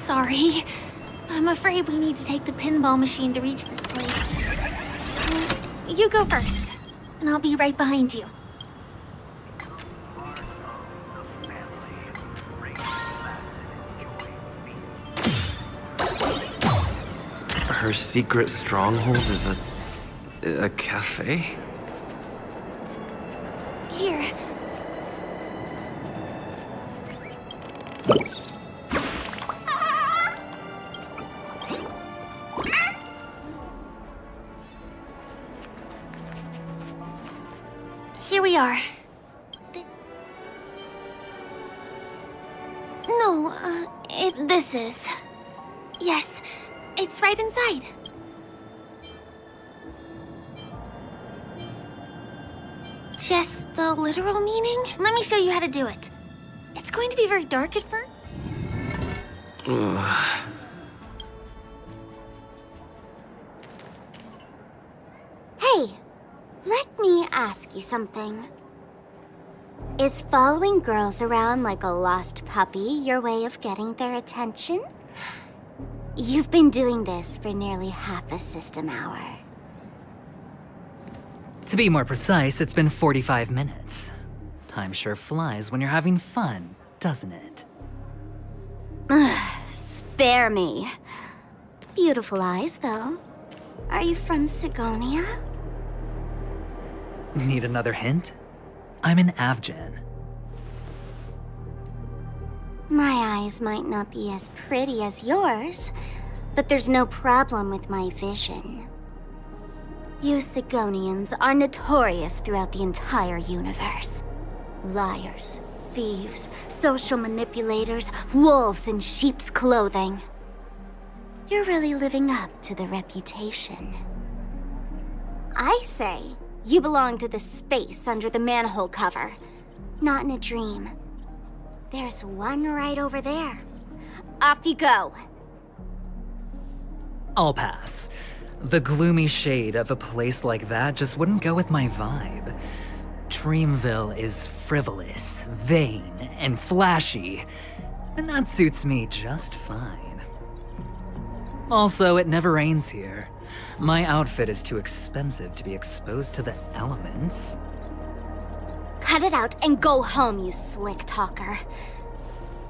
sorry. I'm afraid we need to take the pinball machine to reach this place. You go first, and I'll be right behind you. Her secret stronghold is a cafe? Here. Here we are. This is... Yes, it's right inside. Just the literal meaning? Let me show you how to do it. It's going to be very dark at first. Hey, let me ask you something. Is following girls around like a lost puppy your way of getting their attention? You've been doing this for nearly half a system hour. To be more precise, it's been 45 minutes. Time sure flies when you're having fun, doesn't it? Spare me. Beautiful eyes, though. Are you from Sigonia? Need another hint? I'm an Avgen. My eyes might not be as pretty as yours, but there's no problem with my vision. You Sigonians are notorious throughout the entire universe. Liars, thieves, social manipulators, wolves in sheep's clothing. You're really living up to the reputation. I say, you belong to the space under the manhole cover, not in a dream. There's one right over there. Off you go. I'll pass. The gloomy shade of a place like that just wouldn't go with my vibe. Dreamville is frivolous, vain, and flashy, and that suits me just fine. Also, it never rains here. My outfit is too expensive to be exposed to the elements. Cut it out and go home, you slick talker.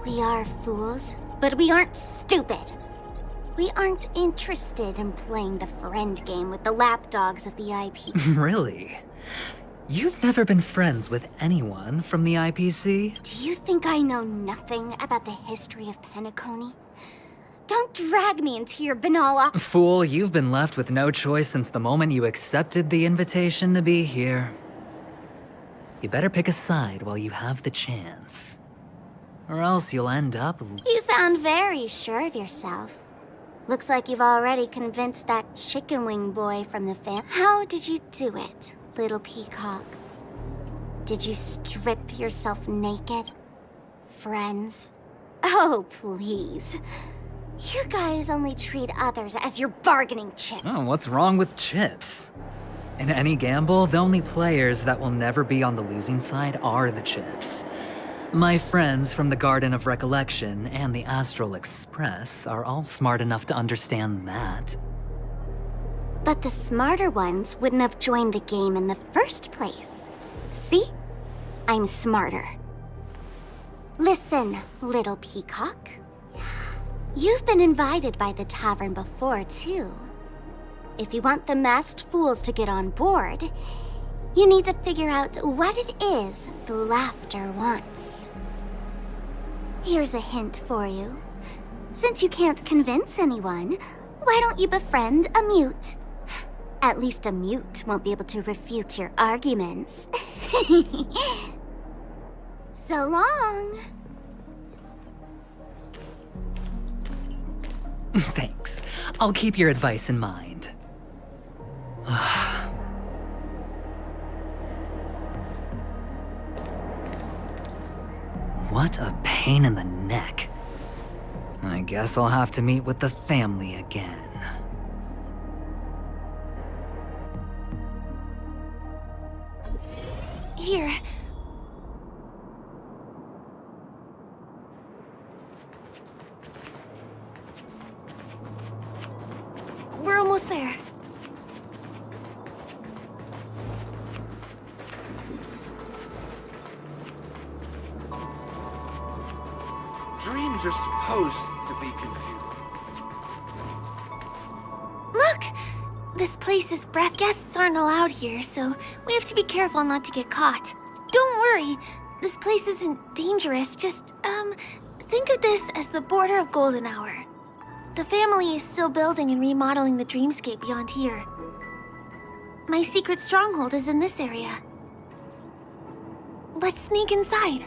We are fools, but we aren't stupid. We aren't interested in playing the friend game with the lapdogs of the IP. Really? You've never been friends with anyone from the IPC? Do you think I know nothing about the history of Penacony? Don't drag me into your banal Fool, you've been left with no choice since the moment you accepted the invitation to be here. You better pick a side while you have the chance. Or else you'll end up... You sound very sure of yourself. Looks like you've already convinced that chicken wing boy from the fam. How did you do it, little peacock? Did you strip yourself naked? Friends? Oh, please. You guys only treat others as your bargaining chip. Oh, what's wrong with chips? In any gamble, the only players that will never be on the losing side are the chips. My friends from the Garden of Recollection and the Astral Express are all smart enough to understand that. But the smarter ones wouldn't have joined the game in the first place. See? I'm smarter. Listen, little peacock. You've been invited by the tavern before, too. If you want the masked fools to get on board, you need to figure out what it is the laughter wants. Here's a hint for you. Since you can't convince anyone, why don't you befriend a mute? At least a mute won't be able to refute your arguments. So long. Thanks. I'll keep your advice in mind. What a pain in the neck. I guess I'll have to meet with the family again. Here. almost there. Dreams are supposed to be confusing. Look! This place is breath guests aren't allowed here, so we have to be careful not to get caught. Don't worry, this place isn't dangerous, just, think of this as the border of Golden Hour. The family is still building and remodeling the dreamscape beyond here. My secret stronghold is in this area. Let's sneak inside.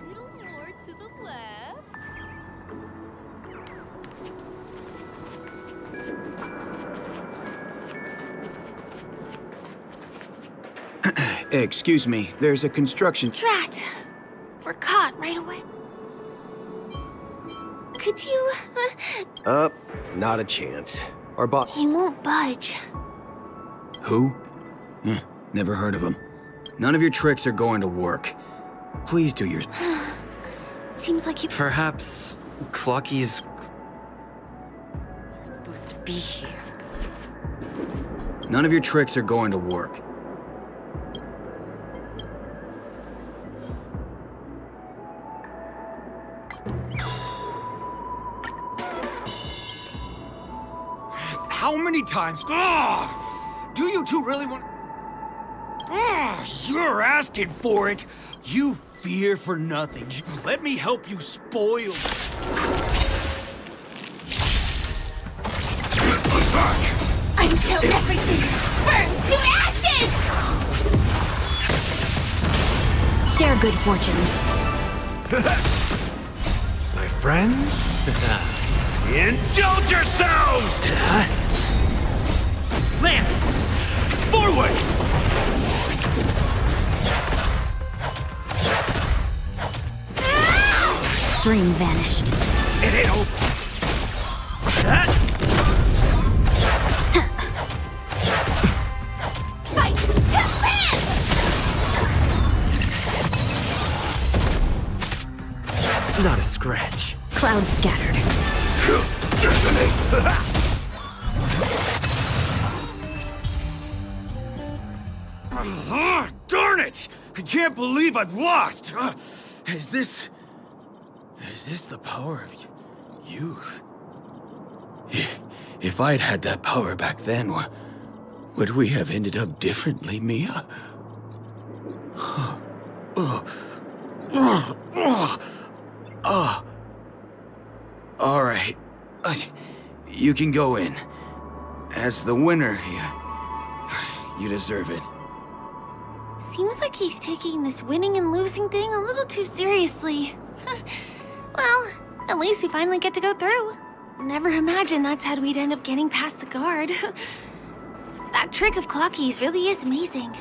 Excuse me, there's a construction... Drat! We're caught right away. Could you... Not a chance. Our boss... He won't budge. Who? Never heard of him. None of your tricks are going to work. Please do yours. Seems like you... Perhaps Clocky's... You're supposed to be here. None of your tricks are going to work. How many times? Do you two really want... You're asking for it. You fear for nothing. Let me help you spoil it. Attack! Until everything burns to ashes! Share good fortunes. My friends? Indulge yourselves! Lance! Forward! Dream vanished. It ain't over. Fight to live! Not a scratch. Cloud scattered. Darn it! I can't believe I've lost! Is this the power of youth? If I'd had that power back then, would we have ended up differently, Mia? All right. You can go in. As the winner here, you deserve it. Seems like he's taking this winning and losing thing a little too seriously. Well, at least we finally get to go through. Never imagined that's how we'd end up getting past the guard. That trick of Clocky's really is amazing.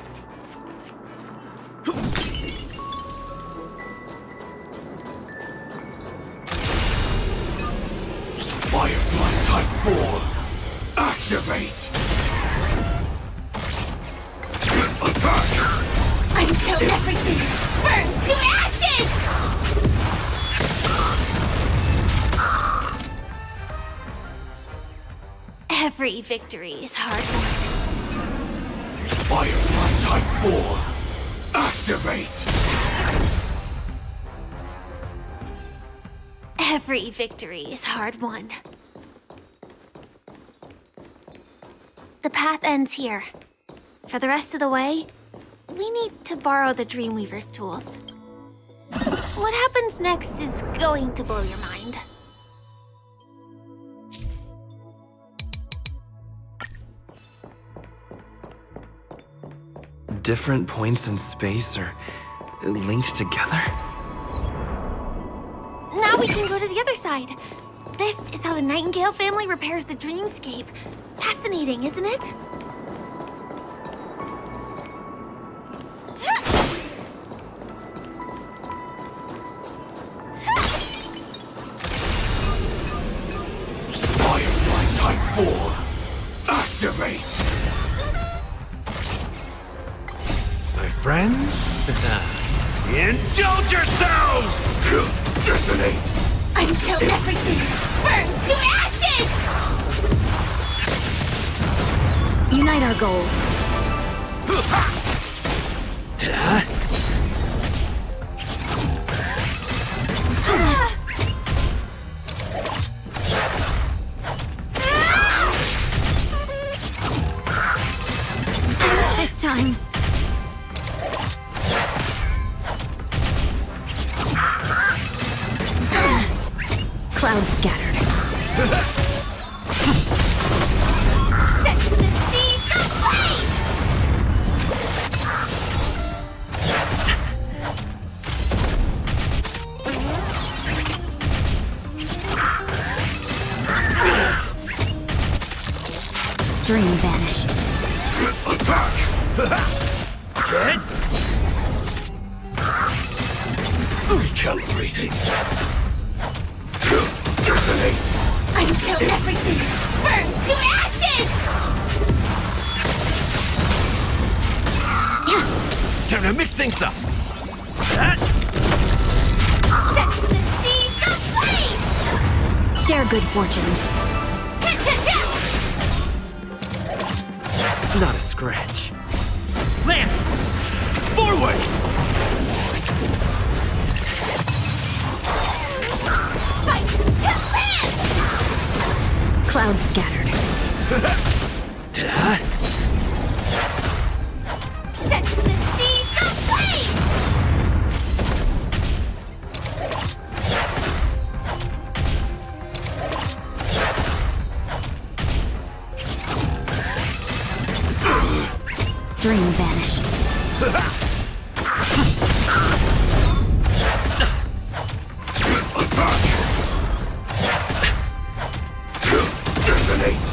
Firefly Type 4, activate! Attack! Until everything burns to ashes! Every victory is hard won. Firefly Type 4, activate! Every victory is hard won. The path ends here. For the rest of the way, we need to borrow the Dreamweaver's tools. What happens next is going to blow your mind. Different points in space are linked together? Now we can go to the other side. This is how the Nightingale family repairs the dreamscape. Fascinating, isn't it? Firefly Type 4, activate! My friends? Indulge yourselves! Detonate! Until everything burns to ashes! goals. This time. Cloud scattered. Set the seas ablaze! Dream vanished. Attack! Recalibrating. Detonate! Until everything burns to ashes! Time to mix things up. Set the seas ablaze! Share good fortunes. Not a scratch. Lance! Forward! Fight to live! Cloud scattered. Set the seas ablaze! Dream vanished. Attack! Detonate!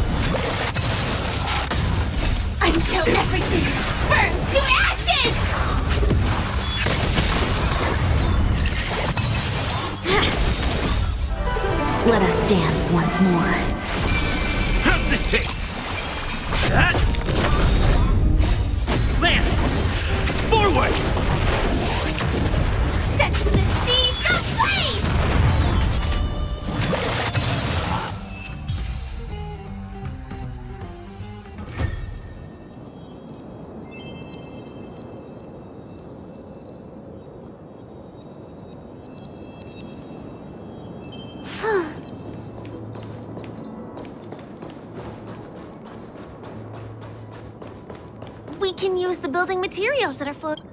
Until everything burns to ashes! Let us dance once more. How's this taste? Lance! Forward! Set the seas ablaze! We can use the building materials that are floating.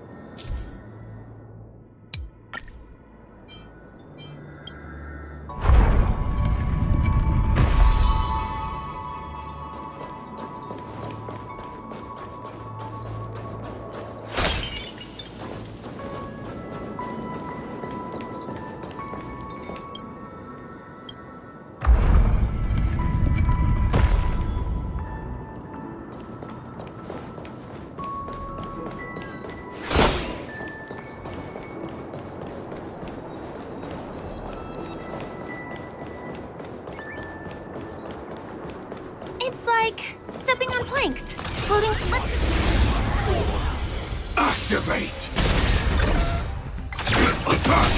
It's like stepping on planks, floating. Activate! Attack!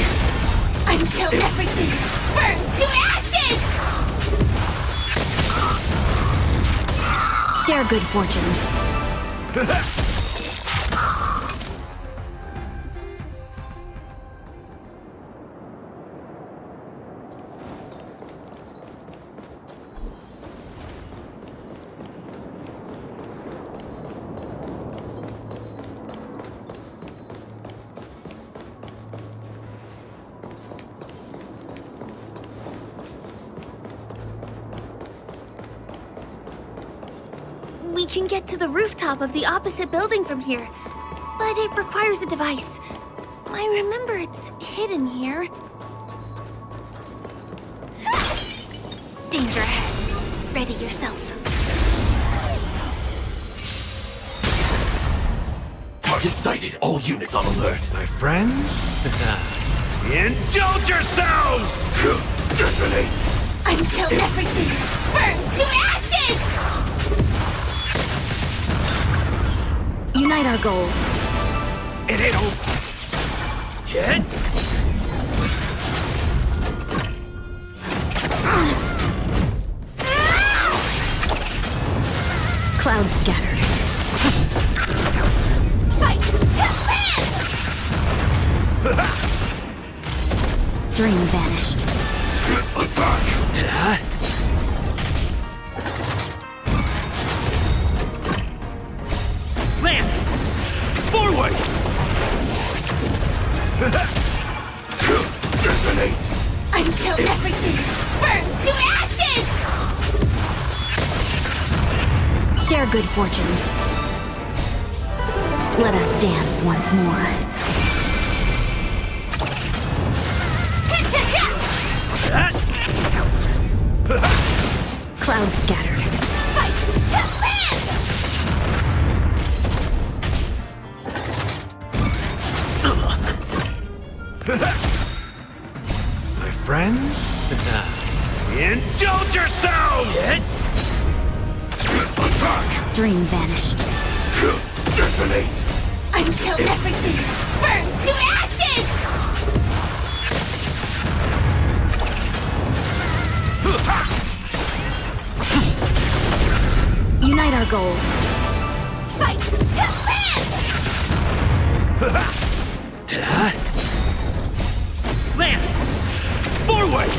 Until everything burns to ashes! Share good fortunes. We can get to the rooftop of the opposite building from here, but it requires a device. I remember it's hidden here. Danger ahead. Ready yourself. Target sighted. All units on alert. My friends? Indulge yourselves! Detonate! Until everything burns to ashes! Unite our goals. It ain't over. Hit! Cloud scattered. Dream vanished. Attack! Lance! Forward! Detonate! Until everything burns to ashes! Share good fortunes. Let us dance once more. Clouds scattered. Fight to land! My friends? Indulge yourselves! Attack! Dream vanished. Detonate! Until everything burns to ashes! Unite our goals. Fight to land! Lance! Forward!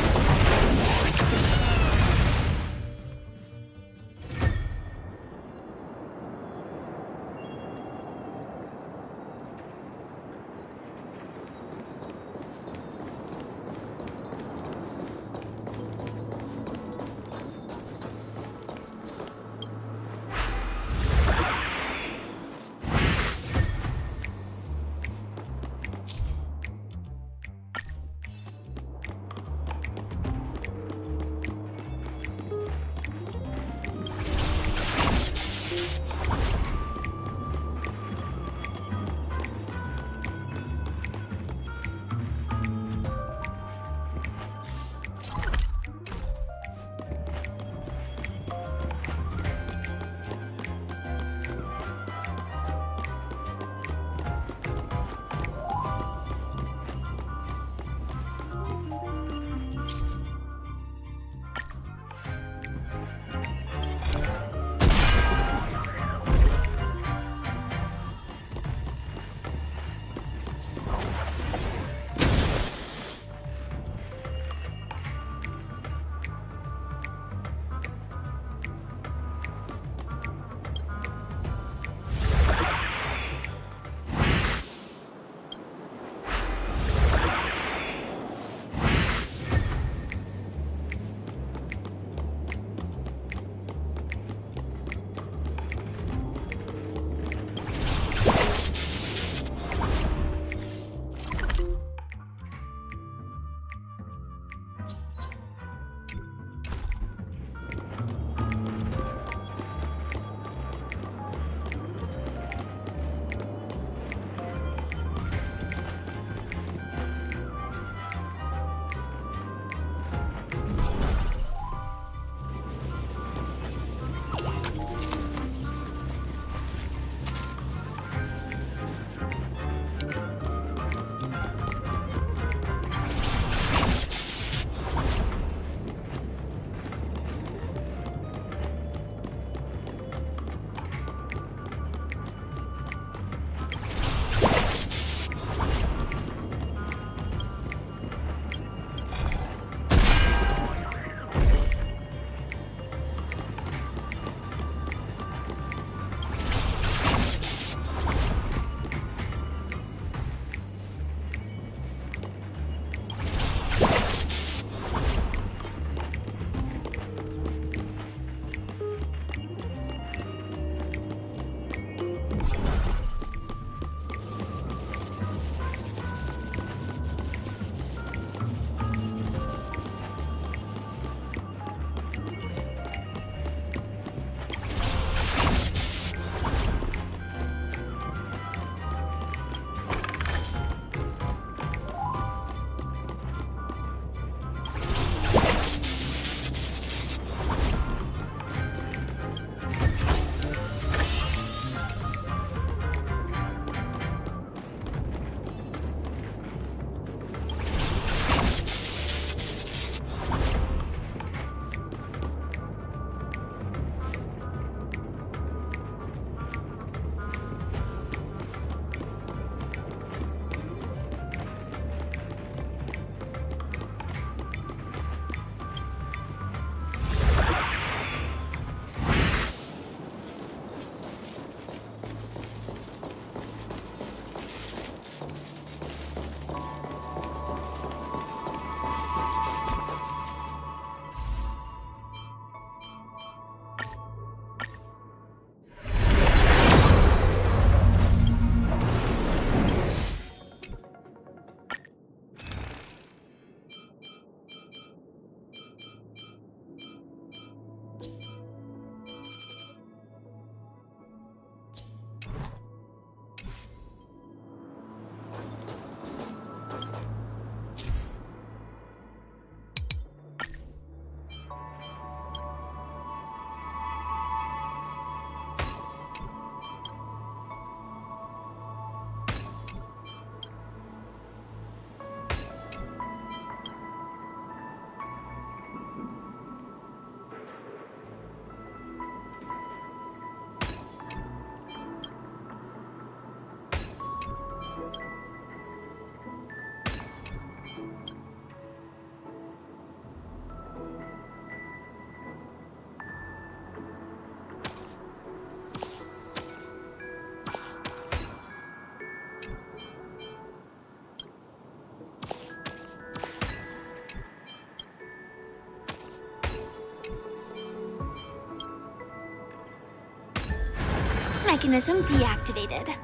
mechanism deactivated.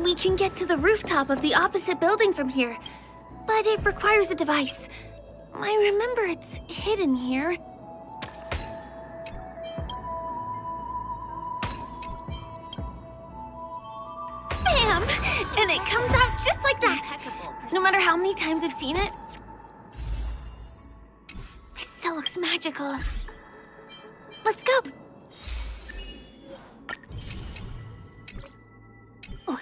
We can get to the rooftop of the opposite building from here, but it requires a device. I remember it's hidden here. Bam! And it comes out just like that. No matter how many times I've seen it, it still looks magical. Let's go. Oh.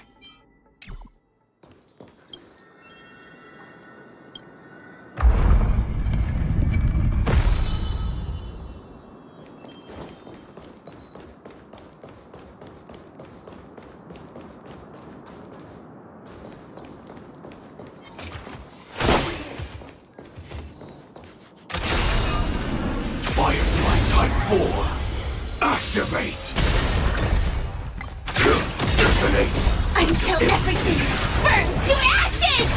Firefly Type 4. Activate! Detonate! Until everything burns to ashes!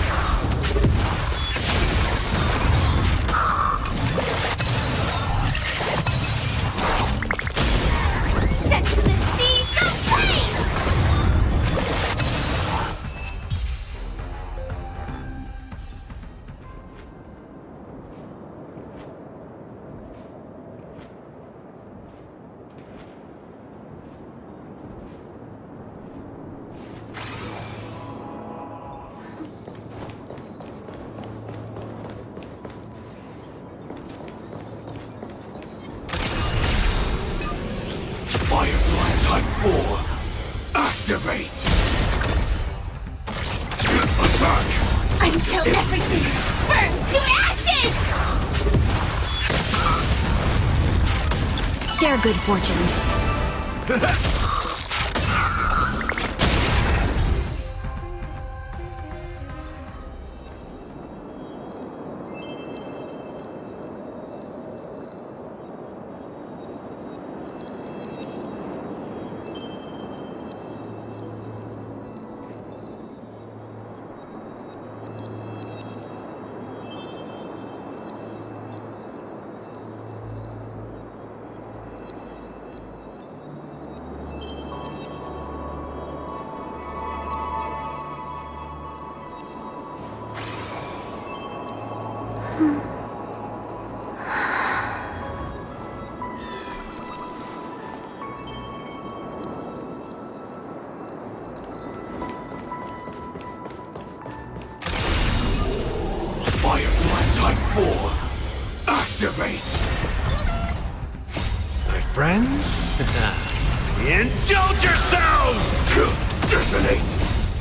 Set the seas aflame! Firefly Type 4. Activate! Attack! Until everything burns to ashes! Share good fortunes. Firefly Type 4. Activate! My friends? Indulge yourselves! Detonate!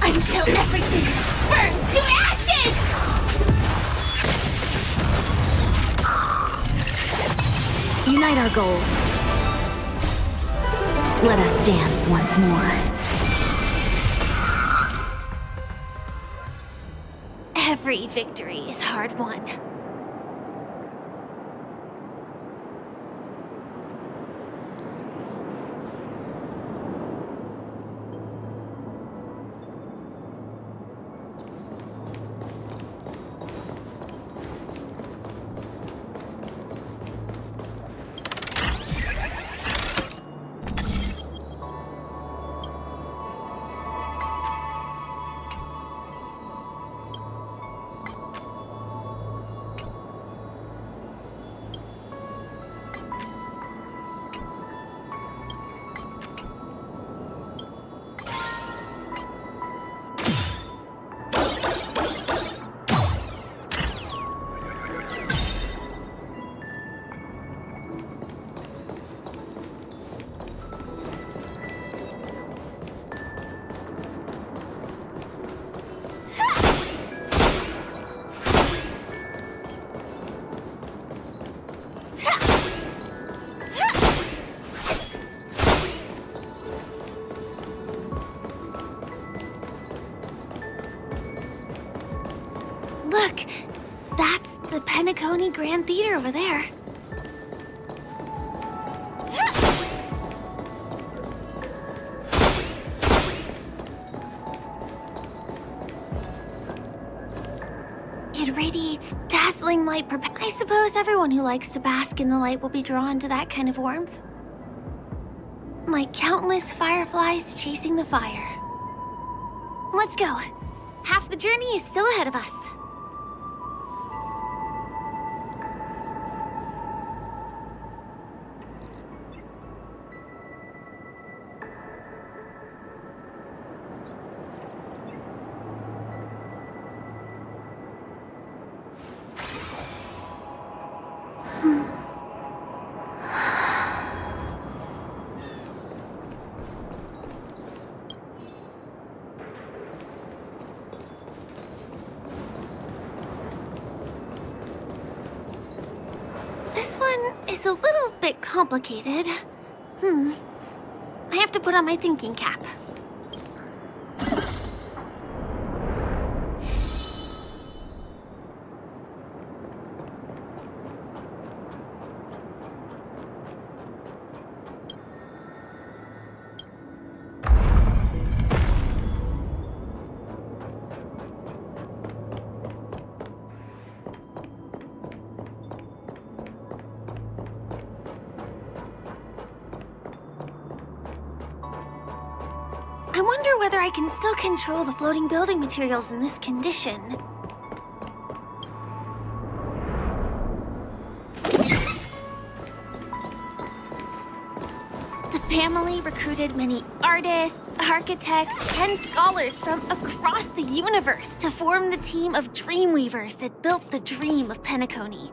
Until everything burns to ashes! Unite our goals. Let us dance once more. Every victory is hard won. Look, that's the Penacony Grand Theater over there. radiates dazzling light. I suppose everyone who likes to bask in the light will be drawn to that kind of warmth. Like countless fireflies chasing the fire. Let's go. Half the journey is still ahead of us. Is a little bit complicated. I have to put on my thinking cap. I wonder whether I can still control the floating building materials in this condition. The family recruited many artists, architects, and scholars from across the universe to form the team of Dreamweavers that built the dream of Penacony.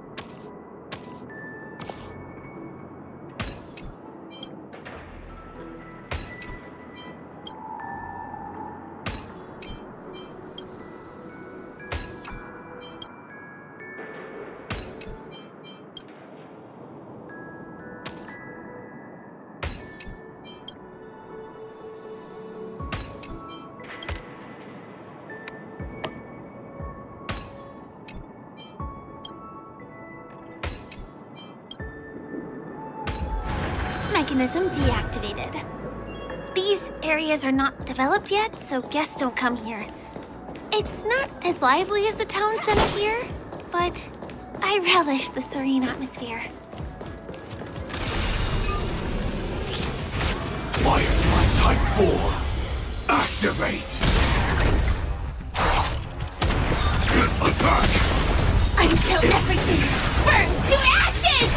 Mechanism deactivated. These areas are not developed yet, so guests don't come here. It's not as lively as the town center here, but I relish the serene atmosphere. Firefly Type 4, activate! Attack! Until everything burns to ashes!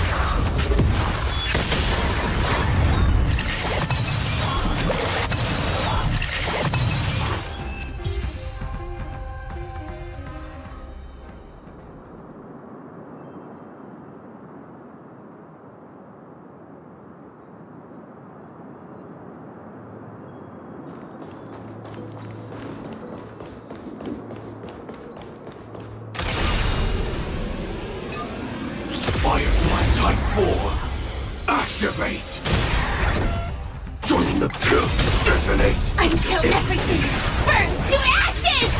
Firefly Type 4, activate! Join the kill, detonate! Until everything burns to ashes!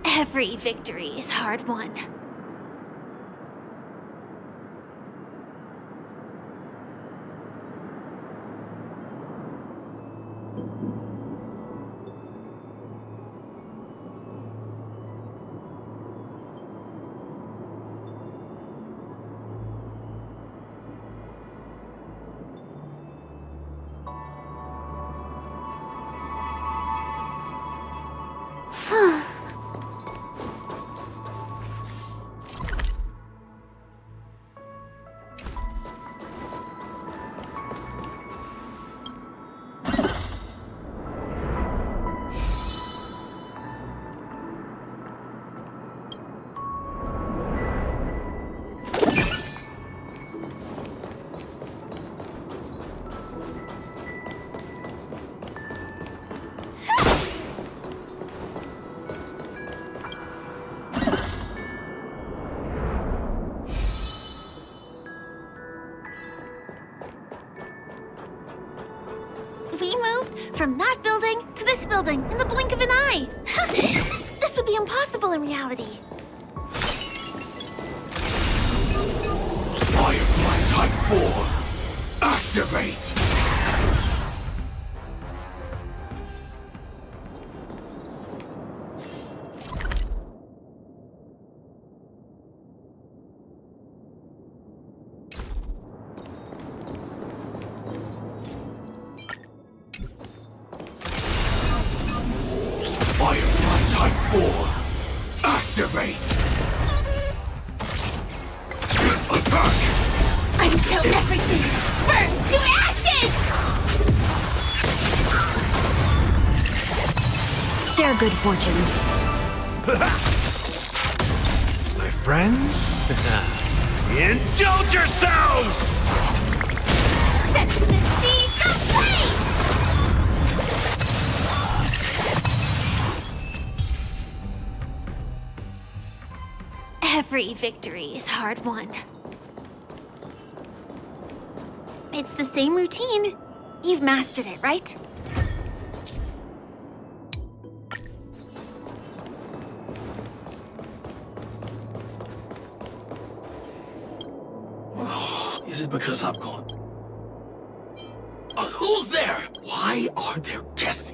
Every victory is hard won. We moved from that building to this building in the blink of an eye. This would be impossible in reality. Firefly Type 4, activate! 4, activate! Attack! Until everything burns to ashes! Share good fortunes. My friends? Indulge yourselves! Set the seas ablaze! Every victory is hard won. It's the same routine. You've mastered it, right? Is it because I'm gone? Who's there? Why are there guests?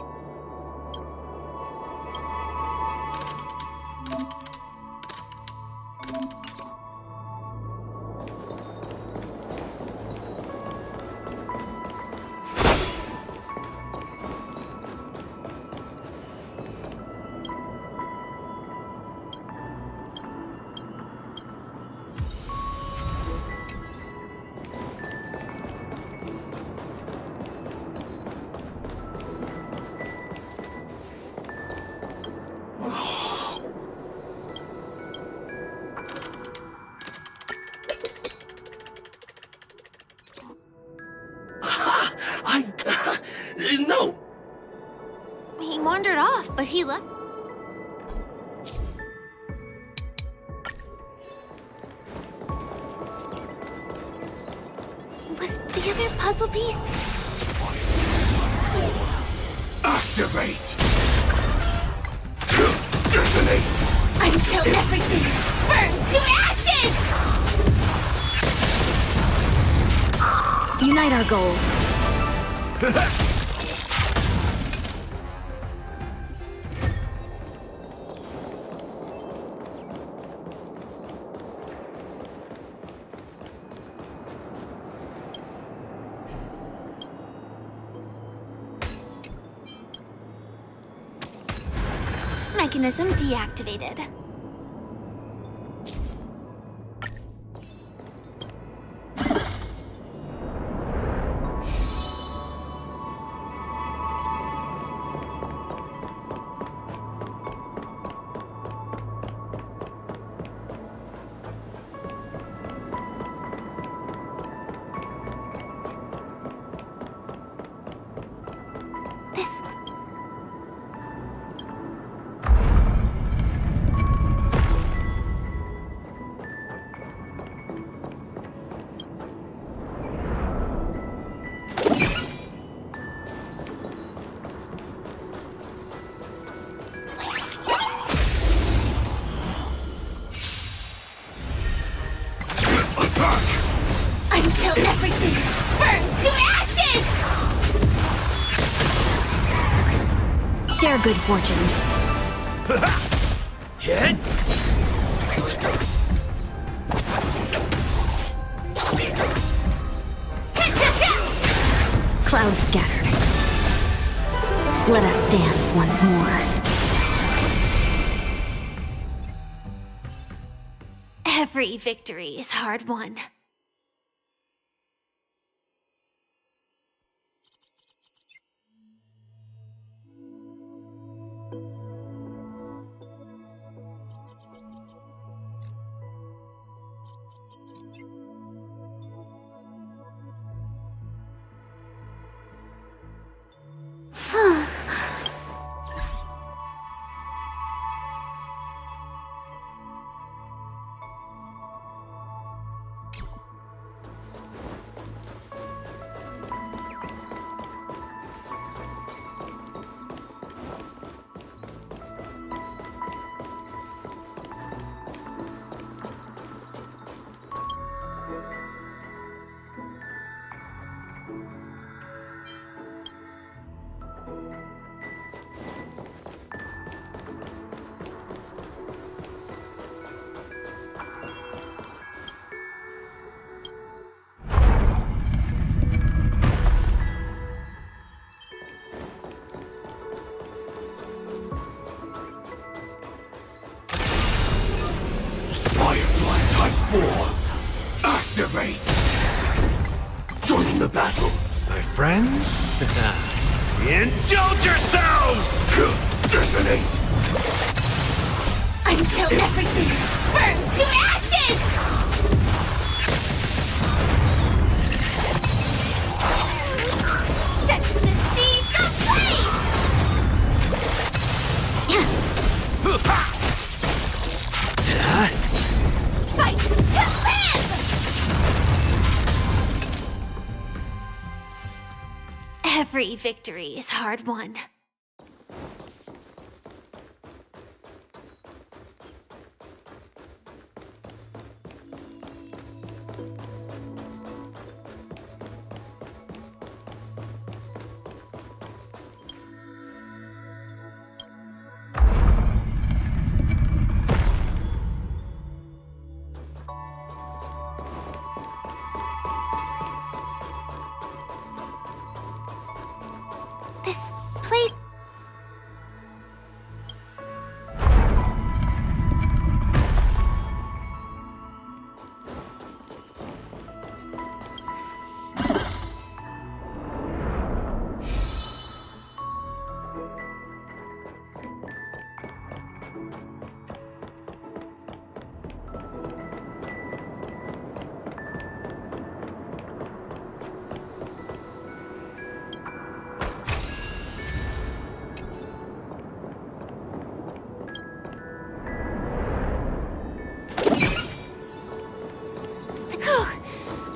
No! He wandered off, but he left. Was the other puzzle piece? Activate! Detonate! Until everything burns to ashes! Unite our goals. Mechanism deactivated. Until everything burns to ashes! Share good fortunes. Hit! Clouds scattered. Let us dance once more. Every victory is hard won. 4, activate! Join the battle. My friends? Indulge yourselves! Detonate! Until everything burns to ashes! Set the seeds ablaze! Fight to live! Every victory is hard won. This place...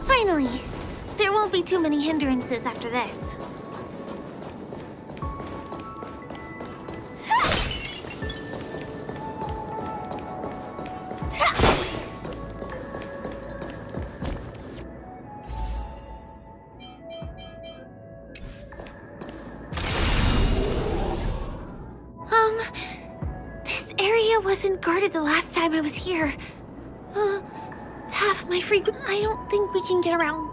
Finally! There won't be too many hindrances after this. This area wasn't guarded the last time I was here. Half my frequent... I don't think we can get around.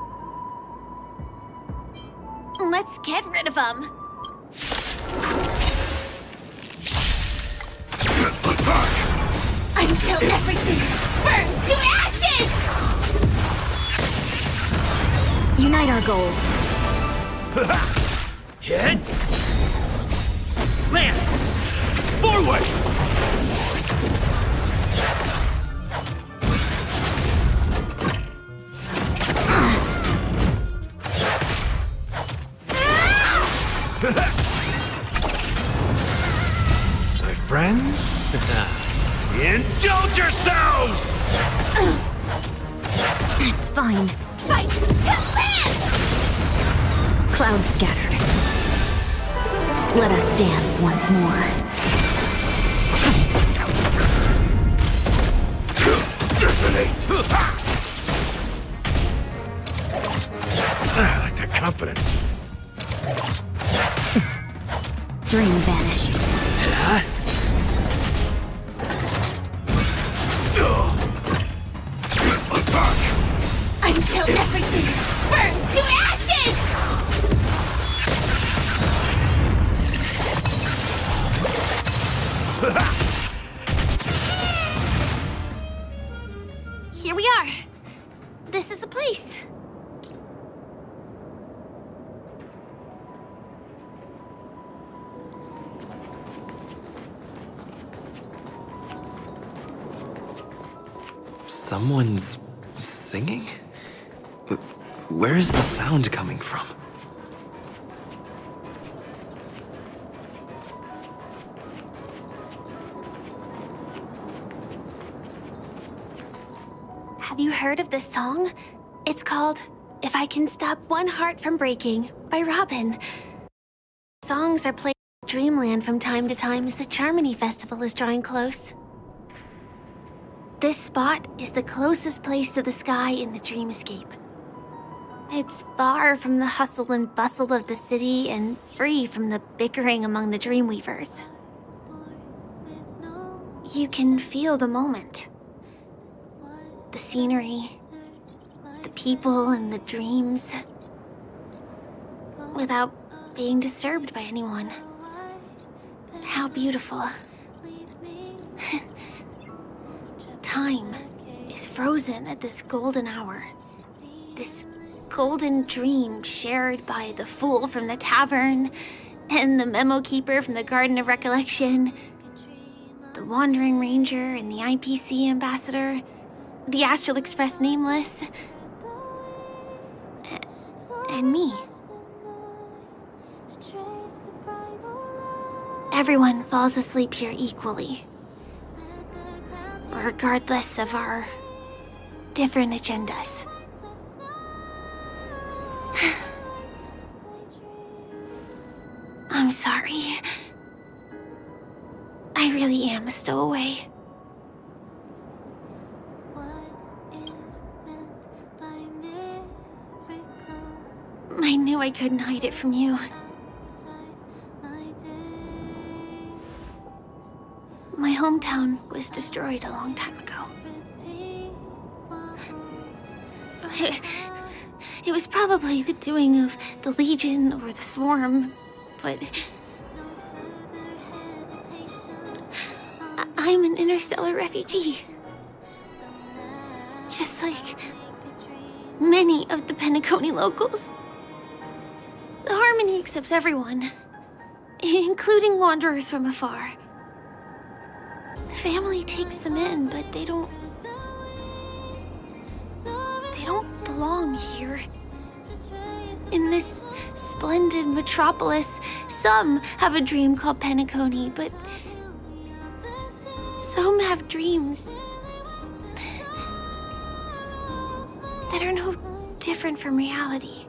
Let's get rid of them. Attack! Until everything burns to ashes! Unite our goals. Hit! Lance! Forward! My friends? Indulge yourselves! That's fine. Fight to live! Clouds scattered. Let us dance once more. Detonate! I like that confidence. Dream vanished. Attack! Until everything burns to ashes! Here we are. This is the place. Someone's singing? Where is the sound coming from? Have you heard of this song? It's called If I Can Stop One Heart from Breaking by Robin. Songs are played in Dreamland from time to time as the Charmony Festival is drawing close. This spot is the closest place to the sky in the dreamscape. It's far from the hustle and bustle of the city and free from the bickering among the Dreamweavers. You can feel the moment. The scenery, the people and the dreams, without being disturbed by anyone. How beautiful. Time is frozen at this golden hour. This golden dream shared by the fool from the tavern, and the memo keeper from the Garden of Recollection, the Wandering Ranger and the IPC ambassador, the Astral Express Nameless, and me. Everyone falls asleep here equally, regardless of our different agendas. I'm sorry. I really am a stowaway. I knew I couldn't hide it from you. My hometown was destroyed a long time ago. It was probably the doing of the Legion or the Swarm, but I'm an interstellar refugee. Just like many of the Penacony locals. The Harmony accepts everyone, including wanderers from afar. Family takes them in, but they don't belong here. In this splendid metropolis, some have a dream called Penacony, but some have dreams that are no different from reality.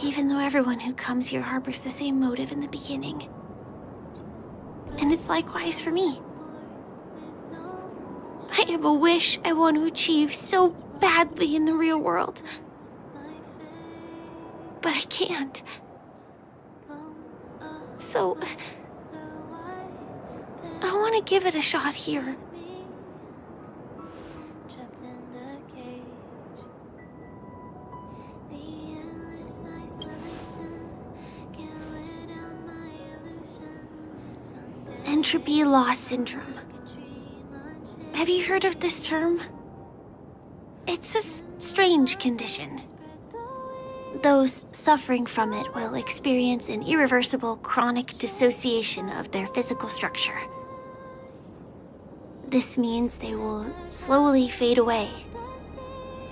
Even though everyone who comes here harbors the same motive in the beginning. And it's likewise for me. I have a wish I want to achieve so badly in the real world. But I can't. So, I want to give it a shot here. Entropy loss syndrome. Have you heard of this term? It's a strange condition. Those suffering from it will experience an irreversible chronic dissociation of their physical structure. This means they will slowly fade away,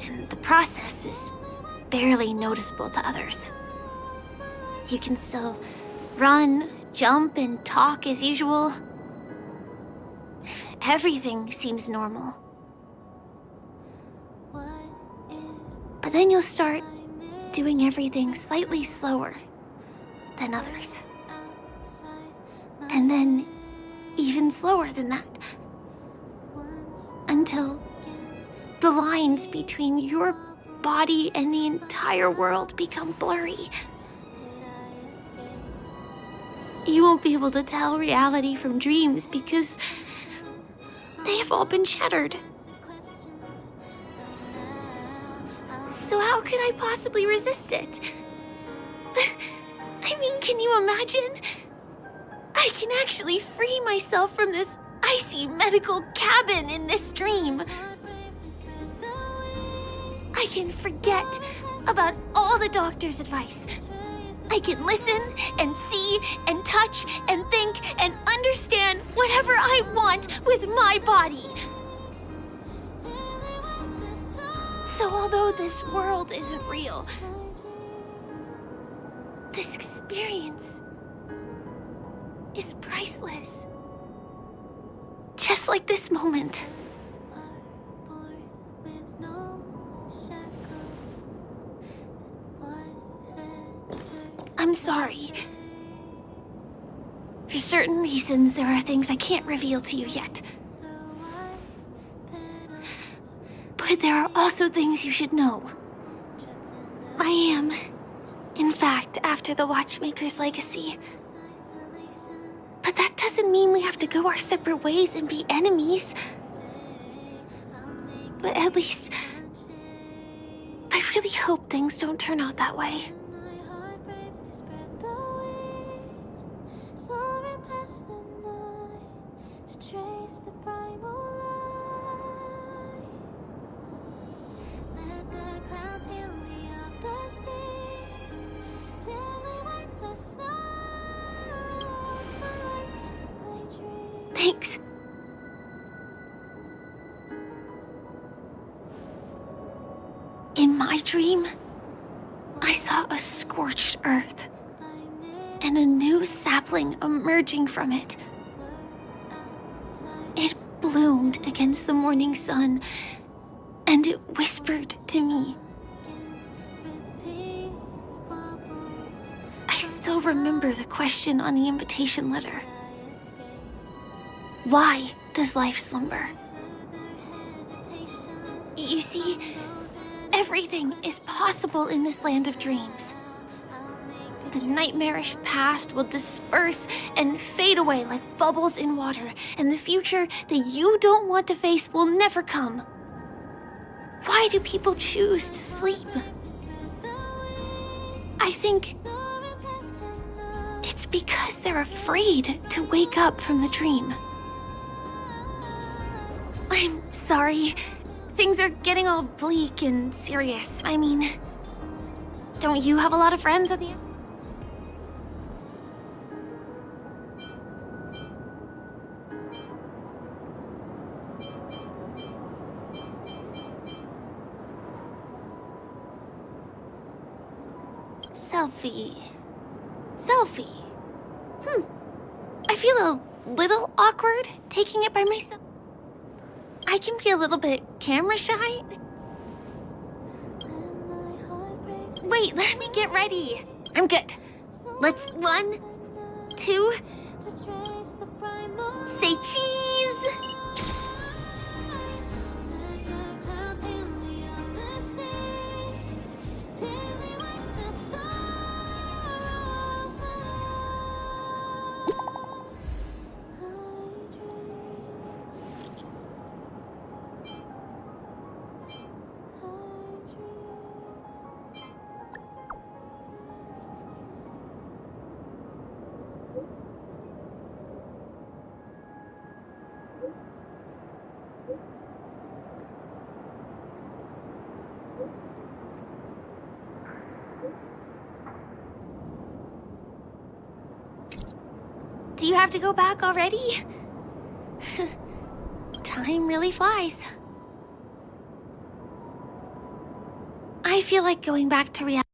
and the process is barely noticeable to others. You can still run, jump, and talk as usual. Everything seems normal. But then you'll start doing everything slightly slower than others. And then even slower than that. Until the lines between your body and the entire world become blurry. You won't be able to tell reality from dreams because they have all been shattered. So how could I possibly resist it? I mean, can you imagine? I can actually free myself from this icy medical cabin in this dream. I can forget about all the doctor's advice. I can listen and see and touch and think and understand whatever I want with my body. So although this world isn't real, this experience is priceless. Just like this moment. I'm sorry. For certain reasons, there are things I can't reveal to you yet. But there are also things you should know. I am, in fact, after the Watchmaker's legacy. But that doesn't mean we have to go our separate ways and be enemies. But at least, I really hope things don't turn out that way. Soaring past the night to trace the primal light. Thanks. In my dream, I saw a scorched earth and a new sapling emerging from it. It bloomed against the morning sun, and it whispered to me. I still remember the question on the invitation letter. Why does life slumber? You see, everything is possible in this land of dreams. The nightmarish past will disperse and fade away like bubbles in water, and the future that you don't want to face will never come. Why do people choose to sleep? I think it's because they're afraid to wake up from the dream. I'm sorry. Things are getting all bleak and serious. I mean, don't you have a lot of friends at the end? Selfie. I feel a little awkward taking it by myself. I can be a little bit camera shy. Wait, let me get ready. I'm good. Let's 1, 2, say cheese. Do you have to go back already? Time really flies. I feel like going back to reality.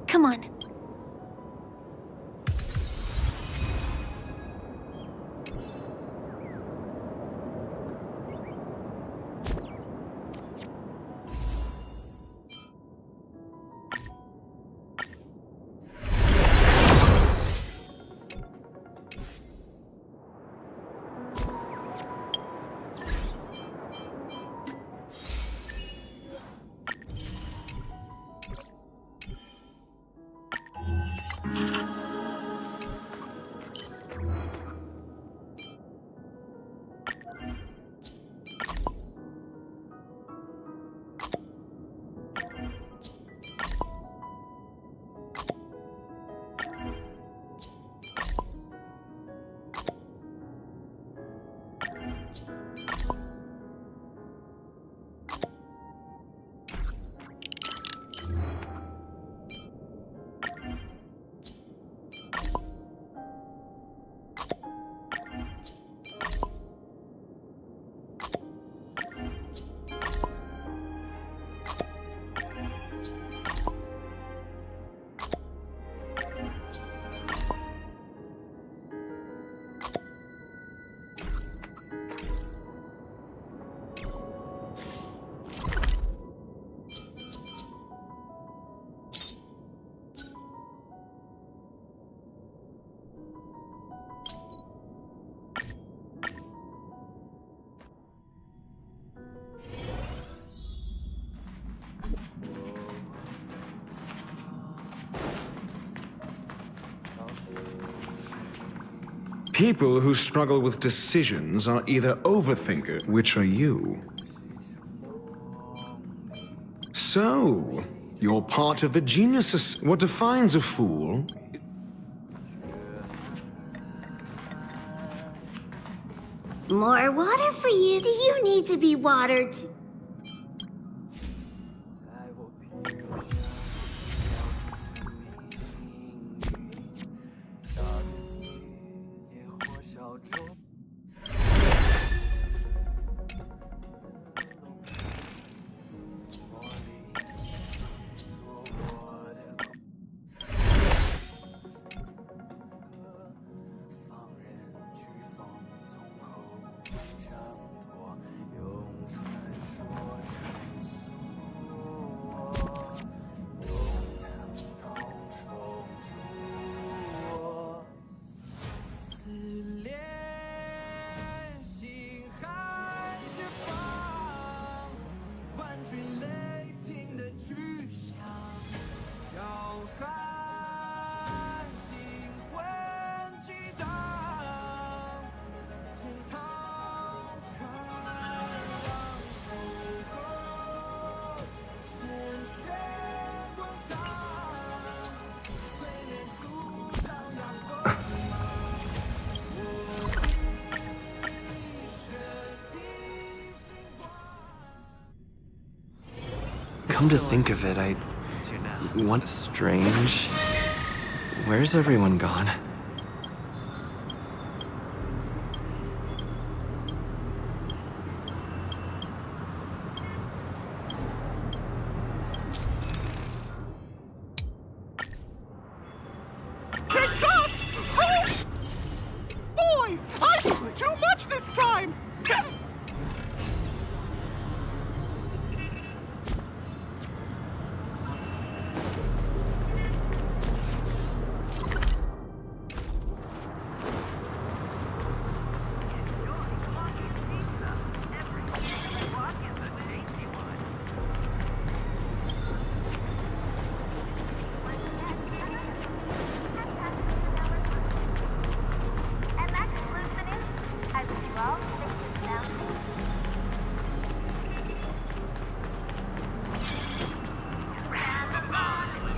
Come on. People who struggle with decisions are either overthinkers, which are you. So, you're part of the geniuses. What defines a fool? More water for you. Do you need to be watered? Come to think of it, I want strange. Where's everyone gone? TikTok! Oh! Boy, I did too much this time!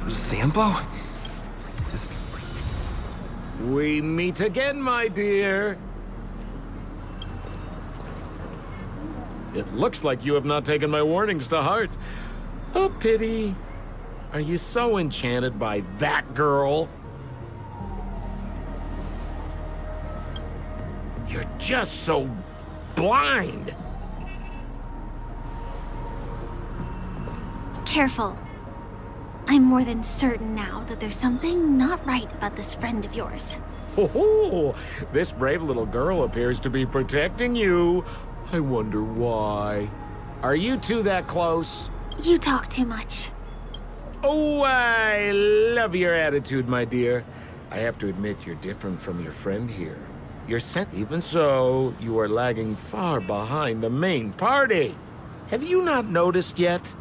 Zambo? We meet again, my dear. It looks like you have not taken my warnings to heart. A pity. Are you so enchanted by that girl? You're just so blind. Careful. I'm more than certain now that there's something not right about this friend of yours. Oh, this brave little girl appears to be protecting you. I wonder why. Are you two that close? You talk too much. Oh, I love your attitude, my dear. I have to admit you're different from your friend here. You're sent. Even so, you are lagging far behind the main party. Have you not noticed yet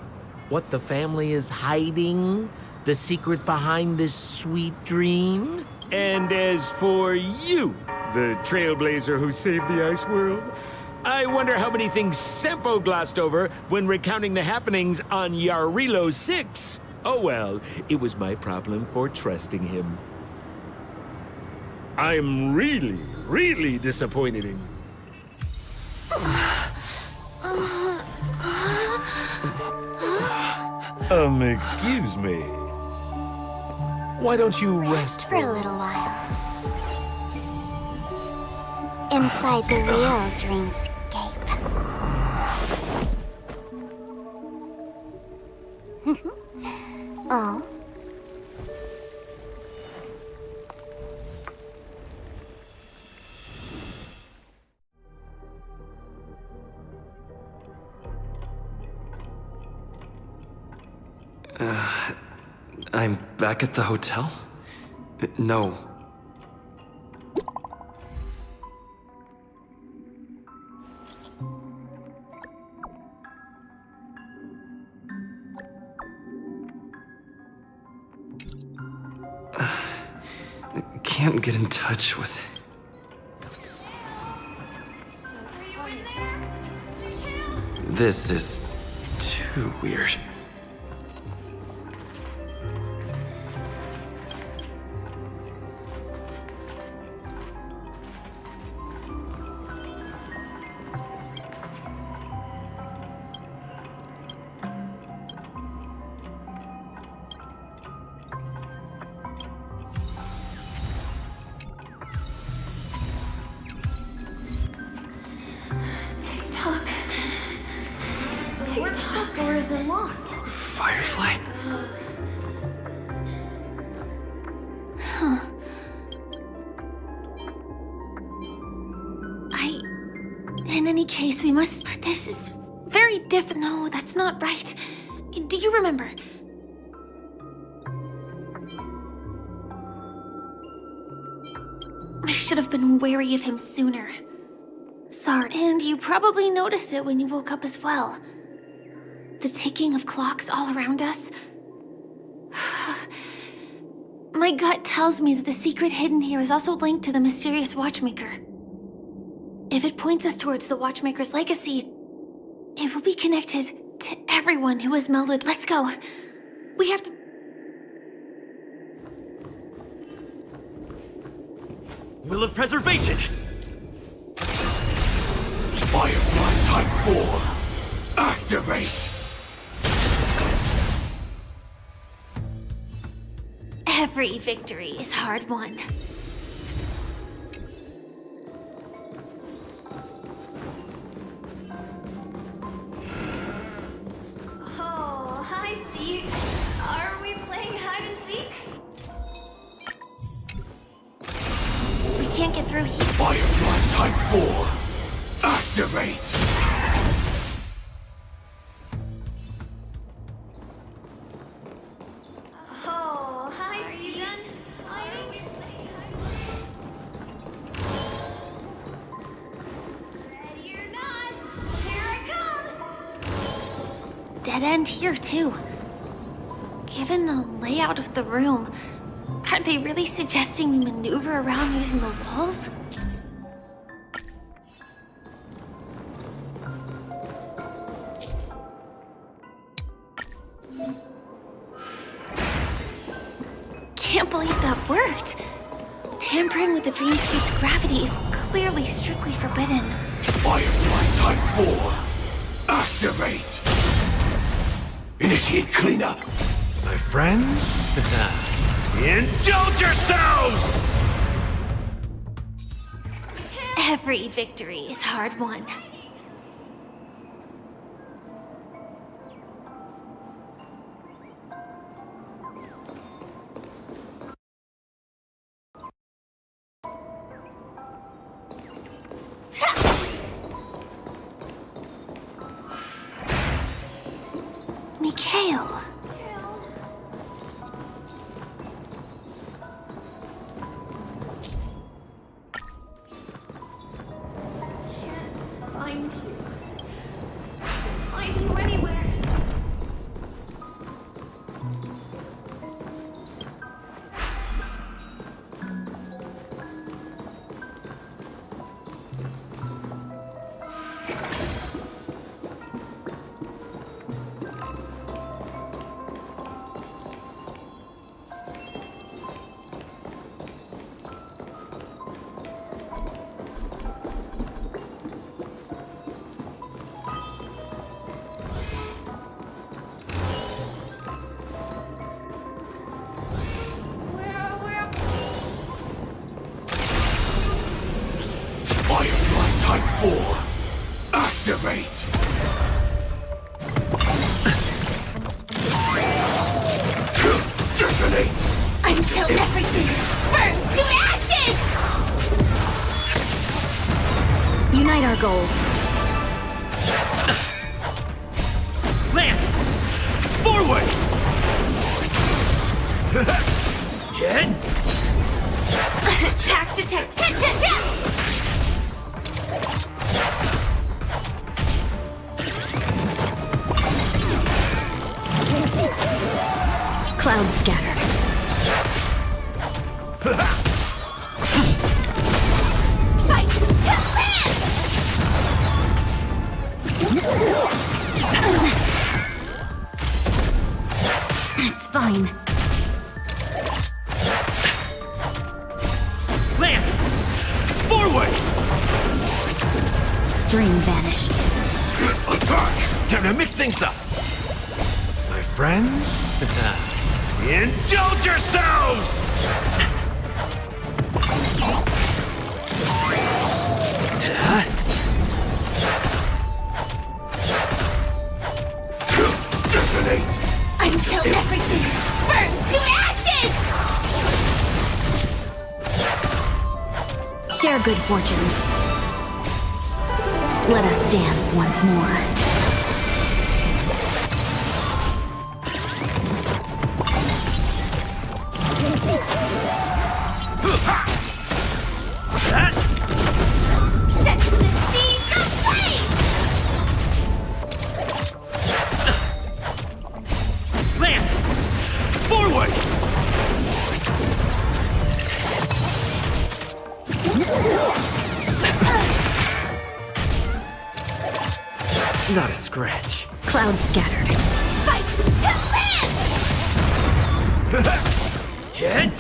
what the family is hiding? The secret behind this sweet dream? And as for you, the trailblazer who saved the ice world, I wonder how many things Sempo glossed over when recounting the happenings on Yarilo 6. Oh well, it was my problem for trusting him. I'm really disappointed in you. Excuse me. Why don't you rest For a little while. Inside the real dreamscape. Oh. I'm back at the hotel? No. I can't get in touch with it. This is too weird. TikTok door is unlocked. Firefly? In any case, we must... This is very different. No, that's not right. Do you remember? I should have been wary of him sooner. Sorry. And you probably noticed it when you woke up as well. The ticking of clocks all around us. My gut tells me that the secret hidden here is also linked to the mysterious Watchmaker. If it points us towards the Watchmaker's legacy, it will be connected to everyone who has melded. Let's go. We have to... Will of Preservation! Firefly Type 4, activate! Every victory is hard won. Oh, hi, Seek. Are we playing hide and seek? We can't get through here. Firefly Type 4, activate! Oh, hi, Seek. Are you done hiding? Ready or not, here I come! Dead end here, too. Given the layout of the room, are they really suggesting we maneuver around using the walls? Can't believe that worked. Tampering with the dreamscape's gravity is clearly strictly forbidden. Firefly Type 4, activate! Initiate cleanup! My friends? Indulge yourselves! Every victory is hard won. Mikhail. Find you. Find you anywhere. Firefly Type 4, activate! Detonate! Until everything burns to ashes! Unite our goals. Lance! Forward! Hit! Tack to tack, tack, tack, tack! Cloud scattered. Fight to land! It's fine. Lance! Forward! Dream vanished. Attack! Time to mix things up! My friends? Indulge yourselves! Detonate! Until everything burns to ashes! Share good fortunes. Let us dance once more. Set the seeds of flame! Lance! Forward! Not a scratch. Cloud scattered. Fight to land! Hit!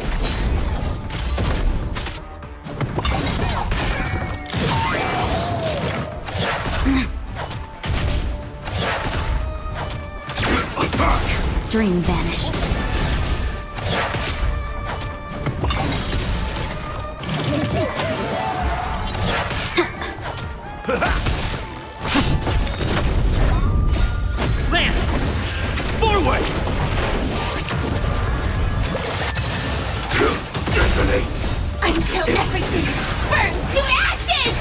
Attack! Dream vanished. Until everything burns to ashes!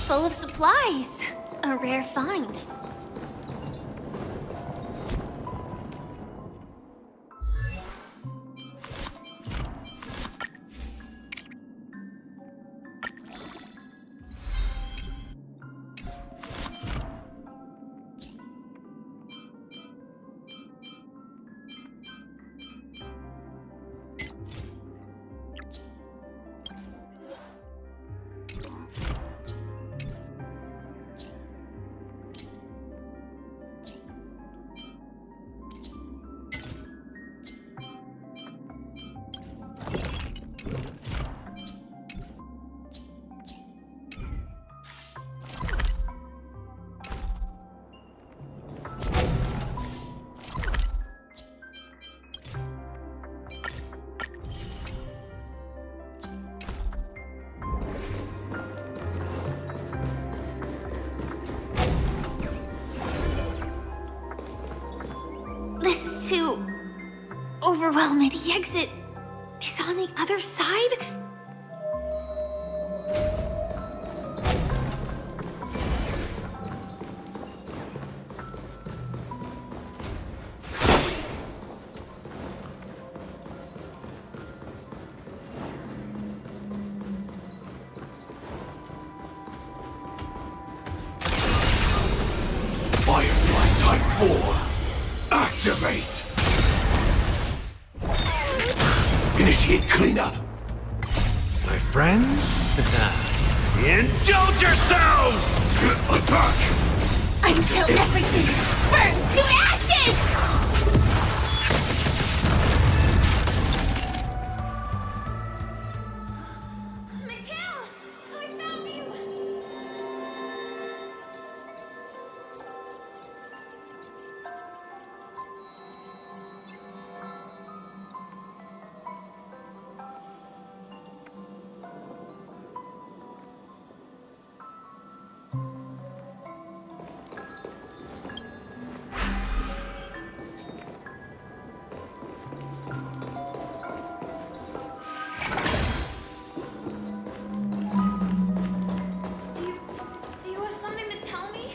Full of supplies. A rare find. This is too overwhelming. The exit is on the other side? Firefly Type 4. Activate! Initiate cleanup. My friends? Indulge yourselves! Attack! Until everything burns to ashes! Do you have something to tell me?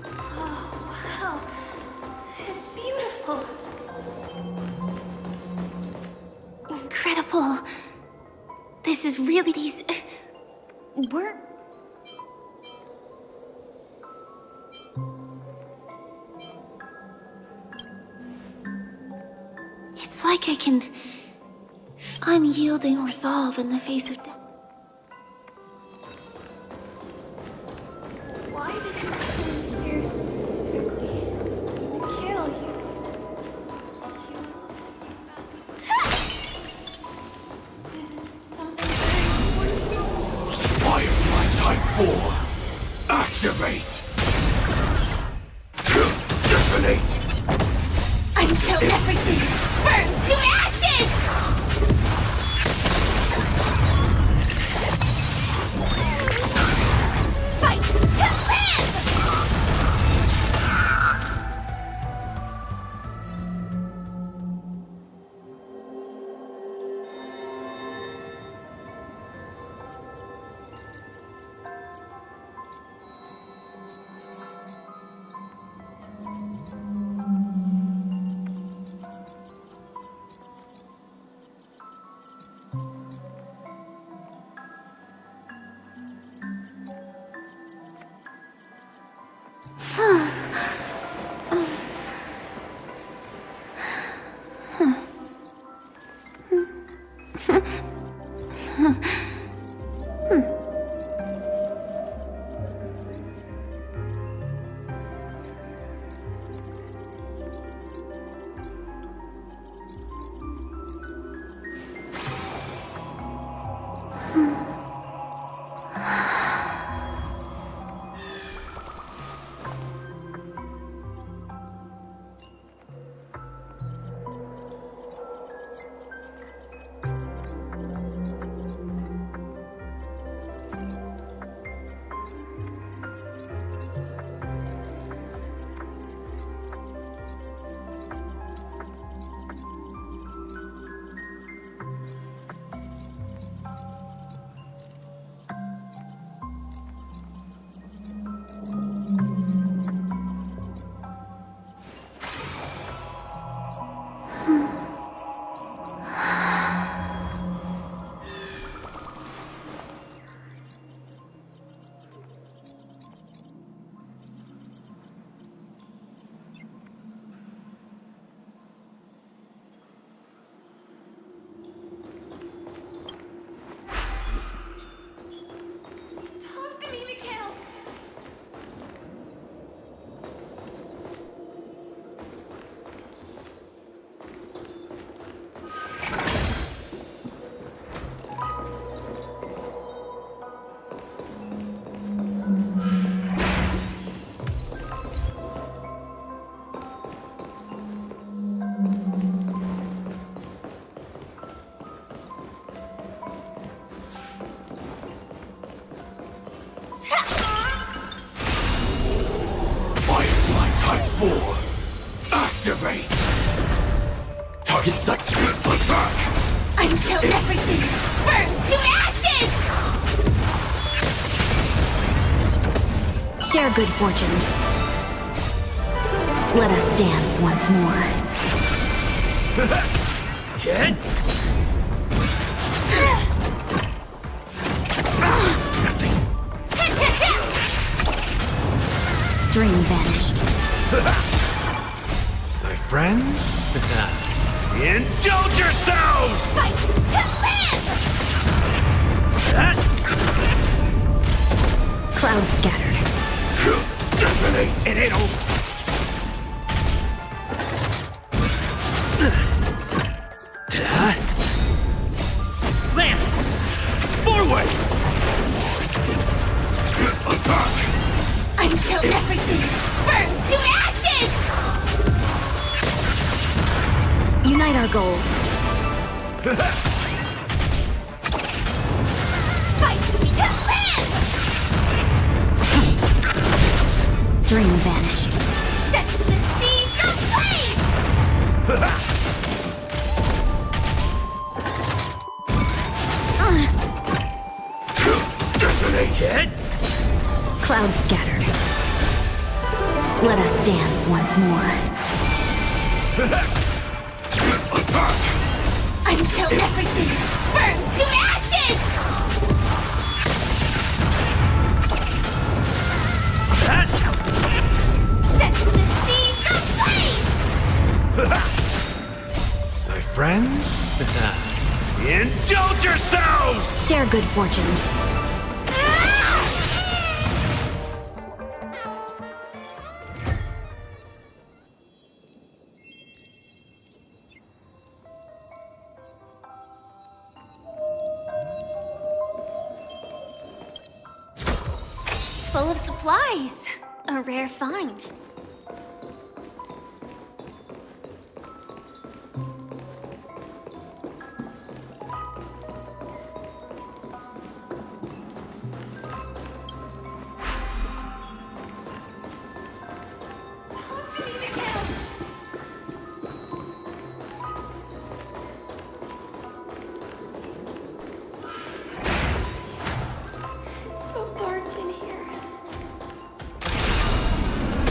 Oh, wow. It's beautiful. Incredible. This is really these... We're... It's like I can... unyielding resolve in the face of death. Why did you come here specifically? To kill you? Is it something very important? Firefly Type 4. Activate! Detonate! Until everything burns to ashes! Talk to me, Mikhail! Firefly Type 4. Activate! Target site. Attack! Until everything burns to ashes! Share good fortunes. Let us dance once more. Hit! Dream vanished. My friends? Indulge yourselves! Fight to live! Clouds scattered. Detonate! It ain't over. Lance! Forward! Attack! Until everything burns to ashes! Unite our goals. Fight to live! Dream vanished. Set the seas ablaze! Detonate! Hit! Clouds scattered. Let us dance once more. Attack! Until everything burns to ashes! Set the seas ablaze! My friends? Indulge yourselves! Share good fortunes. Full of supplies. A rare find. It's so dark in here.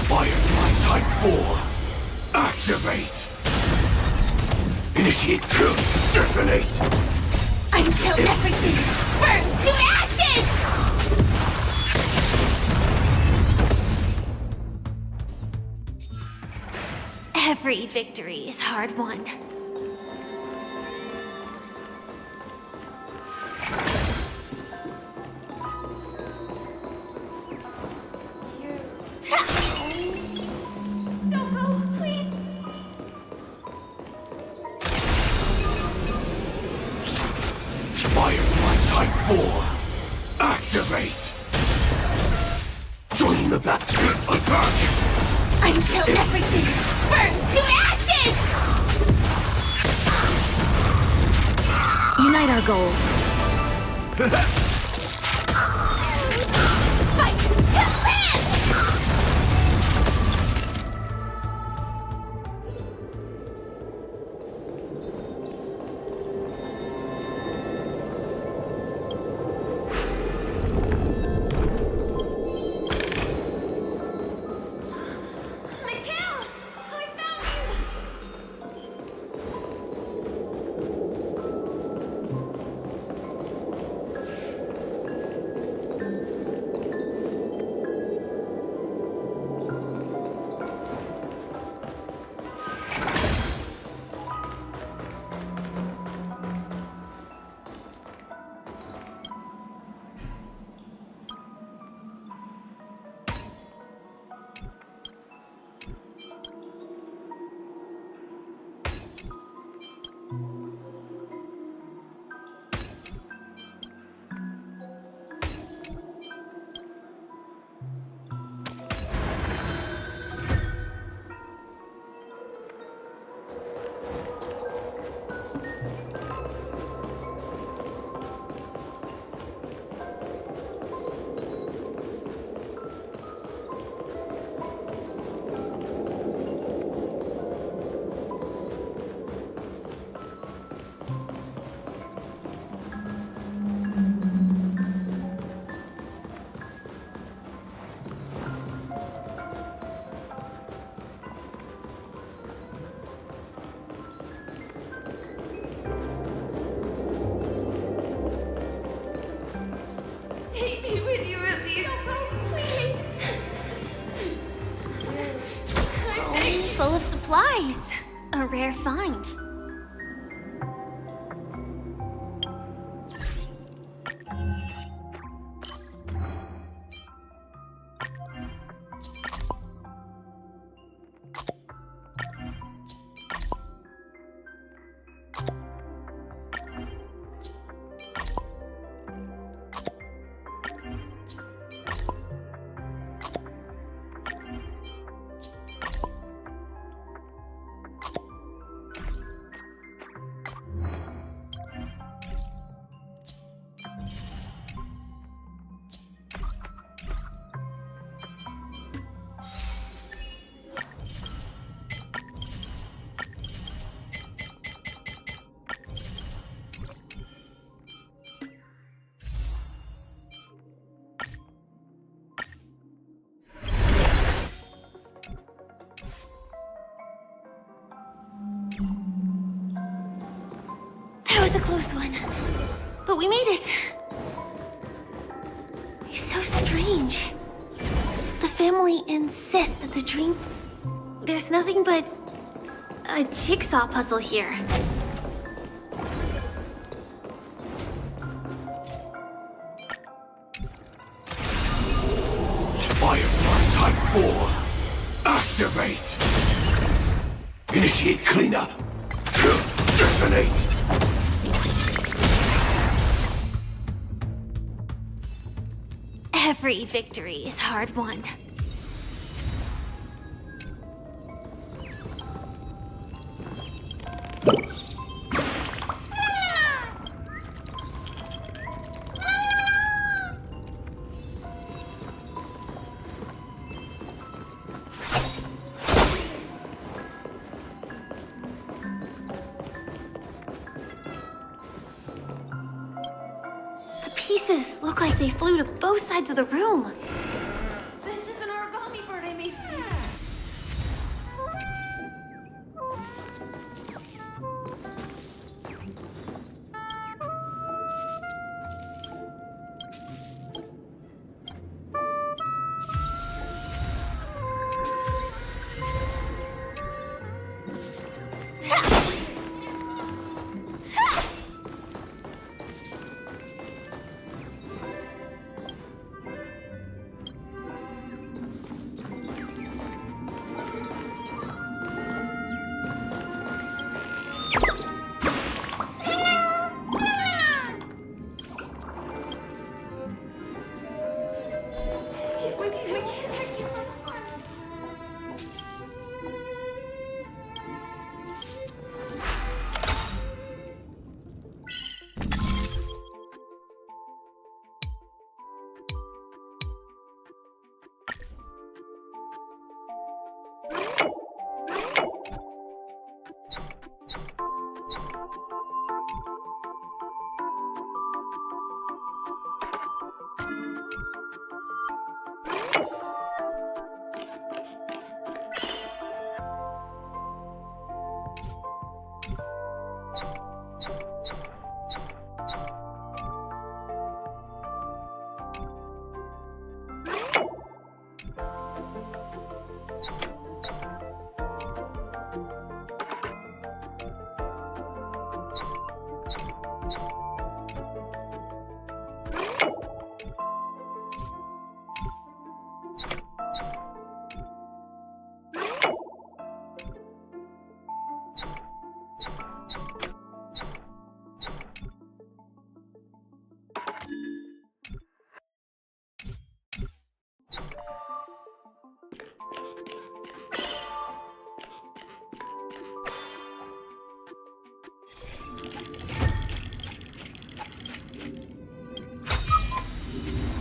Firefly Type 4. Activate! Initiate. Detonate! Until everything burns to ashes! Every victory is hard won. Don't go, please! Firefly Type 4. Activate! Join the battle. Attack! Until everything burns to ashes! Unite our goals. Fight to live! Mikhail! I found you! a rare find. That was a close one. But we made it. It's so strange. The family insists that the dream... There's nothing but a jigsaw puzzle here. Firefly Type 4. Activate. Initiate cleanup. Detonate. Every victory is hard won. Pieces look like they flew to both sides of the room. This is an origami bird I made for you.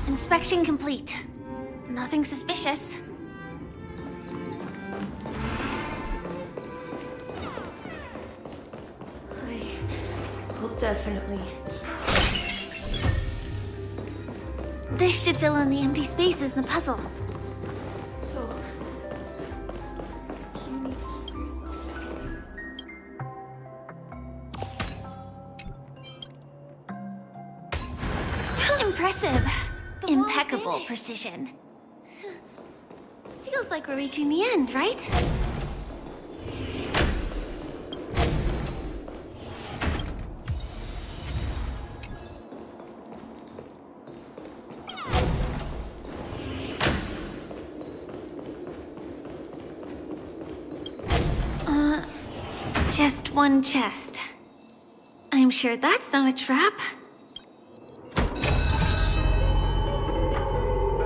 Inspection complete. Nothing suspicious. I will definitely... This should fill in the empty spaces in the puzzle. So... you need to keep yourself... Impressive. Impeccable precision. Feels like we're reaching the end, right? one chest. I'm sure that's not a trap.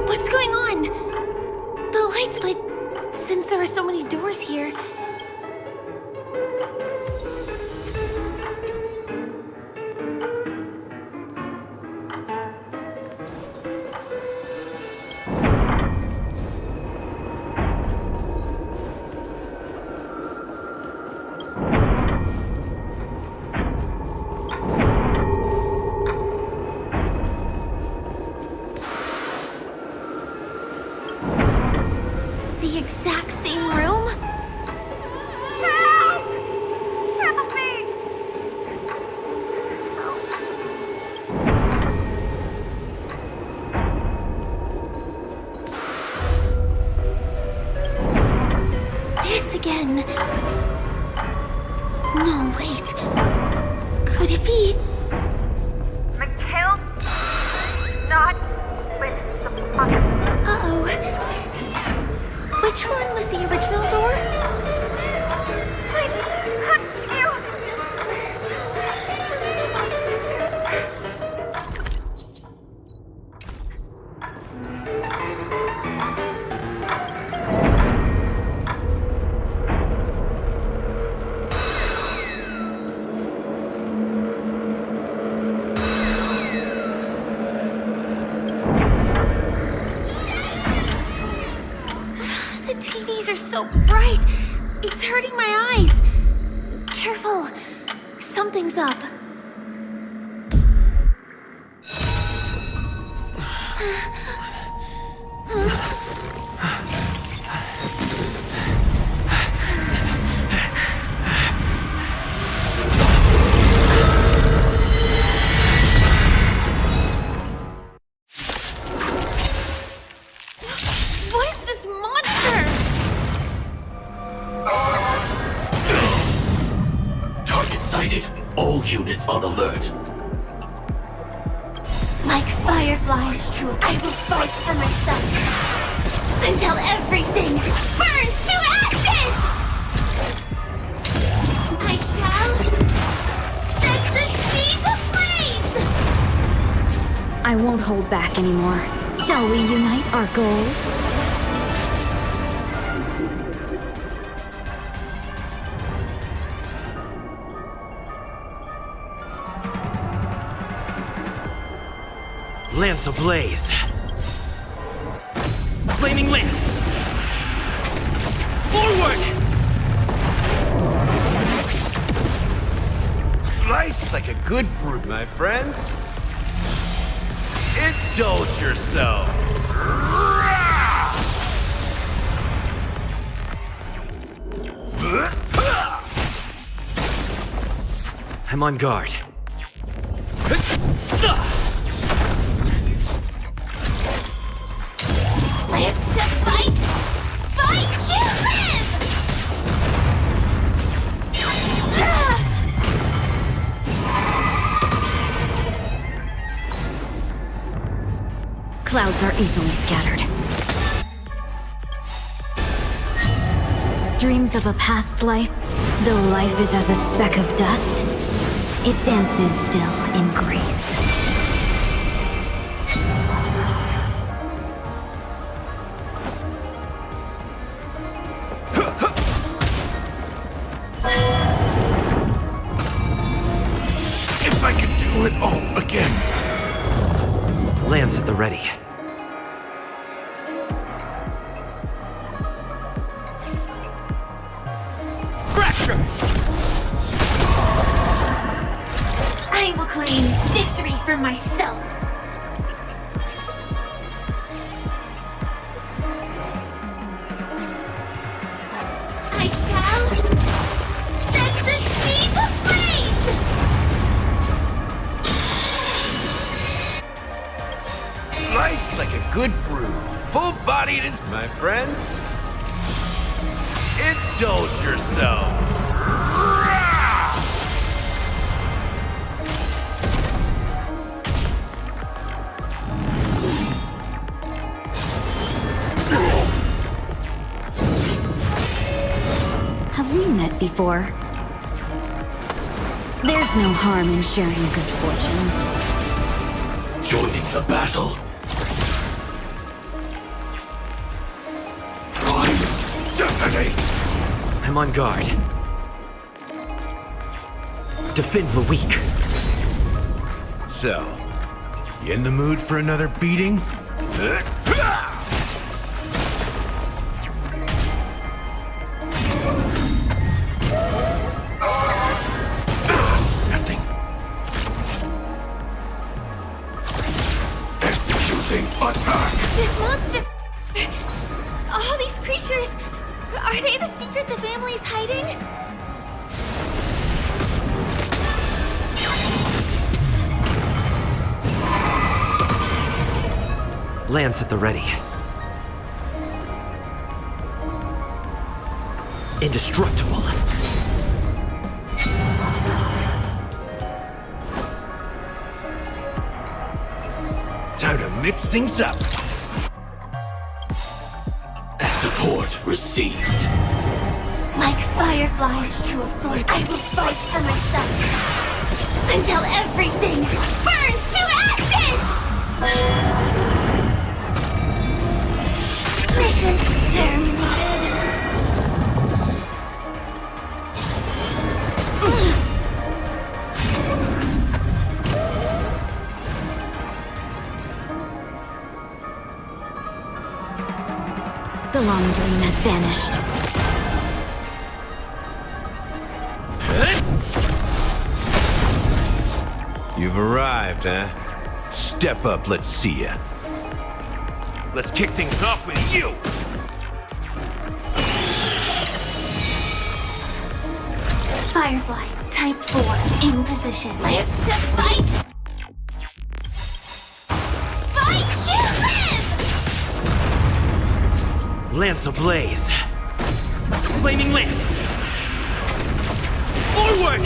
What's going on? The lights, but since there are so many doors here... The exact same room? Help! Help me! This again. No, wait. Could it be? Mikhail? Not with the pocket. Uh-oh. Which one was the original door? The TVs are so bright. It's hurting my eyes. Careful. Something's up. What is this monster? Target sighted. All units on alert. Like fireflies, I will fight for myself. Until everything burns to ashes! I shall set the seas ablaze! I won't hold back anymore. Shall we unite our goals? Lance ablaze. Flaming lance. Forward! Slice like a good brew, my friends. Indulge yourself. I'm on guard. Live to fight! Fight to live! Clouds are easily scattered. Dreams of a past life, though life is as a speck of dust, it dances still in grace. If I could do it all again. Lance at the ready. Fracture! I will claim victory for myself. I shall set the seas ablaze! Slice like a good brew. Full-bodied and... My friends, indulge yourself. Have we met before? There's no harm in sharing good fortunes. Joining the battle. Detonate! I'm on guard. Defend the weak. So, you in the mood for another beating? Nothing. Executing attack! This monster... All these creatures... Are they the secret the family's hiding? Lance at the ready. Indestructible. Time to mix things up. Support received. Like fireflies to a flame, I will fight for my son. Until everything burns to ashes! Mission terminated. The long dream has vanished. You've arrived, huh? Step up, let's see ya. Let's kick things off with you! Firefly, type 4, in position. Live to fight! Fight you live! Lance ablaze. Flaming lance. Forward!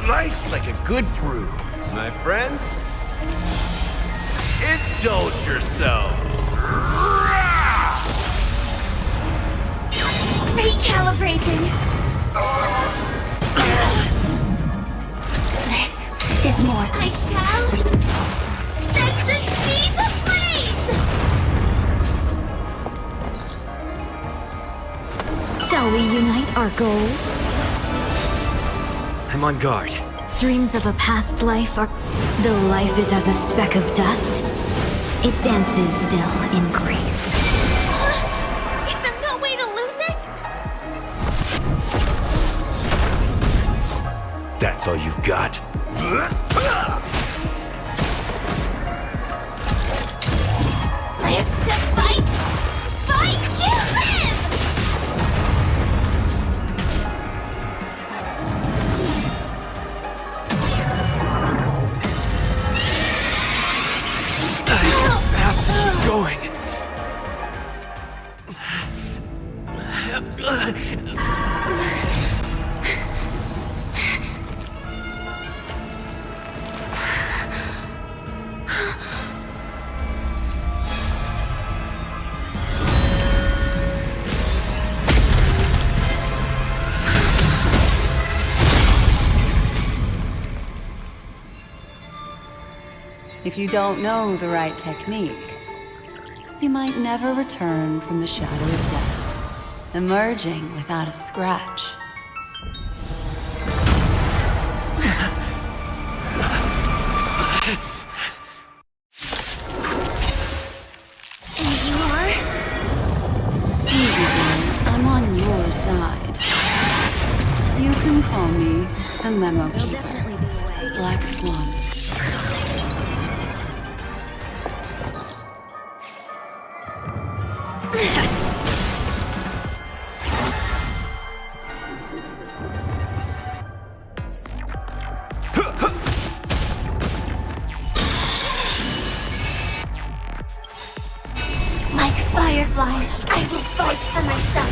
Nice like a good brew. My friends, indulge yourself. Recalibrating. This is more. I shall set the seas ablaze! Shall we unite our goals? I'm on guard. Dreams of a past life are... Though life is as a speck of dust, it dances still in grace. Is there no way to lose it? That's all you've got? Live to fight! Fight you live! Going. If you don't know the right technique, you might never return from the shadow of death, emerging without a scratch. And you are? Easy, boy. I'm on your side. You can call me a memo keeper. Black Swan. Like fireflies, I will fight for my son.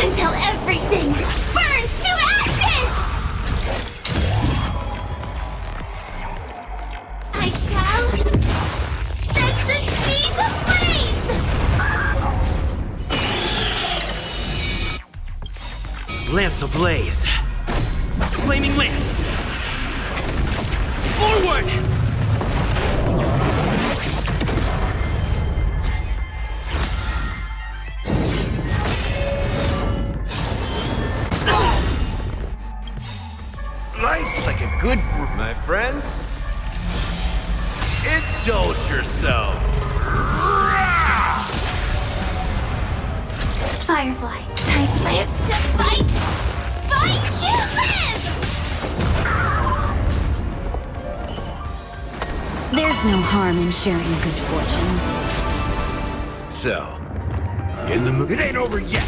Until everything burns to ashes! Lance ablaze. Flaming lance. Forward! Nice, like a good brew, my friends. Indulge yourself. Firefly, time live to fight! Fight to live! There's no harm in sharing good fortunes. So, in the mood. It ain't over yet.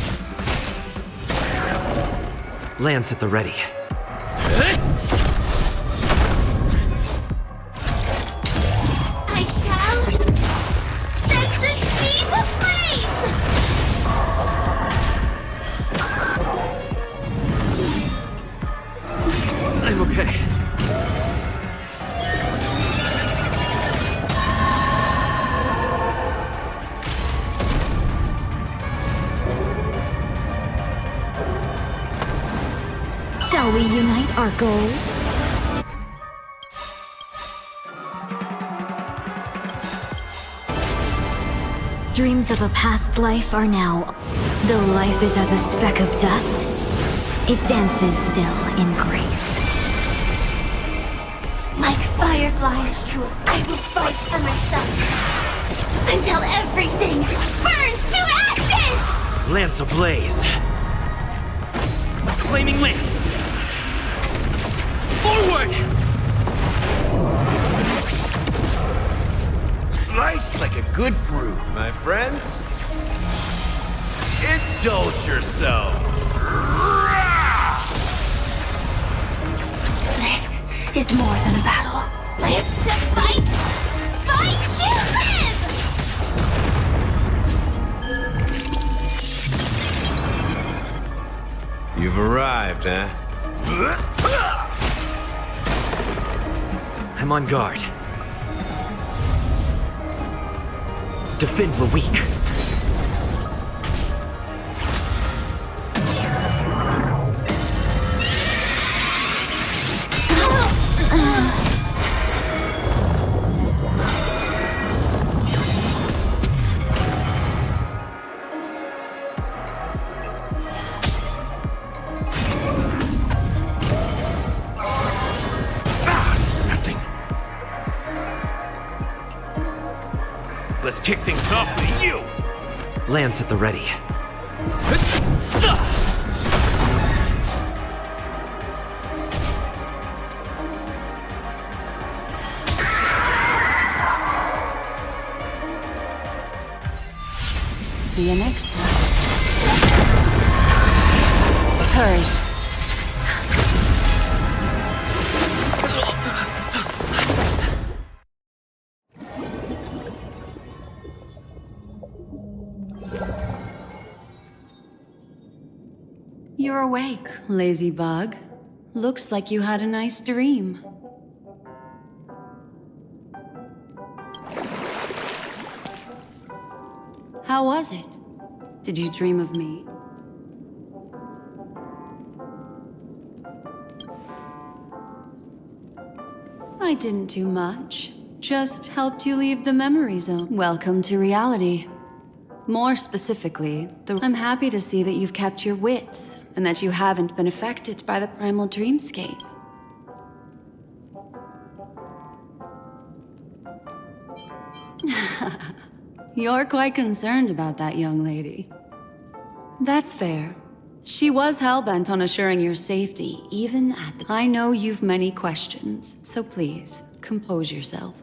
Lance at the ready. I shall set the seas ablaze! I'm okay. Shall we unite our goals? Dreams of a past life are now. Though life is as a speck of dust, it dances still in grace. Like fireflies too, I will fight for myself. Until everything burns to ashes! Lance ablaze. Flaming lance. Forward! Nice, like a good brew, my friends. Indulge yourself. This is more than a battle. Live to fight! Fight to live! You've arrived, huh? I'm on guard. Defend the weak. Let's kick things off with you! Lance at the ready. See you next time. Hurry. You're awake, lazy bug. Looks like you had a nice dream. How was it? Did you dream of me? I didn't do much. Just helped you leave the memory zone. Welcome to reality. More specifically, I'm happy to see that you've kept your wits, and that you haven't been affected by the primal dreamscape. You're quite concerned about that young lady. That's fair. She was hell-bent on assuring your safety, even at the— I know you've many questions, so please, compose yourself.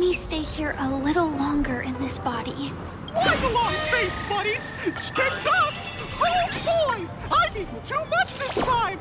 me stay here a little longer in this body. Right along, face buddy! Stick up! Oh boy! I've eaten too much this time!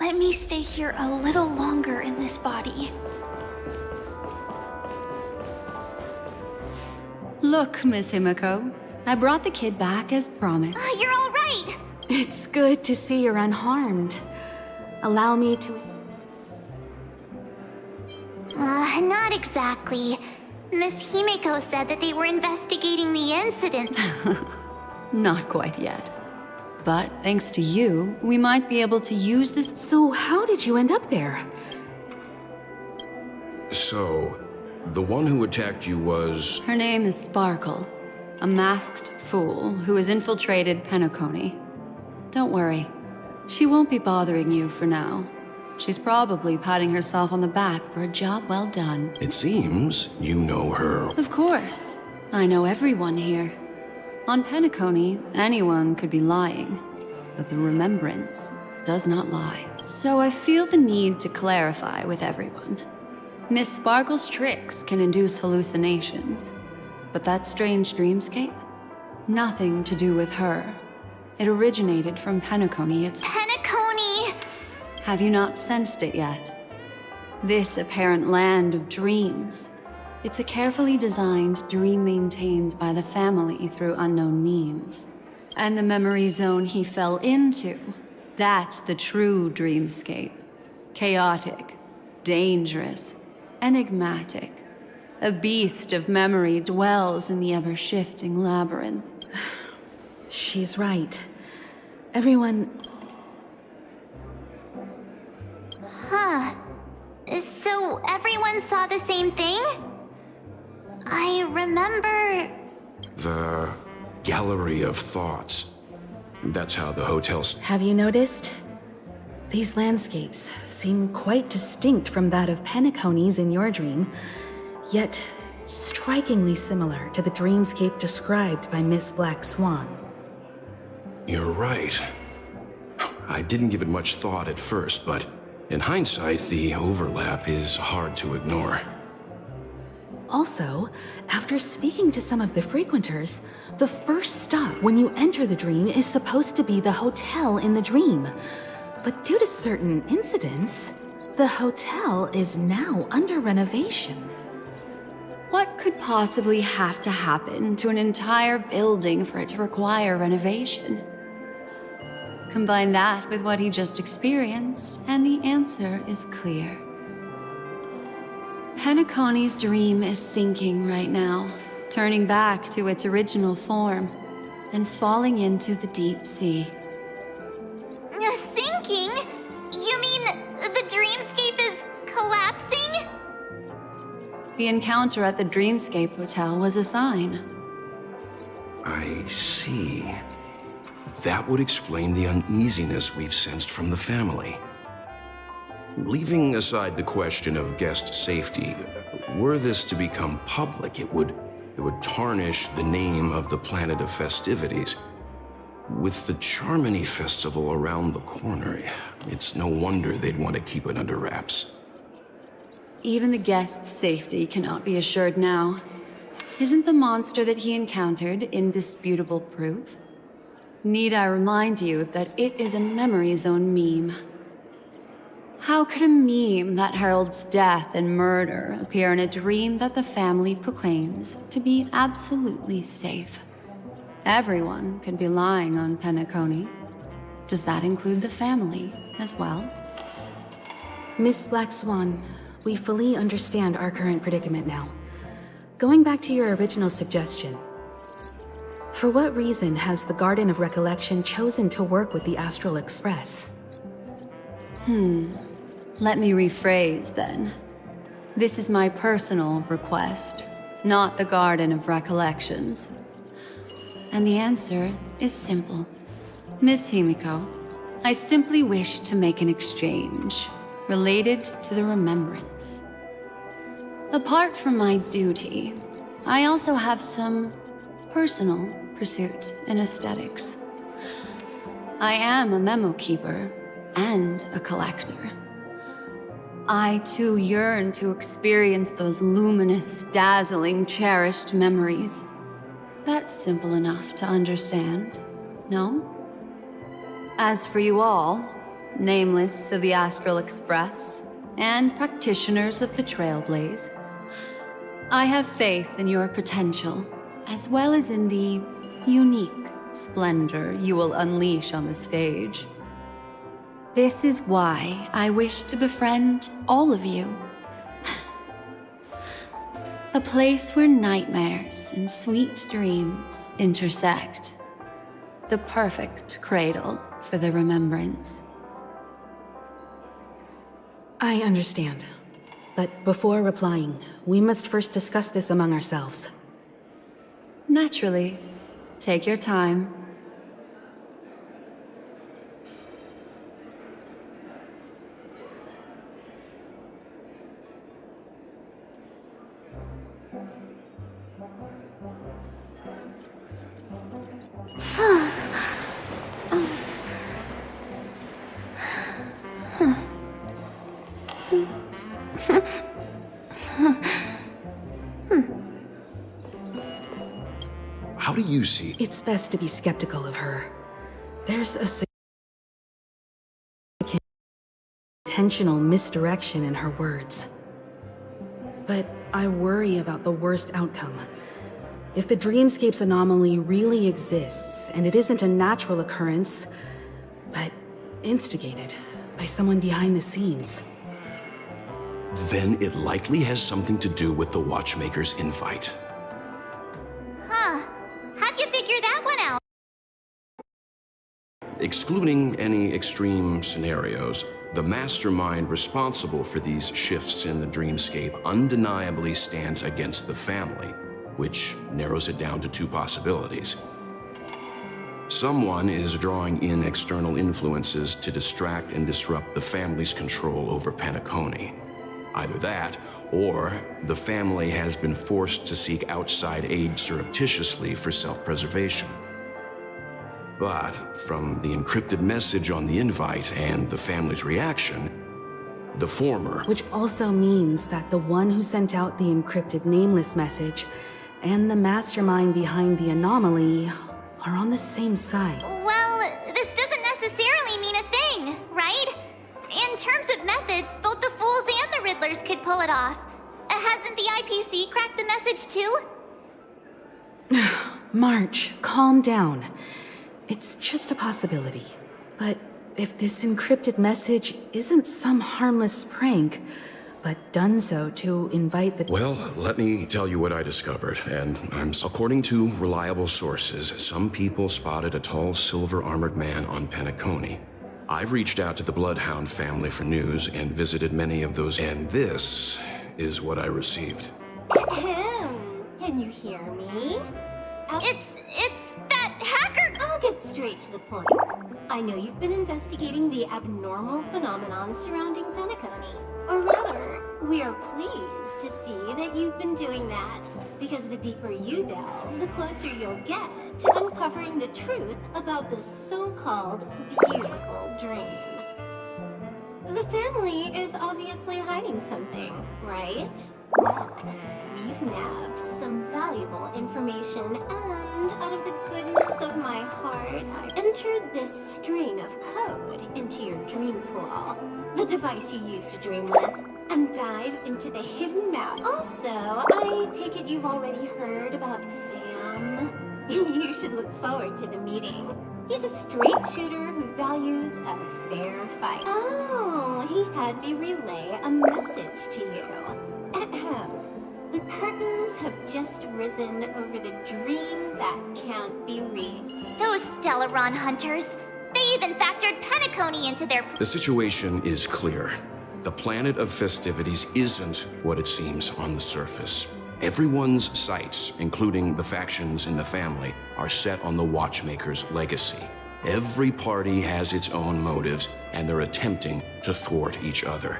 Let me stay here a little longer in this body. Look, Miss Himiko, I brought the kid back as promised. You're all right! It's good to see you're unharmed. Allow me to... Not exactly. Miss Himiko said that they were investigating the incident. Not quite yet. But thanks to you, we might be able to use this. So how did you end up there? So, the one who attacked you was... Her name is Sparkle, a masked fool who has infiltrated Penacony. Don't worry, she won't be bothering you for now. She's probably patting herself on the back for a job well done. It seems you know her. Of course. I know everyone here. On Penacony, anyone could be lying, but the remembrance does not lie. So I feel the need to clarify with everyone. Miss Sparkle's tricks can induce hallucinations, but that strange dreamscape? Nothing to do with her. It originated from Penacony itself. Penacony! Have you not sensed it yet? This apparent land of dreams. It's a carefully designed dream maintained by the family through unknown means. And the memory zone he fell into, that's the true dreamscape. Chaotic, dangerous, enigmatic. A beast of memory dwells in the ever-shifting labyrinth. She's right. Everyone... Huh. So everyone saw the same thing? I remember... The Gallery of Thoughts. That's how the hotel's... Have you noticed? These landscapes seem quite distinct from that of Penacony's in your dream, yet strikingly similar to the dreamscape described by Miss Black Swan. You're right. I didn't give it much thought at first, but in hindsight, the overlap is hard to ignore. Also, after speaking to some of the frequenters, the first stop when you enter the dream is supposed to be the hotel in the dream. But due to certain incidents, the hotel is now under renovation. What could possibly have to happen to an entire building for it to require renovation? Combine that with what he just experienced, and the answer is clear. Penacony's dream is sinking right now, turning back to its original form, and falling into the deep sea. Sinking? You mean the dreamscape is collapsing? The encounter at the Dreamscape Hotel was a sign. I see. That would explain the uneasiness we've sensed from the family. Leaving aside the question of guest safety, were this to become public, it would tarnish the name of the planet of festivities. With the Charmony Festival around the corner, it's no wonder they'd want to keep it under wraps. Even the guest's safety cannot be assured now. Isn't the monster that he encountered indisputable proof? Need I remind you that it is a memory zone meme? How could a meme that heralds death and murder appear in a dream that the family proclaims to be absolutely safe? Everyone could be lying on Penacony. Does that include the family as well? Miss Black Swan, we fully understand our current predicament now. Going back to your original suggestion, for what reason has the Garden of Recollection chosen to work with the Astral Express? Let me rephrase then. This is my personal request, not the Garden of Recollections. And the answer is simple. Miss Himiko, I simply wish to make an exchange related to the remembrance. Apart from my duty, I also have some personal pursuit in aesthetics. I am a memo keeper and a collector. I too yearn to experience those luminous, dazzling, cherished memories. That's simple enough to understand, no? As for you all, nameless of the Astral Express, and practitioners of the Trailblaze, I have faith in your potential, as well as in the unique splendor you will unleash on the stage. This is why I wish to befriend all of you. A place where nightmares and sweet dreams intersect. The perfect cradle for the remembrance. I understand. But before replying, we must first discuss this among ourselves. Naturally. Take your time. How do you see? It's best to be skeptical of her. There's a intentional misdirection in her words. But I worry about the worst outcome. If the dreamscape's anomaly really exists, and it isn't a natural occurrence, but instigated by someone behind the scenes, then it likely has something to do with the Watchmaker's invite. Huh. How'd you figure that one out? Excluding any extreme scenarios, the mastermind responsible for these shifts in the dreamscape undeniably stands against the family, which narrows it down to two possibilities. Someone is drawing in external influences to distract and disrupt the family's control over Penacony. Either that, or the family has been forced to seek outside aid surreptitiously for self-preservation. But from the encrypted message on the invite and the family's reaction, The former. Which also means that the one who sent out the encrypted nameless message and the mastermind behind the anomaly are on the same side. Well, this doesn't necessarily mean a thing, right? In terms of methods, both the Fools and the Riddlers could pull it off. Hasn't the IPC cracked the message too? March, calm down. It's just a possibility. But if this encrypted message isn't some harmless prank, but done so to invite the— Well, let me tell you what I discovered, and according to reliable sources, some people spotted a tall silver-armored man on Penacony. I've reached out to the Bloodhound family for news and visited many of those, and this is what I received. Can you hear me? It's that hacker. I'll get straight to the point. I know you've been investigating the abnormal phenomenon surrounding Penacony. Or rather, we are pleased to see that you've been doing that, because the deeper you delve, the closer you'll get to uncovering the truth about this so-called beautiful dream. The family is obviously hiding something, right? Well, we've nabbed some valuable information, and out of the goodness of my heart, I entered this string of code into your dream pool, the device you use to dream with, and dive into the hidden map. Also, I take it you've already heard about Sam. You should look forward to the meeting. He's a straight shooter who values a fair fight. Oh, he had me relay a message to you. Ahem. The curtains have just risen over the dream that can't be read. Those Stellaron hunters. They even factored Penacony into their The situation is clear. The planet of festivities isn't what it seems on the surface. Everyone's sights, including the factions in the family, are set on the Watchmaker's legacy. Every party has its own motives, and they're attempting to thwart each other.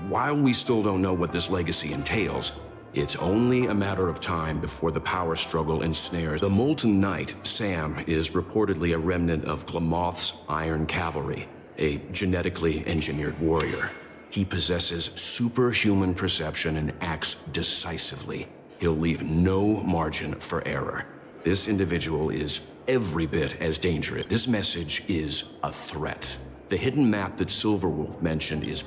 While we still don't know what this legacy entails, it's only a matter of time before the power struggle ensnares. The Molten Knight, Sam, is reportedly a remnant of Glamoth's Iron Cavalry, a genetically engineered warrior. He possesses superhuman perception and acts decisively. He'll leave no margin for error. This individual is every bit as dangerous. This message is a threat. The hidden map that Silverwolf mentioned is...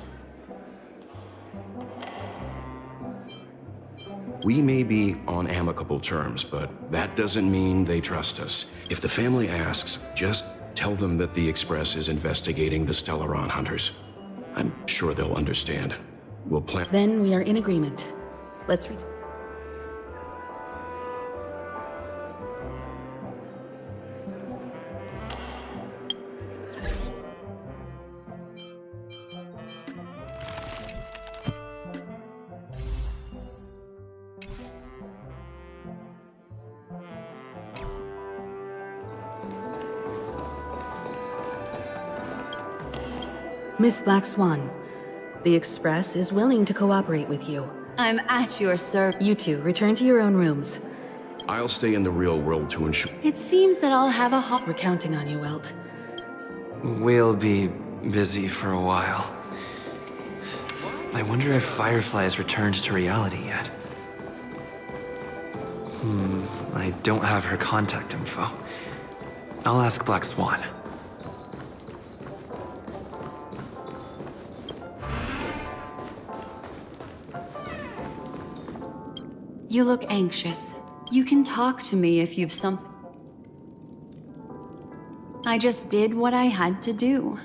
We may be on amicable terms, but that doesn't mean they trust us. If the family asks, just tell them that the Express is investigating the Stellaron hunters. I'm sure they'll understand. We'll plan— Then we are in agreement. Let's read. Miss Black Swan, the Express is willing to cooperate with you. I'm at your service. You two, return to your own rooms. I'll stay in the real world to ensure— It seems that I'll have a hot— We're counting on you, Welt. We'll be busy for a while. I wonder if Firefly has returned to reality yet. I don't have her contact info. I'll ask Black Swan. You look anxious. You can talk to me if you've something. I just did what I had to do.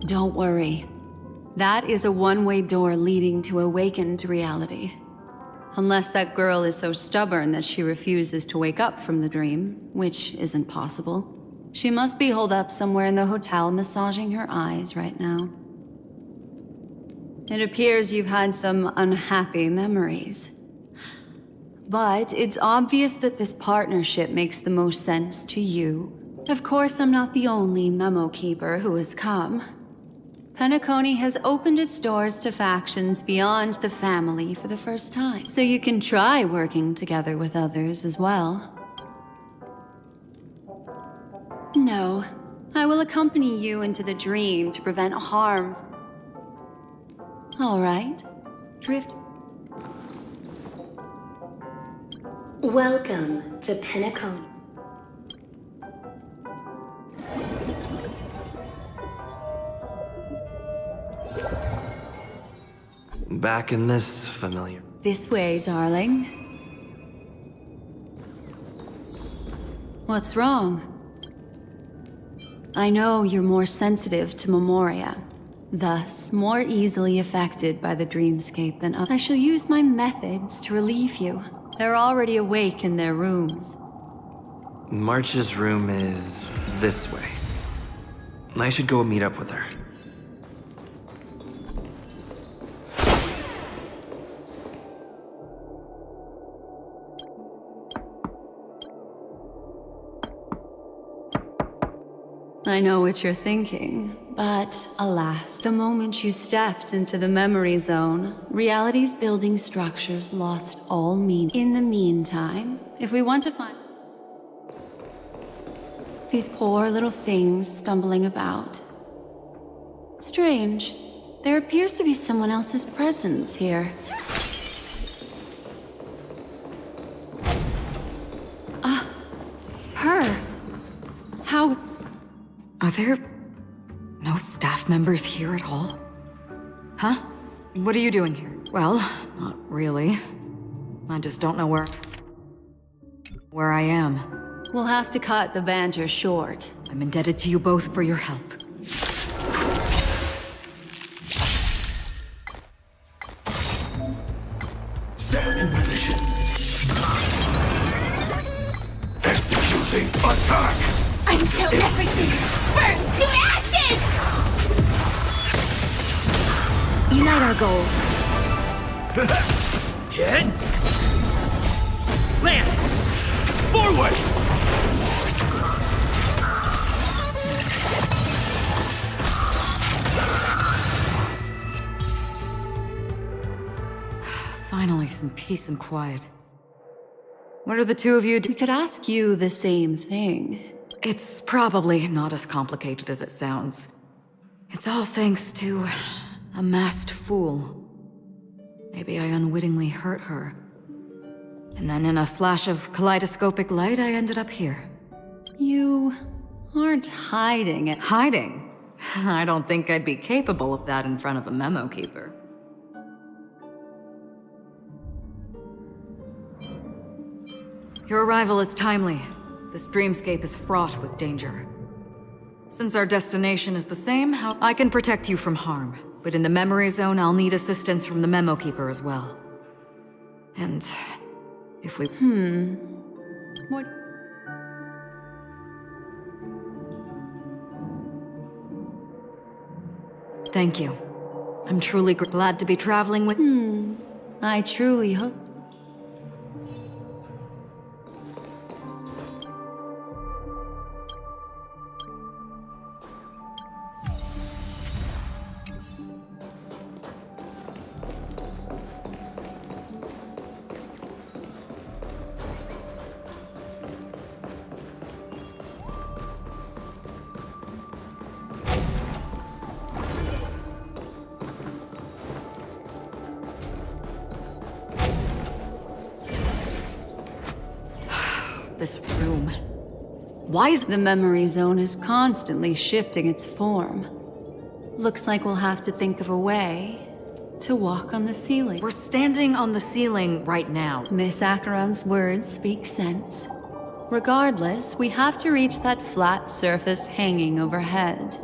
Don't worry. That is a one-way door leading to awakened reality. Unless that girl is so stubborn that she refuses to wake up from the dream, which isn't possible. She must be holed up somewhere in the hotel massaging her eyes right now. It appears you've had some unhappy memories. But it's obvious that this partnership makes the most sense to you. Of course, I'm not the only memo keeper who has come. Penacony has opened its doors to factions beyond the family for the first time. So you can try working together with others as well. no. I will accompany you into the dream to prevent harm. All right. Drift. Welcome to Penacony. Back in this familiar. This way, darling. What's wrong? I know you're more sensitive to Memoria, thus more easily affected by the dreamscape than others. I shall use my methods to relieve you. They're already awake in their rooms. March's room is this way. I should go meet up with her. I know what you're thinking, but alas, the moment you stepped into the memory zone, reality's building structures lost all meaning. In the meantime, if we want to find these poor little things stumbling about. Strange. There appears to be someone else's presence here. Her? How... Are there no staff members here at all? Huh? What are you doing here? Well, not really. I just don't know where I am. We'll have to cut the banter short. I'm indebted to you both for your help. Stand in position. Executing attack! Until everything burns to ashes! Unite our goals. Head! Lance! Forward! Finally, some peace and quiet. What are the two of you We could ask you the same thing. It's probably not as complicated as it sounds. It's all thanks to a masked fool. Maybe I unwittingly hurt her. And then in a flash of kaleidoscopic light, I ended up here. You aren't hiding it. Hiding? I don't think I'd be capable of that in front of a memo keeper. Your arrival is timely. This dreamscape is fraught with danger. Since our destination is the same, how I can protect you from harm. But in the memory zone, I'll need assistance from the memo keeper as well. And if we... What? Thank you. I'm truly glad to be traveling with... I truly hope. This room. Why is The memory zone is constantly shifting its form. Looks like we'll have to think of a way to walk on the ceiling. We're standing on the ceiling right now. Miss Acheron's words speak sense. Regardless, we have to reach that flat surface hanging overhead.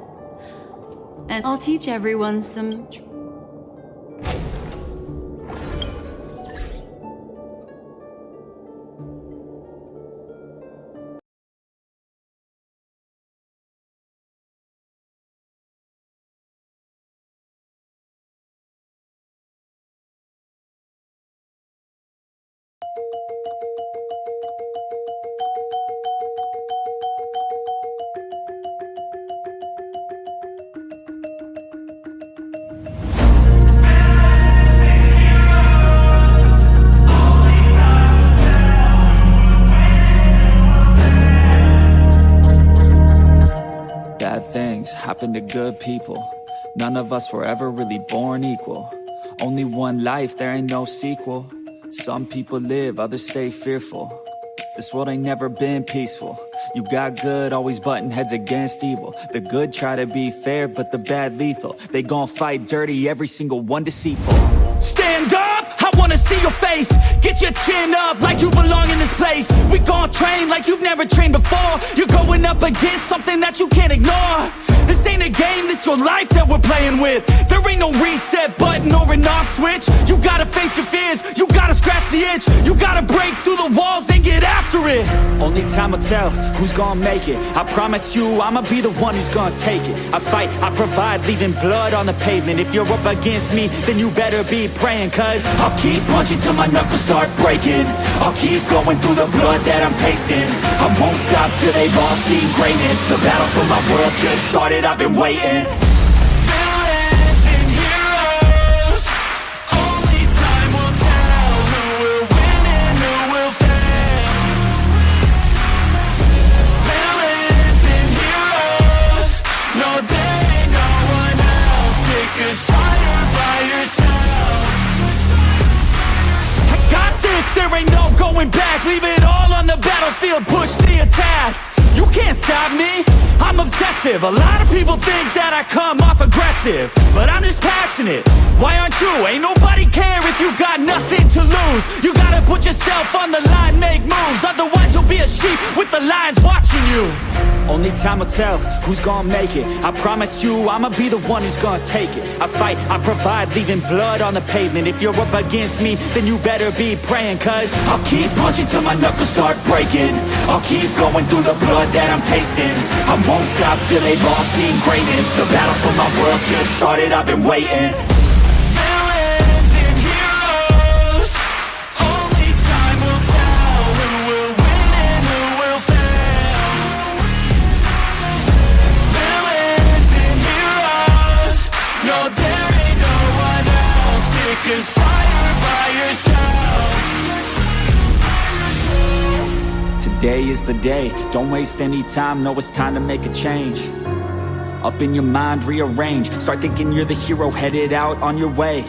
And I'll teach everyone some... things happen to good people. None of us were ever really born equal. Only one life, there ain't no sequel. Some people live, others stay fearful. This world ain't never been peaceful. You got good, always butting heads against evil. The good try to be fair, but the bad lethal. They gon' fight dirty, every single one deceitful. Stand up, I wanna see your face. Get your chin up like you belong in this place. We gon' train like you've never trained before. You're going up against something that you can't ignore. This ain't a game, this your life that we're playing with. There ain't no reset button or an off switch. You gotta face your fears, you gotta scratch the itch. You gotta break through the walls and get after it. Only time will tell who's gonna make it. I promise you, I'ma be the one who's gonna take it. I fight, I provide, leaving blood on the pavement. If you're up against me, then you better be praying. Cause I'll keep punching till my knuckles start breaking. I'll keep going through the blood that I'm tasting. I won't stop till they've all seen greatness. The battle for my world just started, I've been waiting. Villains and heroes, only time will tell who will win and who will fail. Villains and heroes, no there ain't no one else. Pick a side or by yourself. I got this, there ain't no going back. Leave it all on the battlefield, push the attack. You can't stop me, I'm obsessive. A lot of people think that I come off aggressive, but I'm just passionate. Why aren't you? Ain't nobody care if you got nothing to lose. You gotta put yourself on the line, make moves. Otherwise you'll be a sheep with the lions watching you. Only time will tell who's gonna make it. I promise you, I'ma be the one who's gonna take it. I fight, I provide, leaving blood on the pavement. If you're up against me, then you better be praying. Cause I'll keep punching till my knuckles start breaking. I'll keep going through the blood that I'm tasting. I won't stop till they've all seen greatness. The battle for my world just started, I've been waiting. Villains and heroes, only time will tell who will win and who will fail. Villains and heroes, no there ain't no one else. Pick a side or by yourself. Today is the day, don't waste any time. Know it's time to make a change. Up in your mind, rearrange. Start thinking you're the hero headed out on your way.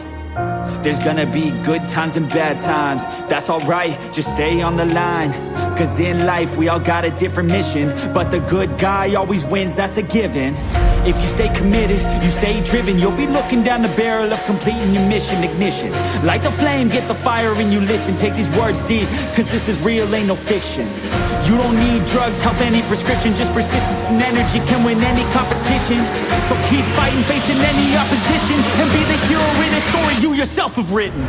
There's gonna be good times and bad times. That's alright, just stay on the line. Cause in life we all got a different mission, but the good guy always wins, that's a given. If you stay committed, you stay driven, you'll be looking down the barrel of completing your mission. Ignition, light the flame, get the fire and you listen. Take these words deep, cause this is real, ain't no fiction. You don't need drugs, help any prescription. Just persistence and energy can win any competition. So keep fighting, facing any opposition, and be the hero in a story you yourself have written.